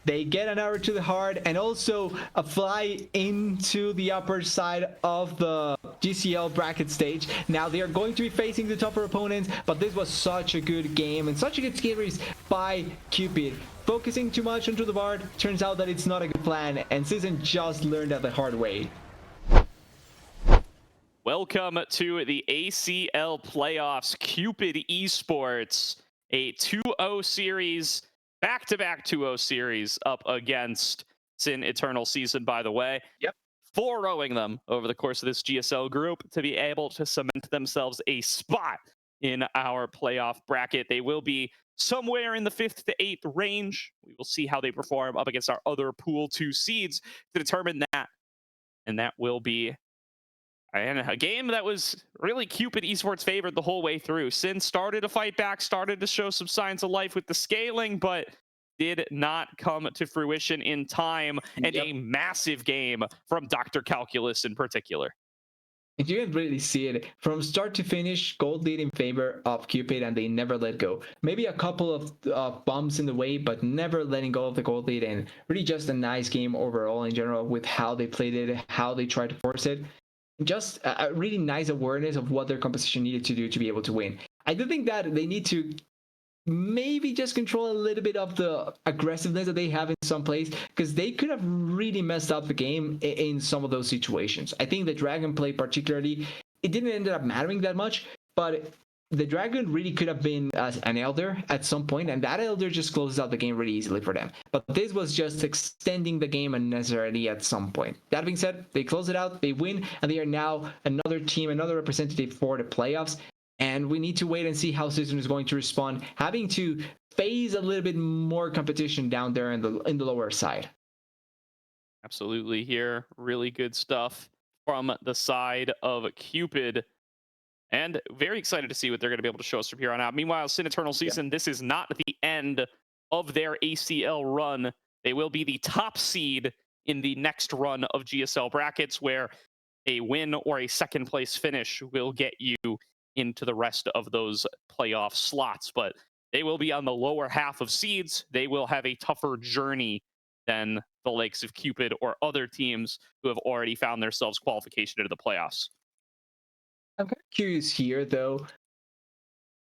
They get an arrow to the heart and also a fly into the upper side of the GCL bracket stage. Now they are going to be facing the tougher opponents, but this was such a good game and such a good series by Cupid. Focusing too much onto the Bard, turns out that it's not a good plan, and Season just learned that the hard way. Welcome to the ACL playoffs. Cupid Esports, a 2-0 series, back-to-back 2-0 series up against SYN Eternal Season, by the way. 4-0ing them over the course of this GSL group to be able to cement themselves a spot in our playoff bracket. They will be somewhere in the 5th to 8th range. We will see how they perform up against our other Pool 2 seeds to determine that. And that will be And a game that was really Cupid Esports favored the whole way through. SYN started to fight back, started to show some signs of life with the scaling, but did not come to fruition in time. And Yep. a massive game from Dr. Calculus in particular. And you can really see it from start to finish. Gold lead in favor of Cupid, and they never let go. Maybe a couple of bumps in the way, but never letting go of the gold lead. And really, just a nice game overall in general with how they played it, how they tried to force it. Just a really nice awareness of what their composition needed to do to be able to win. I do think that they need to maybe just control a little bit of the aggressiveness that they have in some plays, because they could have really messed up the game in some of those situations. I think the dragon play particularly, it didn't end up mattering that much, but the dragon really could have been an elder at some point, and that elder just closes out the game really easily for them. But this was just extending the game unnecessarily at some point. That being said, they close it out, they win, and they are now another team, another representative for the playoffs. And we need to wait and see how SYN is going to respond, having to face a little bit more competition down there in the lower side. Absolutely here. Really good stuff from the side of Cupid. And very excited to see what they're going to be able to show us from here on out. Meanwhile, SYN Eternal Season, this is not the end of their ACL run. They will be the top seed in the next run of GSL brackets, where a win or a second place finish will get you into the rest of those playoff slots. But they will be on the lower half of seeds. They will have a tougher journey than the likes of Cupid or other teams who have already found themselves qualification into the playoffs. I'm kind of curious here, though.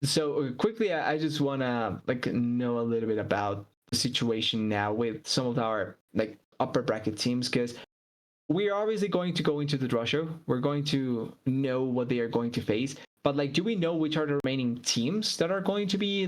So quickly, I just want to know a little bit about the situation now with some of our upper bracket teams, because we're obviously going to go into the draw show. We're going to know what they are going to face. But do we know which are the remaining teams that are going to be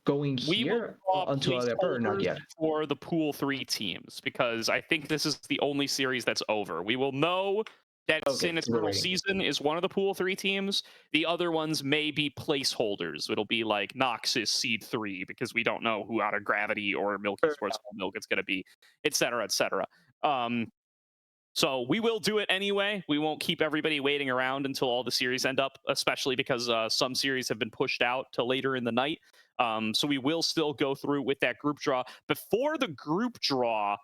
going here until the upper, or not yet? For the pool 3 teams, because I think this is the only series that's over. We will know that SYN Eternal Season is one of the pool 3 teams. The other ones may be placeholders. It'll be like Noxus Seed 3, because we don't know who out of Gravity or Milky Sports Milk it's going to be, etc., etc. So we will do it anyway. We won't keep everybody waiting around until all the series end up, especially because some series have been pushed out to later in the night. So we will still go through with that group draw. Before the group draw,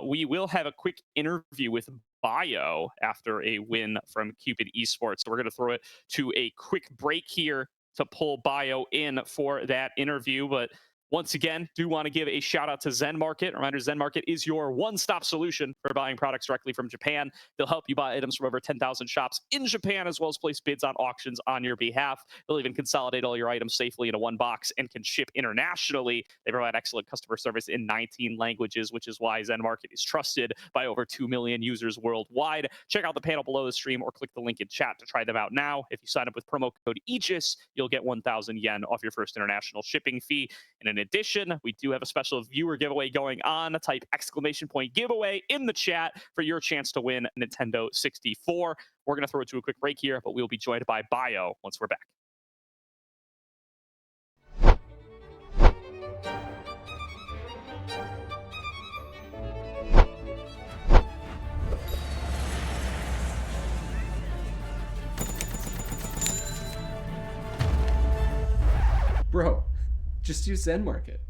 we will have a quick interview with Bio after a win from Cupid Esports. So we're going to throw it to a quick break here to pull Bio in for that interview. But once again, do want to give a shout out to Zen Market. Reminder, Zen Market is your one-stop solution for buying products directly from Japan. They'll help you buy items from over 10,000 shops in Japan, as well as place bids on auctions on your behalf. They'll even consolidate all your items safely into one box and can ship internationally. They provide excellent customer service in 19 languages, which is why Zen Market is trusted by over 2 million users worldwide. Check out the panel below the stream or click the link in chat to try them out now. If you sign up with promo code Aegis, you'll get 1,000 yen off your first international shipping fee. And in addition, we do have a special viewer giveaway going on. Type !giveaway in the chat for your chance to win a Nintendo 64. We're going to throw it to a quick break here, but we'll be joined by Bio once we're back. Bro, just use Zen Market.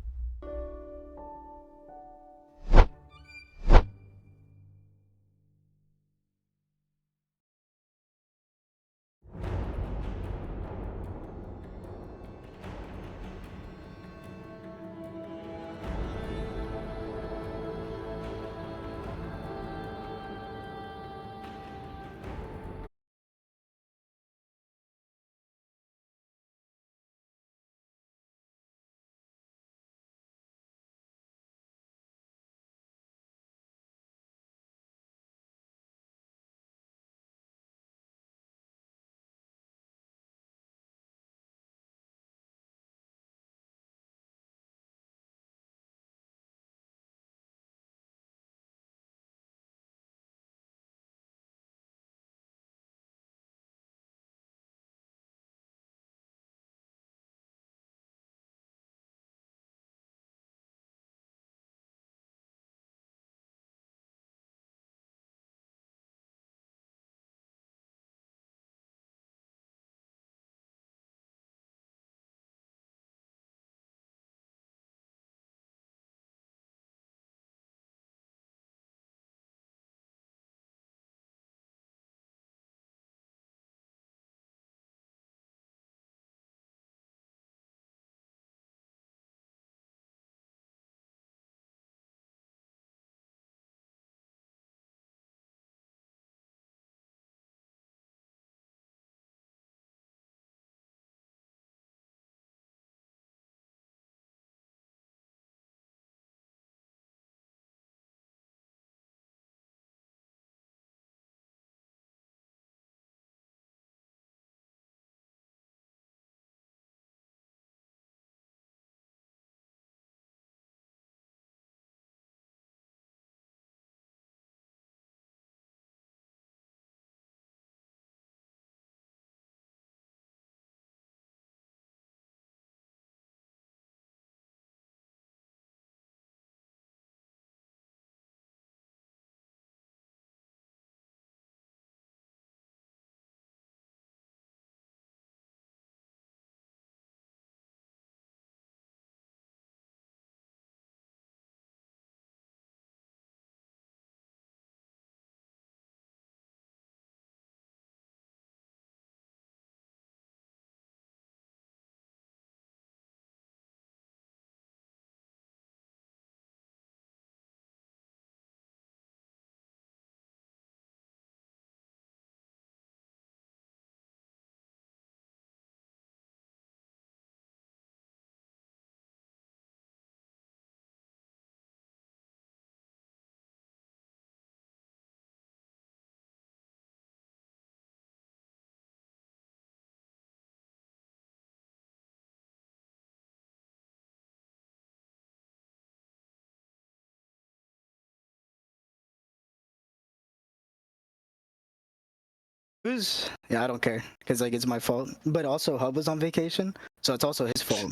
Yeah, I don't care because like it's my fault. But also Hub was on vacation, so it's also his fault.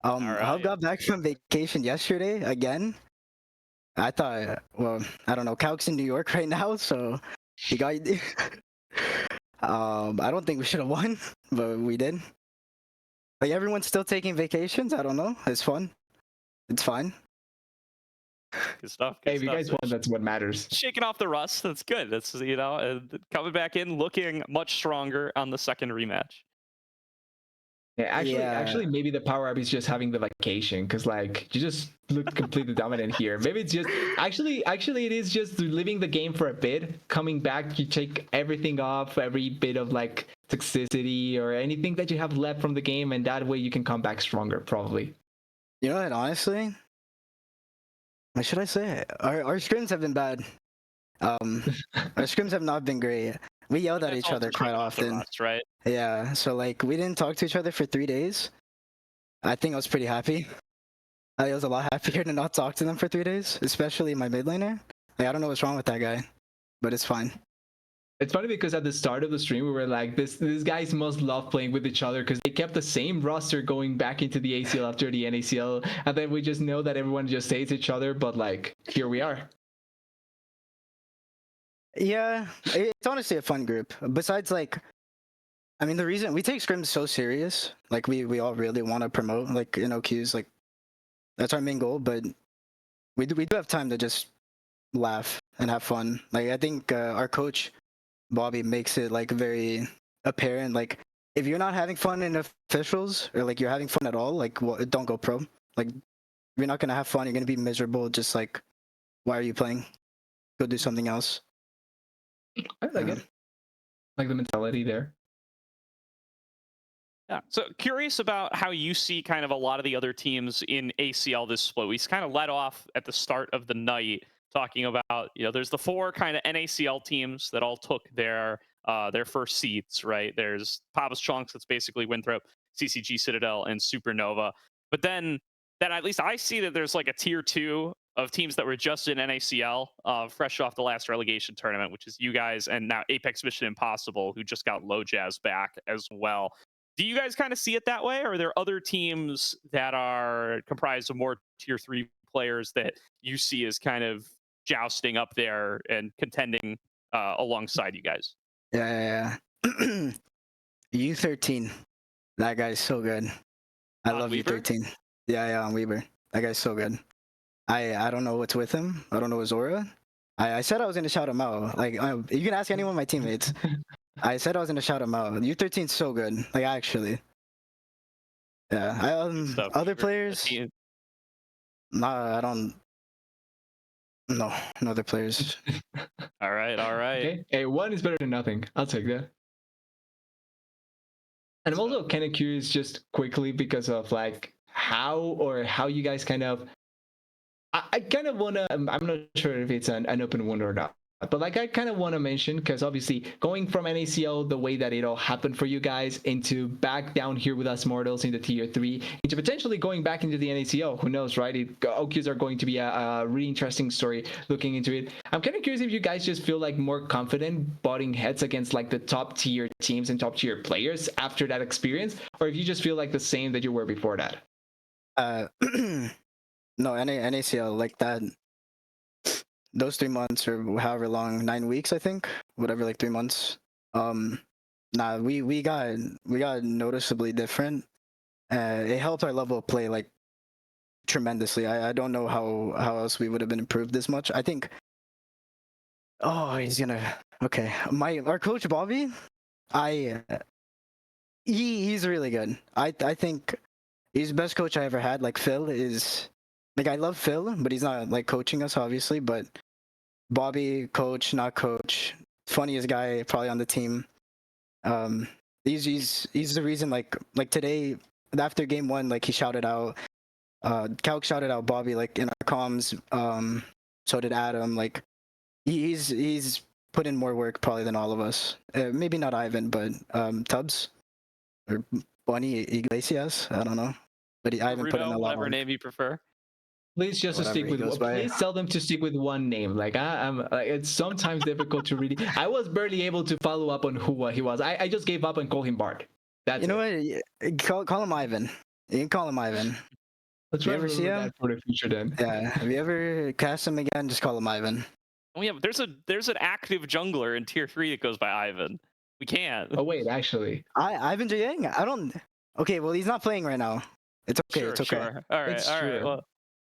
All Hub right. got back from vacation yesterday again. I thought, well, I don't know. Calc's in New York right now, so he got. I don't think we should have won, but we did. Like everyone's still taking vacations. I don't know. It's fun. It's fine. Good stuff. Hey, Good if you stuff. guys So won, that's what matters. shaking off the rust. That's good. That's coming back in looking much stronger on the second rematch. Yeah, Yeah. actually, maybe the power up is just having the vacation, because like you just looked completely dominant here. Maybe it's just actually it is just living the game for a bit, coming back. You take everything off, every bit of like toxicity or anything that you have left from the game, and that way you can come back stronger, probably. You know what? Honestly, what should I say? Our scrims have been bad. Our scrims have not been great. We yelled at That's each also other quite shaking off the often. rust, right? Yeah, so like we didn't talk to each other for 3 days. I think I was pretty happy. I was a lot happier to not talk to them for 3 days, especially my mid laner. Like I don't know what's wrong with that guy, but it's fine. It's funny because at the start of the stream we were like, these guys must love playing with each other because they kept the same roster going back into the ACL after the NACL, and then we just know that everyone just hates each other. But like, here we are. Yeah, it's honestly a fun group. Besides, like, I mean, the reason we take scrims so serious, like we all really want to promote, like in OQs, like that's our main goal. But we do have time to just laugh and have fun. Like I think our coach Bobby makes it like very apparent. Like if you're not having fun in officials or like you're having fun at all, like well, don't go pro. Like you're not gonna have fun. You're gonna be miserable. Just like why are you playing? Go do something else. I like Yeah. it, like the mentality there. Yeah. So curious about how you see kind of a lot of the other teams in ACL this split. We kind of led off at the start of the night talking about, there's the four kind of NACL teams that all took their first seeds, right? There's Papa's Chunks, that's basically Winthrop, CCG Citadel, and Supernova. But then at least I see that there's like a tier two of teams that were just in NACL, fresh off the last relegation tournament, which is you guys, and now Apex Mission Impossible, who just got Low Jazz back as well. Do you guys kind of see it that way, or are there other teams that are comprised of more tier three players that you see as kind of jousting up there and contending alongside you guys? Yeah. U13. That guy's so good. I On love Weber? U13. Yeah, on Weber. That guy's so good. I don't know what's with him. I don't know his aura. I said I was gonna shout him out. Like you can ask anyone of my teammates. I said I was gonna shout him out. U13's so good. Like actually. Yeah. Stuff. Other Weber, players. team. Nah, I don't. No other players. All right. Okay, hey, one is better than nothing. I'll take that. And I'm also kind of curious, just quickly, because of like how you guys kind of. I kind of want to. I'm not sure if it's an open one or not. But like I kind of want to mention, because obviously going from NACL, the way that it all happened for you guys, into back down here with us mortals into tier 3, into potentially going back into the NACL, who knows, right? OQs are going to be a really interesting story looking into it. I'm kind of curious if you guys just feel like more confident butting heads against like the top tier teams and top tier players after that experience, or if you just feel like the same that you were before that. No, NACL like that. Those 3 months or however long, 9 weeks, I think, whatever, like 3 months. Nah, we got noticeably different. It helped our level of play like tremendously. I don't know how else we would have been improved this much. I think. Oh, he's gonna. Okay, our coach Bobby, he's really good. I think he's the best coach I ever had. Like Phil is. Like I love Phil, but he's not like coaching us obviously. But Bobby, coach, not coach, funniest guy probably on the team. He's the reason like today after game 1, like he shouted out, Calc shouted out Bobby like in our comms. So did Adam. Like he's put in more work probably than all of us. Maybe not Ivan, but Tubbs or Bunny Iglesias. I don't know, but Ivan put in a lot of Whatever work. name you prefer. Please just to Whatever stick he with. goes by. Please tell them to stick with one name. Like I'm, like, it's sometimes difficult to really. I was barely able to follow up on who he was. I just gave up and called him Bart. That's You know it. what? Call him Ivan. You can call him Ivan. Let's You try ever to see remember him? that for the future then. Yeah. Have you ever cast him again? Just call him Ivan. Oh yeah, but there's an active jungler in tier 3 that goes by Ivan. We can't. Oh wait, actually, Ivan Jiang? I don't. Okay, well he's not playing right now. It's okay. Sure, It's okay. sure. All right, it's all right. true. Well,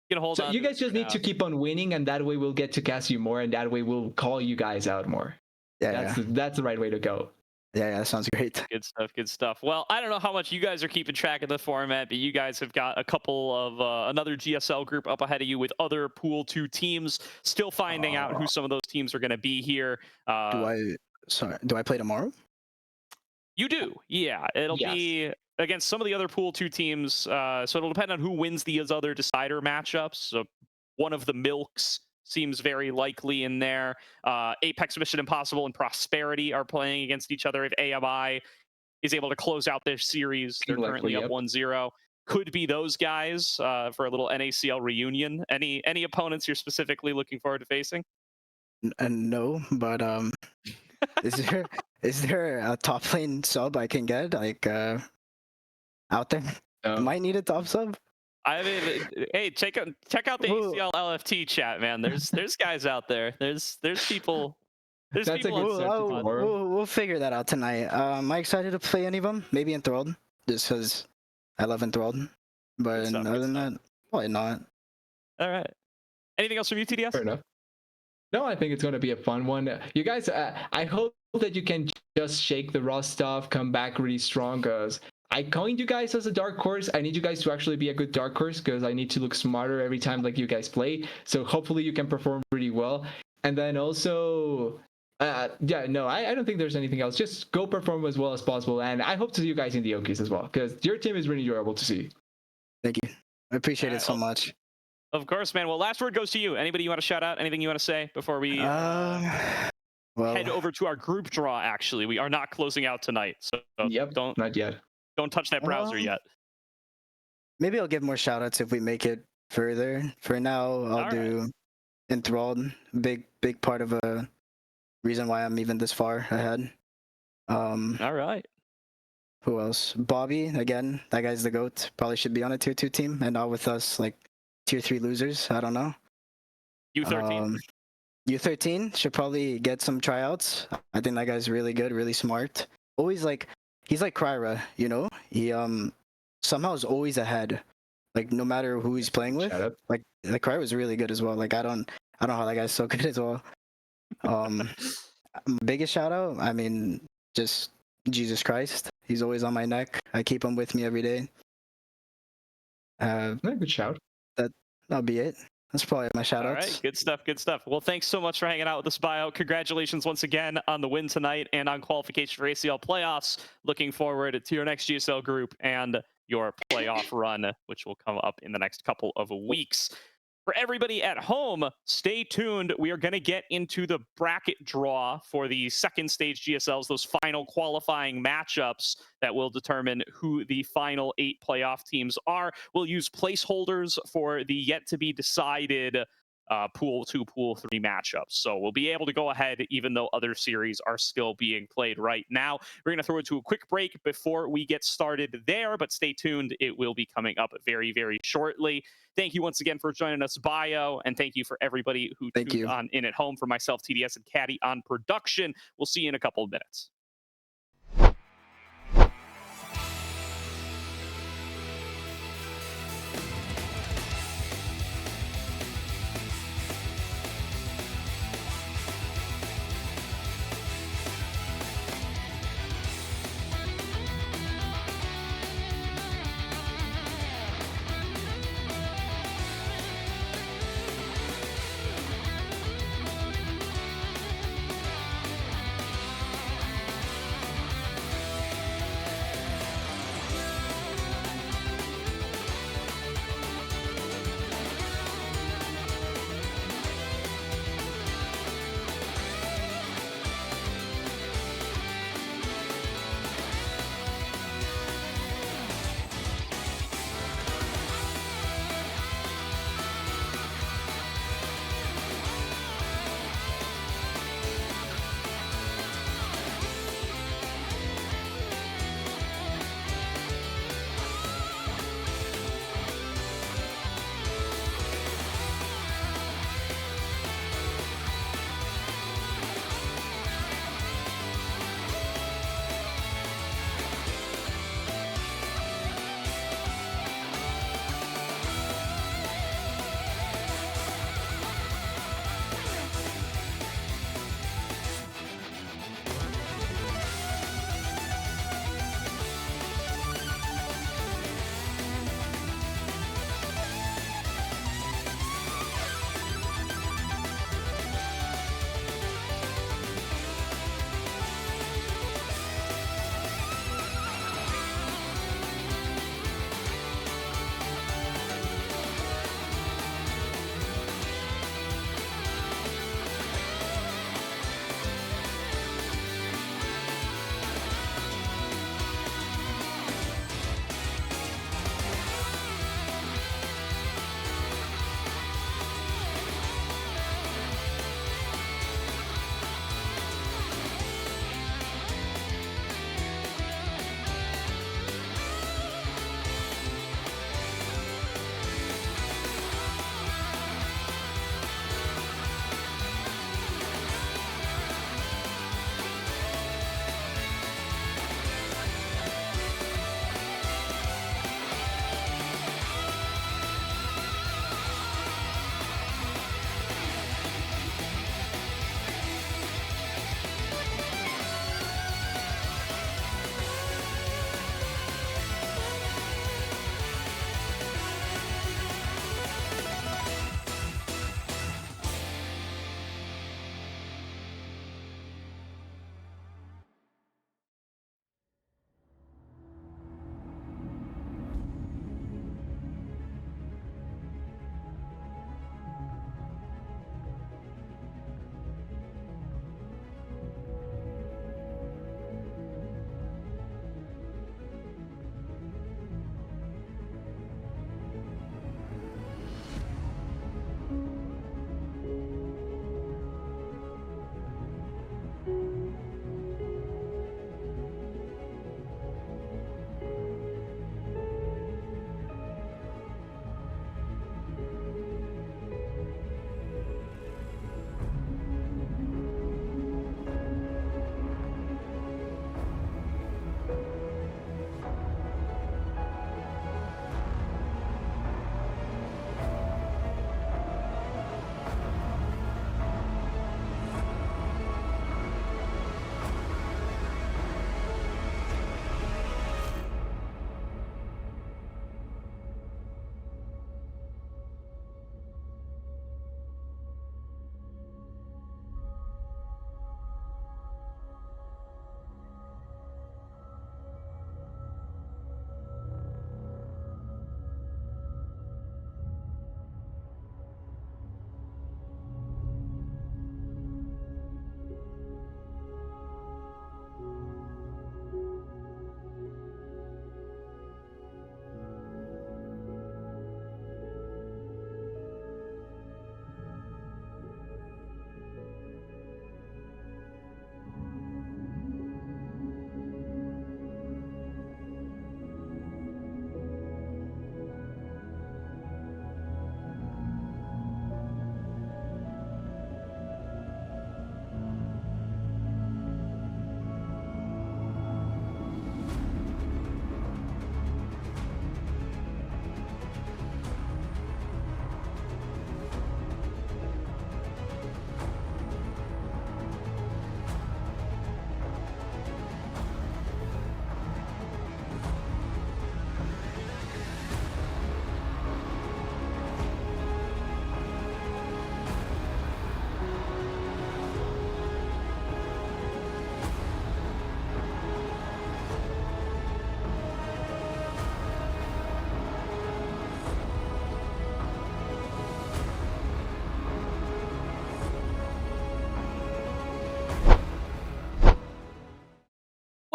you can hold So on. you to guys it for just need now. to keep on winning, and that way we'll get to cast you more, and that way we'll call you guys out more. Yeah. That's the right way to go. Yeah. That sounds great. Good stuff. Good stuff. Well, I don't know how much you guys are keeping track of the format, but you guys have got a couple of another GSL group up ahead of you with other Pool 2 teams. Still finding out who some of those teams are going to be here. Do I play tomorrow? You do, yeah. It'll Yes. be against some of the other Pool 2 teams. So it'll depend on who wins these other decider matchups. So one of the Milks seems very likely in there. Apex Mission Impossible and Prosperity are playing against each other. If AMI is able to close out their series, they're currently up 1-0. Could be those guys for a little NACL reunion. Any opponents you're specifically looking forward to facing? No, but is there a top lane sub I can get like out there? No. Might need a top sub. I mean, hey, check out the Whoa. ACL LFT chat, man. There's guys out there. There's people. There's That's a people. good start to tomorrow. We'll figure that out tonight. Am I excited to play any of them? Maybe Enthralled, just because I love Enthralled. But Good stuff, other good than that, probably not. All right. Anything else from you, TDS? Fair enough. No, I think it's going to be a fun one. You guys, I hope that you can just shake the raw stuff, come back really strong, because I coined you guys as a dark horse. I need you guys to actually be a good dark horse, because I need to look smarter every time like you guys play. So hopefully you can perform pretty well. And then also, I don't think there's anything else. Just go perform as well as possible. And I hope to see you guys in the Okies as well, because your team is really enjoyable to see. Thank you. I appreciate it so much. Of course, man. Well, last word goes to you. Anybody you want to shout out? Anything you want to say before we head over to our group draw? Actually, we are not closing out tonight, so not yet. Don't touch that browser yet. Maybe I'll give more shout outs if we make it further. For now, I'll do Enthralled. Big part of a reason why I'm even this far ahead. All right. Who else? Bobby, again, that guy's the GOAT. Probably should be on a tier 2 team and not with us like tier 3 losers. I don't know. U13. U13 should probably get some tryouts. I think that guy's really good, really smart. Always he's like Kryra, you know? He somehow is always ahead. Like no matter who he's playing with. Like Kryra was really good as well. Like I don't know how that guy's so good as well. Biggest shout out, I mean, just Jesus Christ. He's always on my neck. I keep him with me every day. Good shout. That'll be it. That's probably my shout outs. All right, good stuff, good stuff. Well, thanks so much for hanging out with us, Bio. Congratulations once again on the win tonight and on qualification for ACL playoffs. Looking forward to your next GSL group and your playoff run, which will come up in the next couple of weeks. For everybody at home, stay tuned. We are going to get into the bracket draw for the second stage GSLs, those final qualifying matchups that will determine who the final 8 playoff teams are. We'll use placeholders for the yet to be decided Pool 2, Pool 3 matchups. So we'll be able to go ahead even though other series are still being played right now. We're going to throw it to a quick break before we get started there, but stay tuned. It will be coming up very, very shortly. Thank you once again for joining us, Bio, and thank you for everybody who tuned on in at home. For myself, TDS, and Caddy on production. We'll see you in a couple of minutes.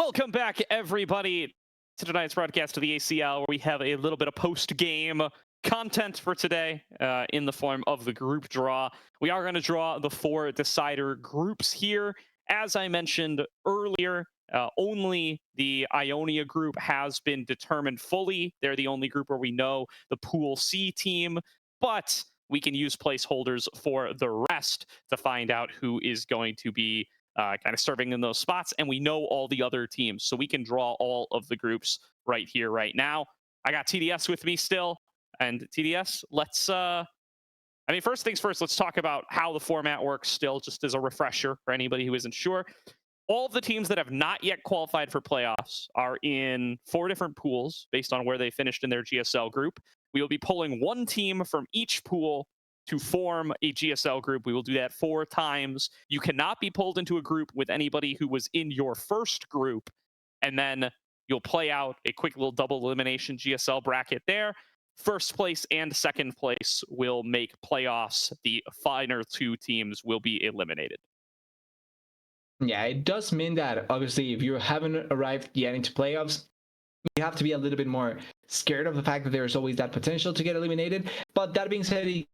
Welcome back, everybody, to tonight's broadcast of the ACL, where we have a little bit of post-game content for today in the form of the group draw. We are going to draw the 4 decider groups here. As I mentioned earlier, only the Ionia group has been determined fully. They're the only group where we know the Pool C team, but we can use placeholders for the rest to find out who is going to be kind of serving in those spots, and we know all the other teams, so we can draw all of the groups right here, right now. I got TDS with me still, and TDS, let's, first things first, let's talk about how the format works still, just as a refresher for anybody who isn't sure. All of the teams that have not yet qualified for playoffs are in 4 different pools based on where they finished in their GSL group. We will be pulling 1 team from each pool to form a GSL group. We will do that 4 times. You cannot be pulled into a group with anybody who was in your first group, and then you'll play out a quick little double elimination GSL bracket there. First place and second place will make playoffs. The final 2 teams will be eliminated. Yeah, it does mean that obviously if you haven't arrived yet into playoffs, you have to be a little bit more scared of the fact that there's always that potential to get eliminated. But that being said, it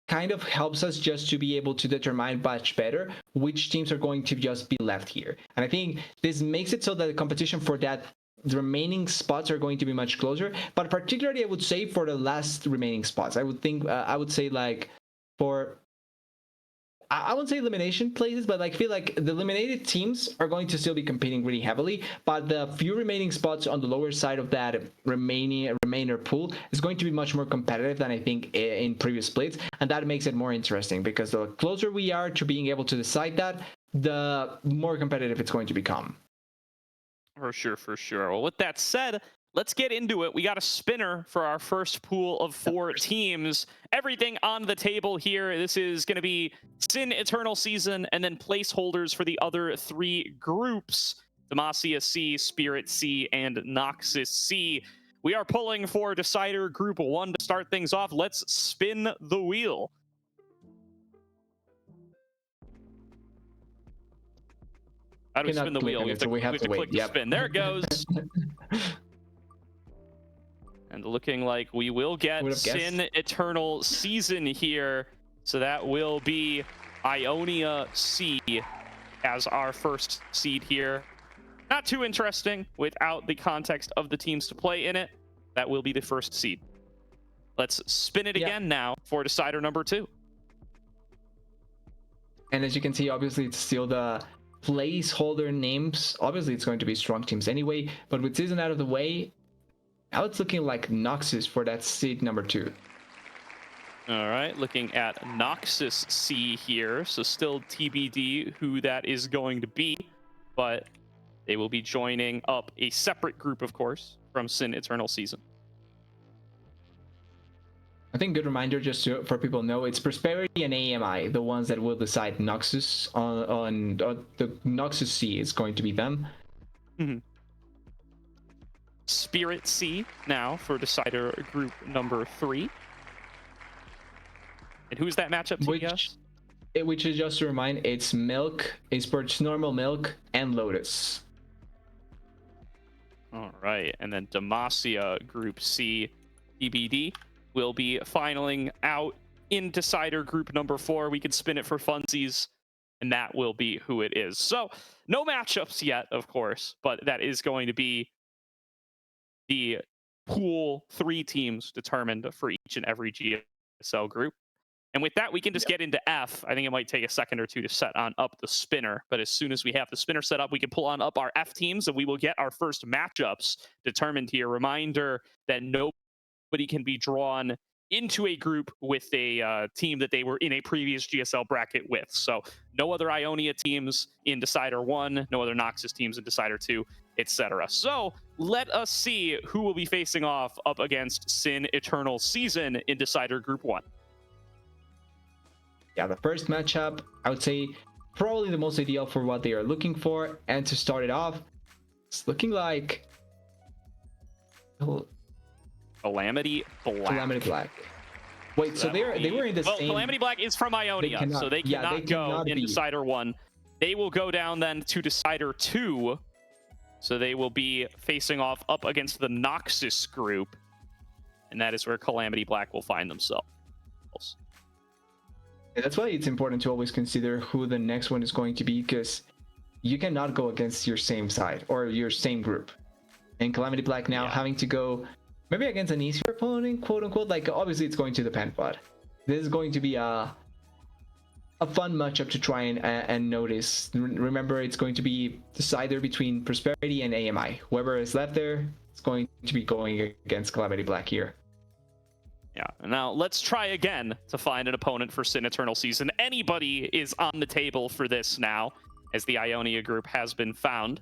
kind of helps us just to be able to determine much better which teams are going to just be left here. And I think this makes it so that the competition for the remaining spots are going to be much closer. But particularly, I would say for the last remaining spots, I would say like for, I wouldn't say elimination places, but like I feel like the eliminated teams are going to still be competing really heavily, but the few remaining spots on the lower side of that remainder pool is going to be much more competitive than I think in previous splits, and that makes it more interesting because the closer we are to being able to decide that, the more competitive it's going to become. For sure, for sure. Well, with that said, let's get into it. We got a spinner for our first pool of 4 teams. Everything on the table here. This is going to be SYN Eternal Season and then placeholders for the other 3 groups. Demacia C, Spirit C, and Noxus C. We are pulling for Decider Group 1 to start things off. Let's spin the wheel. How do we spin the wheel? We have to click the spin. There it goes. And looking like we will get SYN Eternal Season here. So that will be Ionia C as our first seed here. Not too interesting without the context of the teams to play in it. That will be the first seed. Let's spin it again now for decider number 2. And as you can see, obviously it's still the placeholder names. Obviously it's going to be strong teams anyway, but with season out of the way, now it's looking like Noxus for that seed number 2. All right, looking at Noxus C here. So still TBD who that is going to be, but they will be joining up a separate group, of course, from SYN Eternal Season. I think good reminder just for people to know, it's Prosperity and AMI, the ones that will decide Noxus on the Noxus C is going to be them. Mm-hmm. Spirit C now for decider group number 3. And who's that matchup to which is, just to remind, it's Milk, Esports Normal Milk, and Lotus. All right, and then Demacia Group C TBD will be finaling out in decider group number 4. We can spin it for funsies, and that will be who it is. So no matchups yet, of course, but that is going to be the pool 3 teams determined for each and every GSL group. And with that, we can just get into F. I think it might take a second or 2 to set on up the spinner, but as soon as we have the spinner set up, we can pull on up our F teams and we will get our first matchups determined here. Reminder that nobody can be drawn into a group with a team that they were in a previous GSL bracket with. So no other Ionia teams in Decider 1, no other Noxus teams in Decider 2, etc. So let us see who will be facing off up against SYN Eternal Season in Decider Group 1. Yeah, the first matchup, I would say probably the most ideal for what they are looking for. And to start it off, it's looking like Calamity Black. Calamity Black. Wait, so they were in the same... Calamity Black is from Ionia, so they cannot go in Decider 1. They will go down then to Decider 2. So they will be facing off up against the Noxus group. And that is where Calamity Black will find themselves. And that's why it's important to always consider who the next one is going to be, because you cannot go against your same side or your same group. And Calamity Black now having to go maybe against an easier opponent, quote unquote. Like, obviously it's going to depend, but this is going to be a fun matchup to try and notice. Remember, it's going to be decided between Prosperity and AMI. Whoever is left there is going to be going against Calamity Black here. Yeah, now let's try again to find an opponent for SYN Eternal Season. Anybody is on the table for this now, as the Ionia group has been found.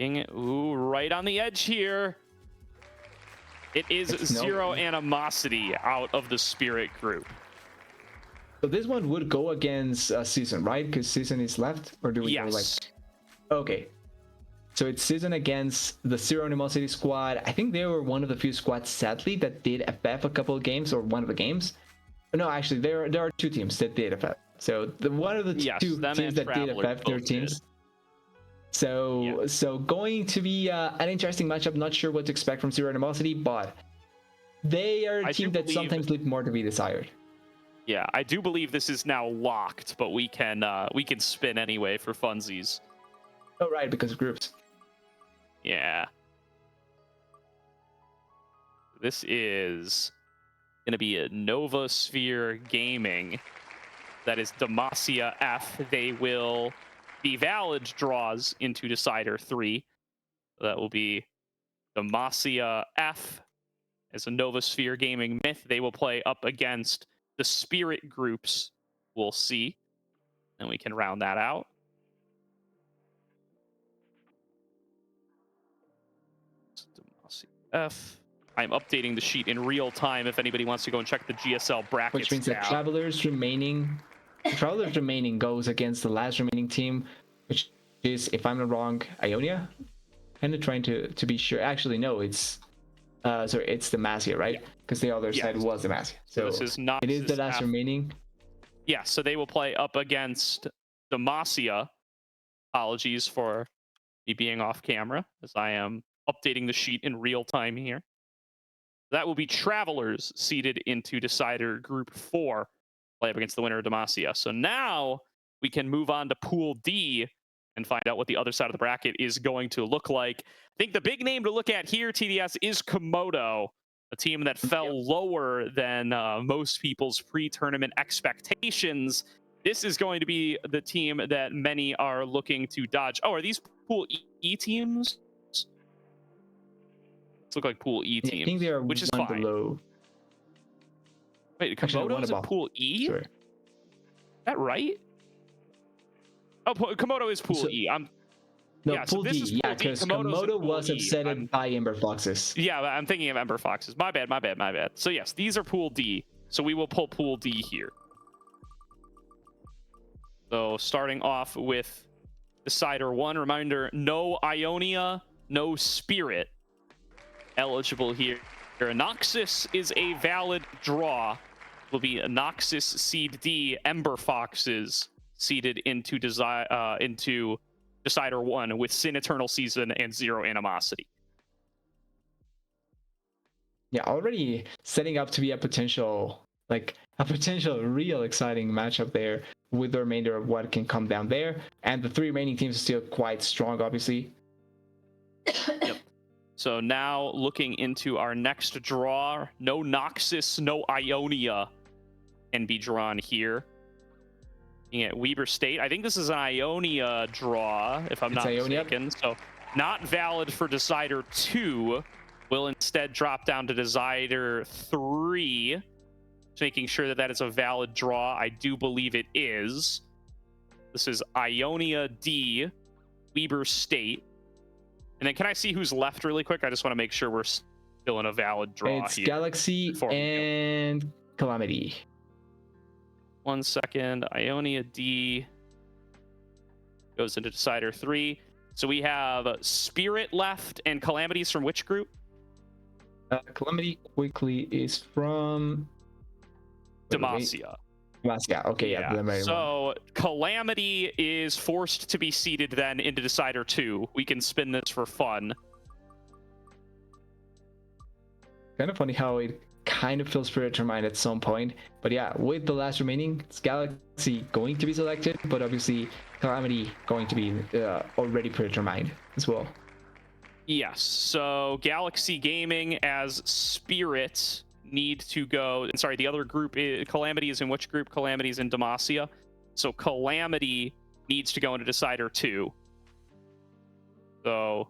Ooh, right on the edge here. It is Zero Animosity out of the Spirit group. So this one would go against Season, right? Because Season is left, or do we go like? Okay. So it's Season against the Zero Animosity squad. I think they were one of the few squads, sadly, that did FF a couple of games, or one of the games. No, actually, there are two teams that did FF. So one of the two teams that did FF, their teams. So going to be an interesting matchup. Not sure what to expect from Zero Animosity, but they are a team that sometimes leave more to be desired. Yeah, I do believe this is now locked, but we can spin anyway for funsies. Oh, right, because of groups. Yeah. This is going to be a Nova Sphere Gaming. That is Demacia F. They will be valid draws into Decider 3. That will be Demacia F as a Nova Sphere Gaming Myth. They will play up against the Spirit groups. We'll see. And we can round that out. F. I'm updating the sheet in real time if anybody wants to go and check the GSL brackets. Which means that Travelers remaining goes against the last remaining team, which is, if I'm not wrong, Ionia. Kind of trying to be sure. Actually, no, it's sorry, it's the Demacia, right? Because the other side was the Demacia. So this is not. It is the last remaining. Yeah, so they will play up against Demacia. Apologies for me being off camera, as I am updating the sheet in real time here. That will be Travelers seeded into Decider Group 4, play up against the winner of Demacia. So now we can move on to Pool D and find out what the other side of the bracket is going to look like. I think the big name to look at here, TDS, is Komodo, a team that fell lower than most people's pre-tournament expectations. This is going to be the team that many are looking to dodge. Oh, are these Pool E teams? Look like Pool E teams, I think they are which is one fine. Below. Wait, Komodo's in Pool E? Sorry. Is that right? Oh, Komodo is Pool E. Pool D. Yeah, because Komodo was upset by Ember Foxes. Yeah, I'm thinking of Ember Foxes. My bad. So yes, these are Pool D. So we will pull Pool D here. So starting off with Decider 1, reminder, no Ionia, no Spirit eligible here. Noxus is a valid draw. Will be a Noxus seed D, Ember Foxes seeded into Decider 1 with SYN Eternal Season and Zero Animosity. Yeah, already setting up to be a potential real exciting matchup there, with the remainder of what can come down there. And the three remaining teams are still quite strong, obviously. Yep. So now looking into our next draw, no Noxus, no Ionia can be drawn here. Looking at Weber State, I think this is an Ionia draw, if I'm not mistaken. So not valid for Decider 2. Will instead drop down to Decider 3. Just making sure that that is a valid draw. I do believe it is. This is Ionia D, Weber State. And then can I see who's left really quick? I just want to make sure we're still in a valid draw it's here. Galaxy and Calamity. 1 second. Ionia D goes into Decider 3. So we have Spirit left and Calamities from which group? Calamity quickly is from Demacia. Yeah. Okay. Yeah. Preliminary one. So Calamity is forced to be seeded then into Decider 2. We can spin this for fun. Kind of funny how it kind of feels predetermined at some point. But yeah, with the last remaining, it's Galaxy going to be selected, but obviously Calamity going to be already predetermined as well. Yes. So Galaxy Gaming as Spirit need to go. And sorry, the other group, Calamity is in which group? Calamity is in Demacia. So Calamity needs to go into Decider 2. So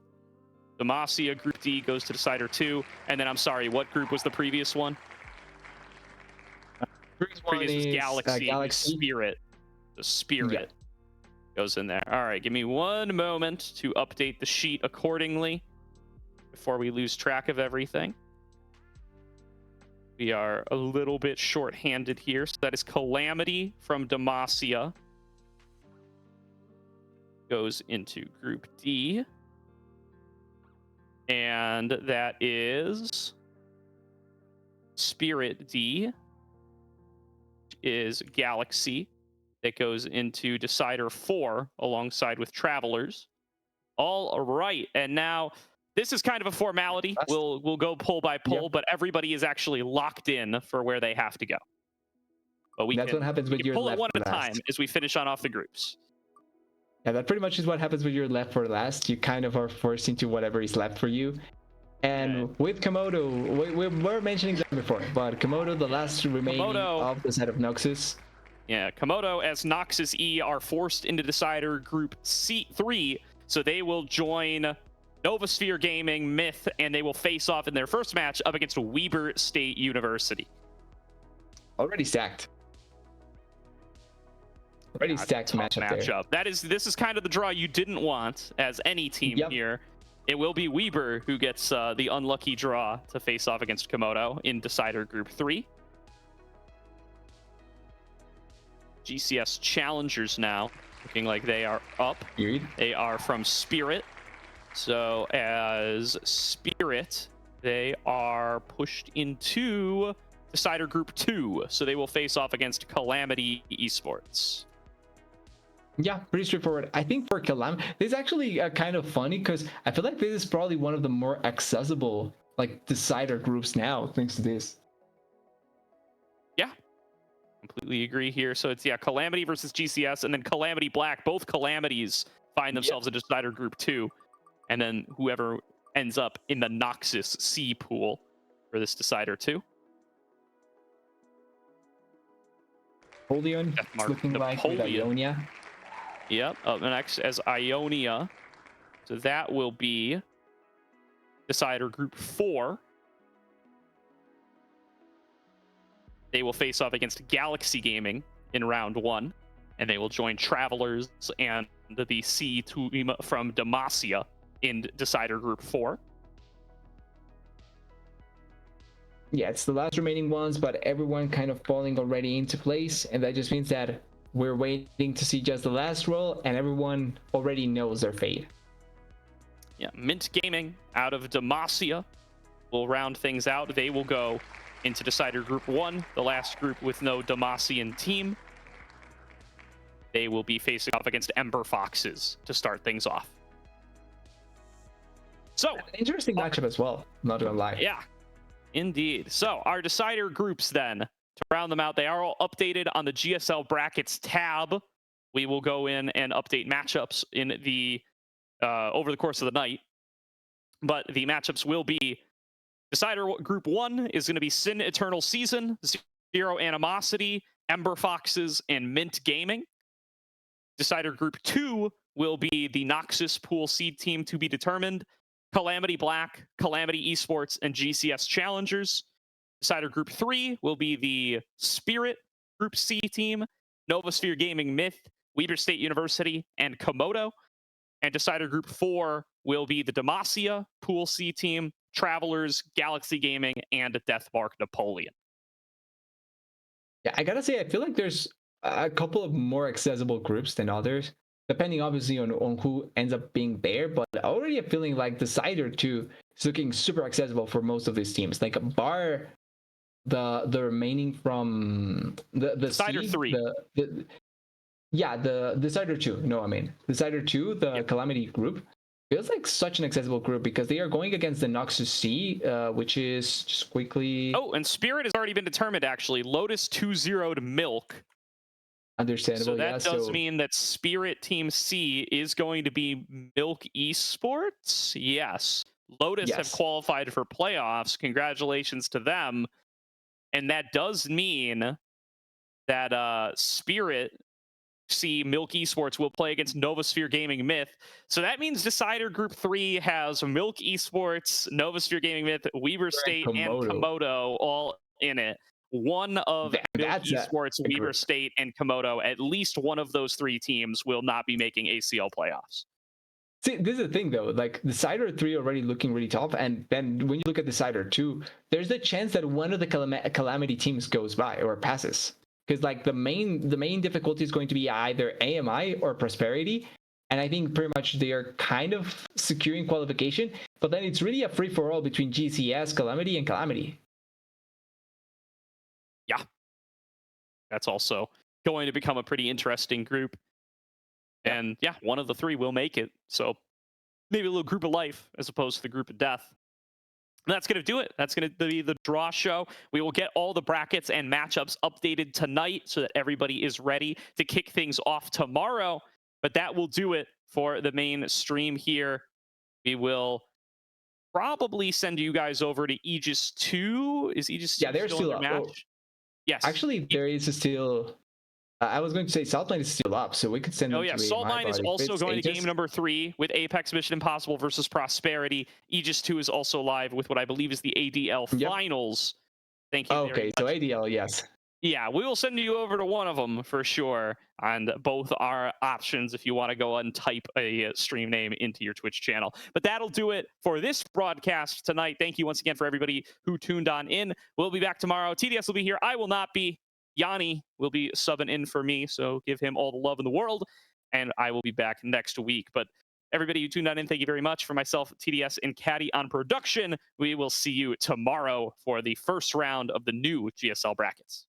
Demacia Group D goes to Decider 2. And then I'm sorry, what group was the previous one? Previous was Galaxy. Spirit. The Spirit goes in there. All right, give me one moment to update the sheet accordingly before we lose track of everything. We are a little bit short-handed here. So that is Calamity from Demacia. Goes into Group D. And that is Spirit D. Is Galaxy. That goes into Decider 4 alongside with Travelers. All right. And now this is kind of a formality. We'll go pull by pull, but everybody is actually locked in for where they have to go. But That's what happens with your pull left it one for at a last. time as we finish on off the groups. Yeah, that pretty much is what happens with your left for last. You kind of are forced into whatever is left for you. And with Komodo, we were mentioning that before, but Komodo, the last remaining of the set of Noxus. Yeah, Komodo as Noxus E are forced into Decider Group C3, so they will join Novosphere Gaming, Myth, and they will face off in their first match up against Weber State University. Already stacked. Already stacked matchup. This is kind of the draw you didn't want as any team here. It will be Weber who gets the unlucky draw to face off against Komodo in Decider Group 3. GCS Challengers now, looking like they are up. They are from Spirit. So as Spirit, they are pushed into Decider Group 2. So they will face off against Calamity Esports. Yeah, pretty straightforward. I think for Calamity, this is actually kind of funny because I feel like this is probably one of the more accessible like Decider groups now, thanks to this. Yeah. Completely agree here. So it's Calamity versus GCS, and then Calamity Black. Both Calamities find themselves in Decider Group 2, and then whoever ends up in the Noxus C pool for this Decider 2. Napoleon, it's looking like with Ionia. Yep, up next as Ionia. So that will be Decider Group 4. They will face off against Galaxy Gaming in round 1, and they will join Travelers and the C team from Demacia in Decider Group 4. Yeah, it's the last remaining ones, but everyone kind of falling already into place, and that just means that we're waiting to see just the last roll, and everyone already knows their fate. Yeah, Mint Gaming out of Demacia will round things out. They will go into Decider Group 1, the last group with no Demacian team. They will be facing off against Ember Foxes to start things off. So, interesting matchup as well, not gonna lie. Yeah, indeed. So, our Decider groups then, to round them out, they are all updated on the GSL Brackets tab. We will go in and update matchups in the over the course of the night. But the matchups will be Decider Group 1 is going to be SYN Eternal Season, Zero Animosity, Ember Foxes, and Mint Gaming. Decider Group 2 will be the Noxus Pool Seed team to be determined, Calamity Black, Calamity Esports, and GCS Challengers. Decider Group 3 will be the Spirit Group C team, Novosphere Gaming Myth, Weber State University, and Komodo. And Decider Group 4 will be the Demacia Pool C team, Travelers, Galaxy Gaming, and Deathmark Napoleon. Yeah, I gotta say, I feel like there's a couple of more accessible groups than others, depending obviously on who ends up being there. But already I'm feeling like Decider 2 is looking super accessible for most of these teams. Like bar the remaining from the Decider seed, 3. the Decider 2. No, I mean Decider 2, the Yep. Calamity group feels like such an accessible group because they are going against the Noxus C, which is just quickly. Oh, and Spirit has already been determined, actually. Lotus 2-0 to Milk. Understandable. So that Yeah, does so mean that Spirit Team C is going to be Milk Esports? Yes. Lotus have yes, qualified for playoffs. Congratulations to them. And that does mean that Spirit C Milk Esports will play against Novosphere Gaming Myth. So that means Decider Group 3 has Milk Esports, Novosphere Gaming Myth, Weaver State, and Komodo all in it. One of Milk that's Esports, a Weaver group. State, and Komodo, at least one of those 3 teams will not be making ACL playoffs. See, this is the thing though. Like Decider 3 already looking really tough, and then when you look at Decider 2, there's a chance that one of the Calamity teams goes by or passes. Because like the main difficulty is going to be either AMI or Prosperity, and I think pretty much they are kind of securing qualification. But then it's really a free for all between GCS, Calamity, and Calamity. Yeah, that's also going to become a pretty interesting group. Yeah. And yeah, one of the 3 will make it. So maybe a little group of life as opposed to the group of death. And that's going to do it. That's going to be the draw show. We will get all the brackets and matchups updated tonight so that everybody is ready to kick things off tomorrow. But that will do it for the main stream here. We will probably send you guys over to Aegis 2. Is Aegis 2 they're still in their up. match? Oh, yes. actually, there is still. I was going to say Southline is still up, so we could send them Oh yeah, to Saltline is also going to game number 3 with Apex Mission Impossible versus Prosperity. Aegis 2 is also live with what I believe is the ADL finals. Thank you. Okay, so ADL, yes. Yeah, we will send you over to one of them for sure. And both are options if you want to go and type a stream name into your Twitch channel. But that'll do it for this broadcast tonight. Thank you once again for everybody who tuned on in. We'll be back tomorrow. TDS will be here. I will not be. Yanni will be subbing in for me, so give him all the love in the world, and I will be back next week. But everybody who tuned on in, thank you very much. For myself, TDS, and Caddy on production, we will see you tomorrow for the first round of the new GSL brackets.